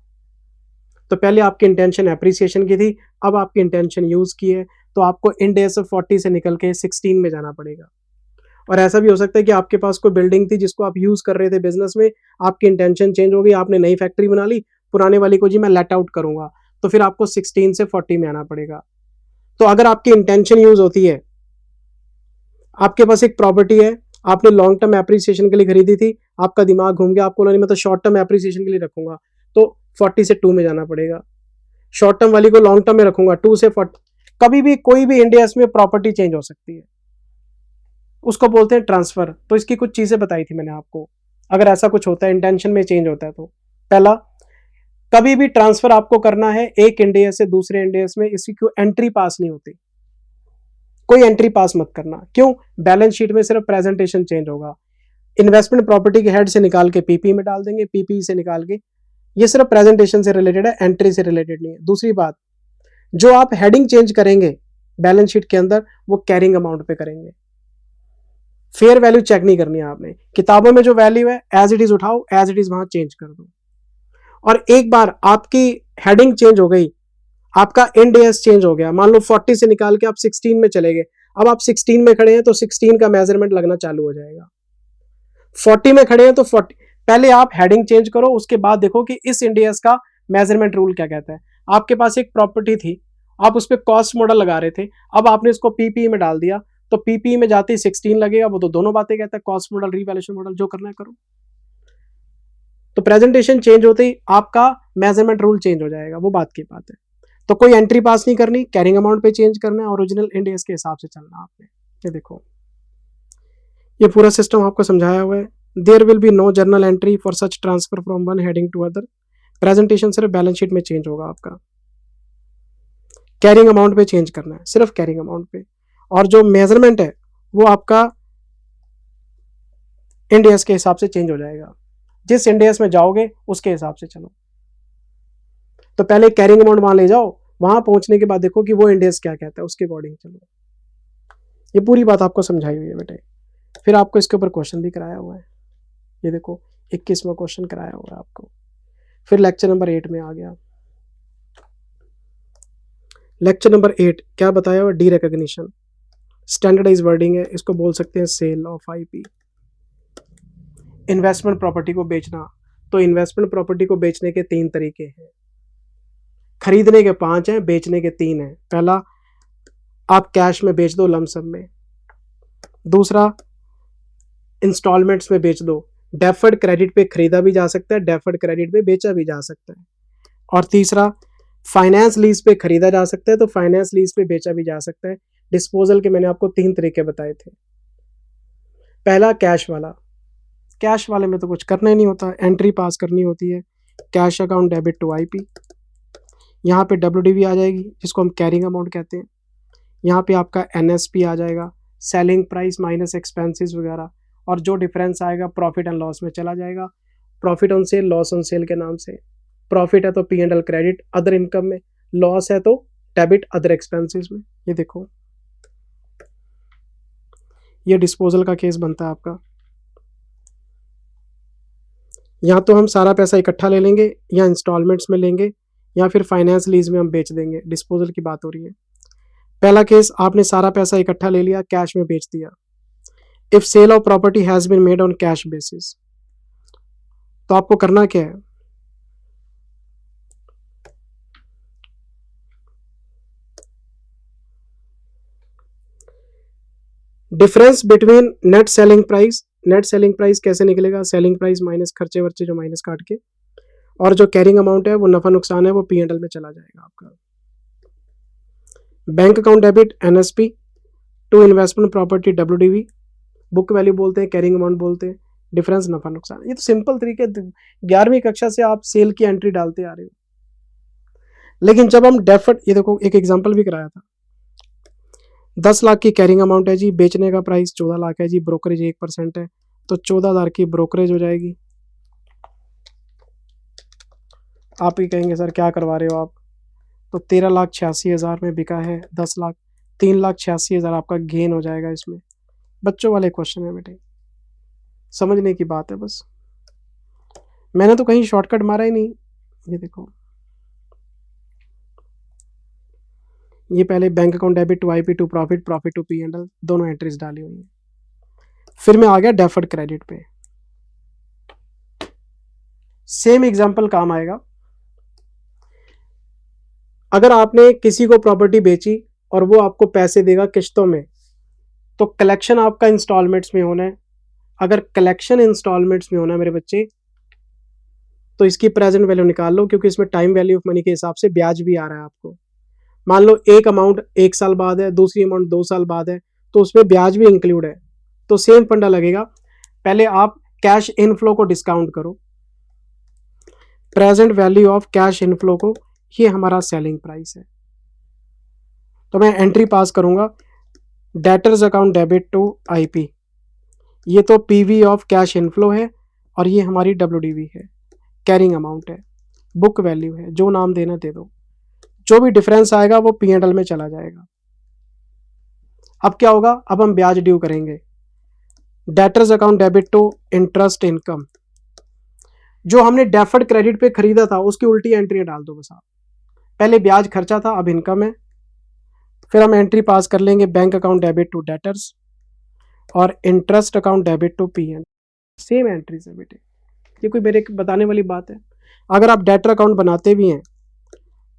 तो पहले आपकी इंटेंशन एप्रिसिएशन की थी, अब आपकी इंटेंशन यूज की है, तो आपको इंड एस 40 से निकल के 16 में जाना पड़ेगा। और ऐसा भी हो सकता है कि आपके पास कोई बिल्डिंग थी जिसको आप यूज कर रहे थे बिजनेस में, आपकी इंटेंशन चेंज हो गई, आपने नई फैक्ट्री बना ली, पुराने वाली को जी मैं लेट आउट करूंगा, तो फिर आपको 16 से 40 में आना पड़ेगा। तो अगर आपकी इंटेंशन यूज होती है, आपके पास एक प्रॉपर्टी है, आपने लॉन्ग टर्म एप्रिसिएशन के लिए खरीदी थी, आपका दिमाग घूम गया, आपको नहीं मैं तो शॉर्ट टर्म एप्रिसिएशन के लिए रखूंगा, तो 40 से 2 में जाना पड़ेगा। शॉर्ट टर्म वाली को लॉन्ग टर्म में रखूंगा, 2 से 40। कभी भी कोई भी इंडिया में प्रॉपर्टी चेंज हो सकती है, उसको बोलते हैं ट्रांसफर। तो इसकी कुछ चीजें बताई थी मैंने आपको, अगर ऐसा कुछ होता है इंटेंशन में चेंज होता है तो। पहला, कभी भी ट्रांसफर आपको करना है एक इंडियस से दूसरे इंडियस में, इसकी कोई एंट्री पास नहीं होती, कोई एंट्री पास मत करना। क्यों? बैलेंस शीट में सिर्फ प्रेजेंटेशन चेंज होगा। इन्वेस्टमेंट प्रॉपर्टी के हेड से निकाल के पीपी में डाल देंगे, पीपी से निकाल के, ये सिर्फ प्रेजेंटेशन से रिलेटेड है, एंट्री से रिलेटेड नहीं है। दूसरी बात, जो आप हेडिंग चेंज करेंगे बैलेंस शीट के अंदर, वो कैरिंग अमाउंट पे करेंगे। फेयर वैल्यू चेक नहीं करनी है आपने। किताबों में जो वैल्यू है एज इट इज उठाओ, एज इट इज वहां चेंज कर दो। और एक बार आपकी हेडिंग चेंज हो गई, आपका इंड एस चेंज हो गया, मान लो 40 से निकाल के आप 16 में चले गए, अब आप 16 में खड़े हैं तो 16 का मेजरमेंट लगना चालू हो जाएगा। 40 में खड़े हैं तो 40, पहले आप हेडिंग चेंज करो, उसके बाद देखो कि इस इंड एस का मेजरमेंट रूल क्या कहता है। आपके पास एक प्रॉपर्टी थी, आप उस पर कॉस्ट मॉडल लगा रहे थे, अब आपने इसको पीपी में डाल दिया, तो पीपी में जाते ही 16 लगेगा, वो तो दोनों बातें कहता है, कॉस्ट मॉडल, रिवैल्यूएशन मॉडल, जो करना है करो। तो प्रेजेंटेशन चेंज होते ही आपका मेजरमेंट रूल चेंज हो जाएगा, वो बात की बात है। तो कोई एंट्री पास नहीं करनी, कैरिंग अमाउंट पे चेंज करना है, ओरिजिनल इंड एस के हिसाब से चलना आपने। ये देखो, ये पूरा सिस्टम आपको समझाया हुआ है। There will be no journal entry for such transfer from one heading to other. Presentation सिर्फ बैलेंस शीट में चेंज होगा आपका। कैरिंग अमाउंट पे चेंज करना है, सिर्फ कैरिंग अमाउंट पे, और जो मेजरमेंट है वो आपका इंड एस के हिसाब से चेंज हो जाएगा। जिस इंड एस में जाओगे उसके हिसाब से चलो। तो पहले कैरिंग अमाउंट वहां ले जाओ, वहां पहुंचने के बाद देखो कि वो इंड एस क्या कहता है, उसके अकॉर्डिंग चलो। ये पूरी बात आपको समझाई हुई है बेटे। फिर आपको इसके ऊपर क्वेश्चन भी कराया हुआ है, ये देखो 21वां क्वेश्चन कराया हुआ है आपको। फिर लेक्चर नंबर 8 में आ गया। लेक्चर नंबर 8 क्या बताया हुआ? डी रिकॉग्निशन, स्टैंडर्डाइज वर्डिंग है, इसको बोल सकते हैं sale of IP. Investment property को बेचना, तो इन्वेस्टमेंट प्रॉपर्टी को बेचने के 3 तरीके हैं। खरीदने के 5 हैं, बेचने के 3 हैं। पहला, आप कैश में बेच दो लमसम में। दूसरा, इंस्टॉलमेंट्स में बेच दो। डेफर्ड क्रेडिट पे खरीदा भी जा सकता है, डेफर्ड क्रेडिट पे बेचा भी जा सकता है। और तीसरा, फाइनेंस लीज पे खरीदा जा सकता है, तो फाइनेंस लीज पे बेचा भी जा सकता है। डिस्पोजल के मैंने आपको 3 तरीके बताए थे। पहला, कैश वाला। कैश वाले में तो कुछ करना ही नहीं होता, एंट्री पास करनी होती है, cash account debit to IP. यहाँ पे डब्ल्यूडीवी आ जाएगी, जिसको हम कैरिंग अमाउंट कहते हैं। यहाँ पे आपका एनएसपी आ जाएगा, सेलिंग प्राइस माइनस एक्सपेंसेस वगैरह, और जो डिफरेंस आएगा प्रॉफिट एंड लॉस में चला जाएगा। Profit on sale, loss on sale के नाम से। प्रॉफिट है तो P and L credit other income में, लॉस है तो डेबिट अदर एक्सपेंसेस में। ये देखो, ये डिस्पोजल का केस बनता है आपका। या तो हम सारा पैसा इकट्ठा ले लेंगे, या इंस्टॉलमेंट्स में लेंगे, या फिर फाइनेंस लीज में हम बेच देंगे। डिस्पोजल की बात हो रही है। पहला केस, आपने सारा पैसा इकट्ठा ले लिया, कैश में बेच दिया। If sale of property has been made on cash basis, तो आपको करना क्या है? Difference between net selling price, net selling price कैसे निकलेगा? सेलिंग प्राइस माइनस खर्चे वर्चे जो माइनस काट के, और जो कैरिंग अमाउंट है वो नफा नुकसान है, वो पी एंड एल में चला जाएगा आपका। Bank account debit NSP to investment property WDV, book value बोलते हैं, कैरिंग अमाउंट बोलते हैं, डिफरेंस नफा नुकसान। ये तो सिंपल तरीके, 11वीं कक्षा से आप सेल की एंट्री डालते आ रहे हो। लेकिन जब हम डेफर्ड, ये देखो एक एग्जांपल भी कराया था, 10 लाख की कैरिंग अमाउंट है जी, बेचने का प्राइस 14 लाख है जी, ब्रोकरेज 1% है, तो 14,000 की ब्रोकरेज हो जाएगी। आप ही कहेंगे सर क्या करवा रहे हो आप, तो 13,86,000 में बिका है 10 लाख, 3,86,000 आपका गेन हो जाएगा इसमें। बच्चों वाले क्वेश्चन है बेटे, समझने की बात है बस, मैंने तो कहीं शॉर्टकट मारा ही नहीं। ये देखो, ये पहले bank account debit to IP to profit, profit to P and L, दोनों एंट्रीज डाली हुई है। फिर मैं आ गया डेफर्ड क्रेडिट पे। सेम एग्जांपल काम आएगा। अगर आपने किसी को प्रॉपर्टी बेची और वो आपको पैसे देगा किश्तों में, तो कलेक्शन आपका इंस्टॉलमेंट्स में होना है। अगर कलेक्शन इंस्टॉलमेंट्स में होना है मेरे बच्चे, तो इसकी प्रेजेंट वैल्यू निकाल लो, क्योंकि इसमें टाइम वैल्यू ऑफ मनी के हिसाब से ब्याज भी आ रहा है आपको। मान लो एक अमाउंट 1 साल बाद है, दूसरी अमाउंट 2 साल बाद है, तो उसमें ब्याज भी इंक्लूड है। तो सेम फंडा लगेगा। पहले आप कैश इनफ्लो को डिस्काउंट करो, present value of cash inflow को, ये हमारा सेलिंग प्राइस है। तो मैं एंट्री पास करूंगा, debtors account debit to IP, ये तो पीवी ऑफ कैश इनफ्लो है और ये हमारी डब्ल्यूडीवी है, कैरिंग अमाउंट है, बुक वैल्यू है, जो नाम देना दे दो, जो भी डिफरेंस आएगा वो P&L में चला जाएगा। अब क्या होगा, अब हम ब्याज ड्यू करेंगे, debtors account debit to interest income, जो हमने डेफर्ड क्रेडिट पे खरीदा था उसकी उल्टी एंट्री डाल दो बस आप, पहले ब्याज खर्चा था अब इनकम है। फिर हम एंट्री पास कर लेंगे bank account debit to debtors और interest account debit to P&L, same entries है बेटे, ये कोई मेरे बताने वाली बात है। अगर आप डेटर अकाउंट बनाते भी हैं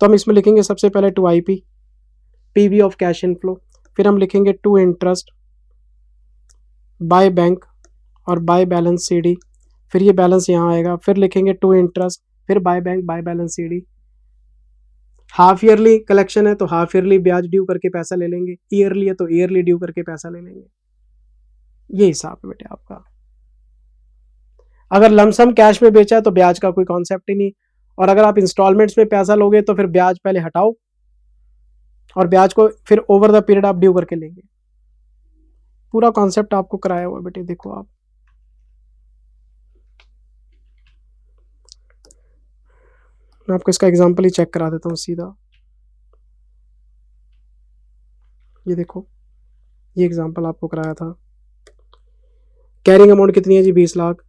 तो हम इसमें लिखेंगे सबसे पहले to IP, PV of cash inflow, फिर हम लिखेंगे टू इंटरेस्ट, बाय बैंक और बाय बैलेंस सीडी, फिर ये बैलेंस यहाँ आएगा, फिर लिखेंगे टू इंटरेस्ट, फिर by bank by balance CD. Half yearly collection है तो हाफ ईयरली ब्याज ड्यू करके पैसा ले लेंगे, ईयरली है तो ईयरली ड्यू करके पैसा ले लेंगे, ये हिसाब है बेटे आपका। अगर लमसम कैश में बेचा है तो ब्याज का कोई कॉन्सेप्ट ही नहीं, और अगर आप इंस्टॉलमेंट्स में पैसा लोगे तो फिर ब्याज पहले हटाओ और ब्याज को फिर ओवर द पीरियड आप ड्यू करके लेंगे। पूरा कॉन्सेप्ट आपको कराया हुआ बेटे, देखो आप मैं आपको इसका एग्जांपल ही चेक करा देता हूँ सीधा, ये देखो ये एग्जांपल आपको कराया था। कैरिंग अमाउंट कितनी है जी 20 लाख,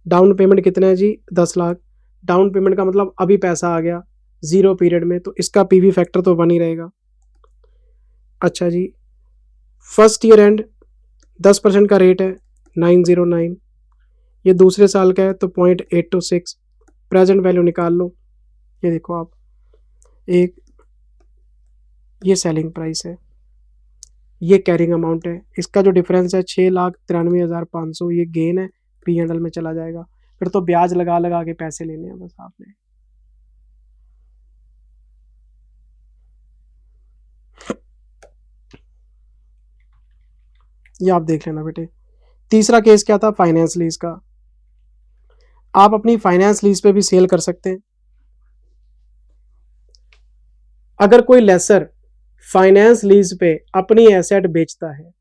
डाउन पेमेंट कितना है जी 10 लाख, डाउन पेमेंट का मतलब अभी पैसा आ गया जीरो पीरियड में, तो इसका पीवी फैक्टर तो 1 ही रहेगा। अच्छा जी, फर्स्ट ईयर एंड 10% का रेट है 909, ये दूसरे साल का है तो 0.826, प्रेजेंट वैल्यू निकाल लो, ये देखो आप, एक ये सेलिंग प्राइस है, ये कैरिंग अमाउंट है, इसका जो डिफरेंस है 6,93,500, ये गेन है, P&L में चला जाएगा। फिर तो ब्याज लगा लगा के पैसे लेने हैं बस आपने। ये आप देख लेना बेटे। तीसरा केस क्या था, फाइनेंस लीज का। आप अपनी फाइनेंस लीज पे भी सेल कर सकते हैं। अगर कोई लेसर फाइनेंस लीज पे अपनी एसेट बेचता है,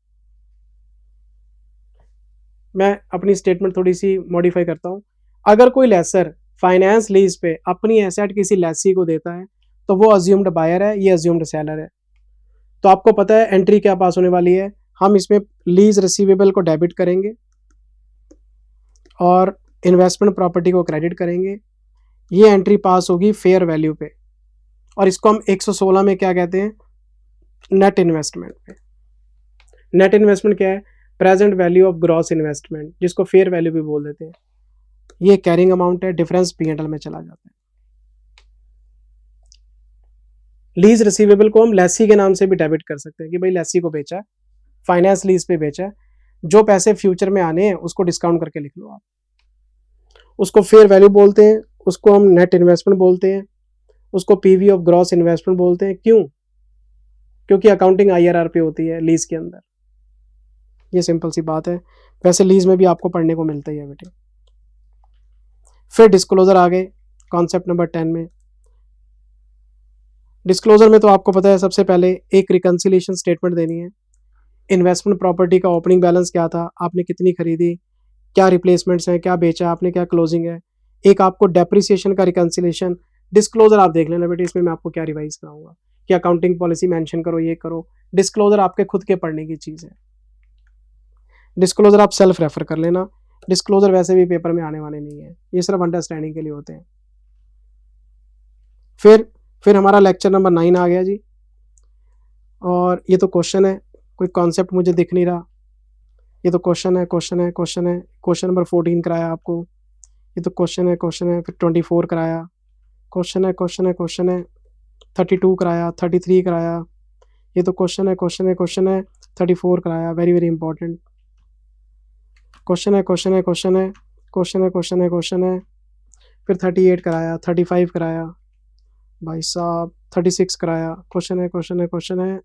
मैं अपनी स्टेटमेंट थोड़ी सी मॉडिफाई करता हूं, अगर कोई लेसर फाइनेंस लीज पे अपनी एसेट किसी लेसी को देता है तो वो अज्यूम्ड बायर है, ये अज्यूम्ड सेलर है। तो आपको पता है एंट्री क्या पास होने वाली है, हम इसमें लीज रिसीवेबल को डेबिट करेंगे और इन्वेस्टमेंट प्रॉपर्टी को क्रेडिट करेंगे, ये एंट्री पास होगी फेयर वैल्यू पे, और इसको हम 116 में क्या कहते हैं, नेट इन्वेस्टमेंट पे। नेट इन्वेस्टमेंट क्या है, present value of gross investment, जिसको फेयर वैल्यू भी बोल देते हैं। ये कैरिंग अमाउंट है, डिफरेंस P&L में चला जाता है। लीज रिसीवेबल को हम लेसी के नाम से भी डेबिट कर सकते हैं कि भाई लेसी को बेचा है, फाइनेंस लीज पे बेचा है, जो पैसे फ्यूचर में आने हैं उसको डिस्काउंट करके लिख लो आप, उसको फेयर वैल्यू बोलते हैं, उसको हम नेट इन्वेस्टमेंट बोलते हैं, उसको पीवी ऑफ ग्रॉस इन्वेस्टमेंट बोलते हैं। क्यों? क्योंकि अकाउंटिंग IRR पे होती है लीज के अंदर, ये सिंपल सी बात है। वैसे लीज में भी आपको पढ़ने को मिलता ही है बेटे। फिर डिस्क्लोजर आ गए कॉन्सेप्ट नंबर 10 में। डिस्क्लोजर में तो आपको पता है सबसे पहले एक रिकंसिलिएशन स्टेटमेंट देनी है, इन्वेस्टमेंट प्रॉपर्टी का ओपनिंग बैलेंस क्या था, आपने कितनी खरीदी, क्या रिप्लेसमेंट्स हैं, क्या बेचा आपने, क्या क्लोजिंग है। एक आपको डेप्रिसिएशन का रिकंसिलिएशन डिस्क्लोजर आप देख लेना बेटे, इसमें मैं आपको क्या रिवाइज कराऊंगा कि अकाउंटिंग पॉलिसी मेंशन करो, ये करो। डिस्क्लोजर आपके खुद के पढ़ने की चीज़ है, डिस्क्लोजर आप सेल्फ रेफर कर लेना। डिस्क्लोजर वैसे भी पेपर में आने वाले नहीं है, ये सिर्फ अंडरस्टैंडिंग के लिए होते हैं। फिर हमारा लेक्चर नंबर 9 आ गया जी, और ये तो क्वेश्चन है, कोई कॉन्सेप्ट मुझे दिख नहीं रहा, ये तो क्वेश्चन है, क्वेश्चन नंबर 14 कराया आपको, ये तो क्वेश्चन है, फिर 24 कराया, क्वेश्चन है, 32 कराया, 33 कराया, ये तो क्वेश्चन है, 34 कराया, वेरी वेरी इंपॉर्टेंट क्वेश्चन है, फिर 38 कराया, 35 कराया, भाई साहब 36 कराया, क्वेश्चन है।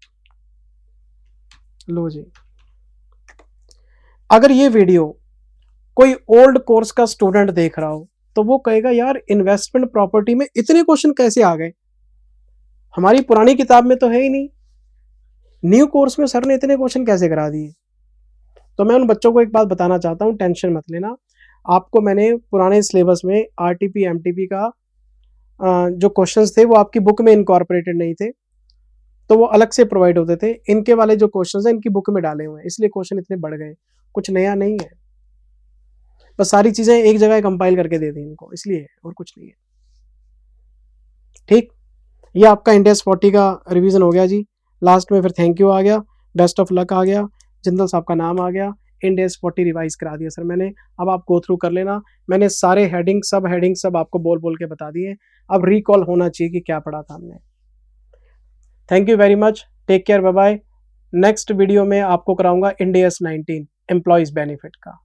लो जी, अगर ये वीडियो कोई ओल्ड कोर्स का स्टूडेंट देख रहा हो तो वो कहेगा यार इन्वेस्टमेंट प्रॉपर्टी में इतने क्वेश्चन कैसे आ गए, हमारी पुरानी किताब में तो है ही नहीं, न्यू कोर्स में सर ने इतने क्वेश्चन कैसे करा दिए। तो मैं उन बच्चों को एक बात बताना चाहता हूँ, टेंशन मत लेना, आपको मैंने पुराने सिलेबस में आरटीपी एमटीपी का जो क्वेश्चंस थे वो आपकी बुक में इनकॉर्पोरेटेड नहीं थे, तो वो अलग से प्रोवाइड होते थे। इनके वाले जो क्वेश्चंस हैं इनकी बुक में डाले हुए हैं, इसलिए क्वेश्चन इतने बढ़ गए, कुछ नया नहीं है, बस सारी चीजें एक जगह कंपाइल करके दे दी इनको, इसलिए, और कुछ नहीं है। ठीक, ये आपका इंडेक्स 40 का रिवीजन हो गया जी। लास्ट में फिर थैंक यू आ गया, बेस्ट ऑफ लक आ गया, जिंदल साहब का नाम आ गया, इंडेक्स 40 रिवाइज करा दिया सर मैंने। अब आप गो थ्रू कर लेना, मैंने सारे हेडिंग सब आपको बोल बोल के बता दिए, अब रिकॉल होना चाहिए कि क्या पढ़ा था हमने। Thank you very much, take care, bye bye. Next video में आपको कराऊंगा इंडेक्स 19 एम्प्लॉयज बेनिफिट का।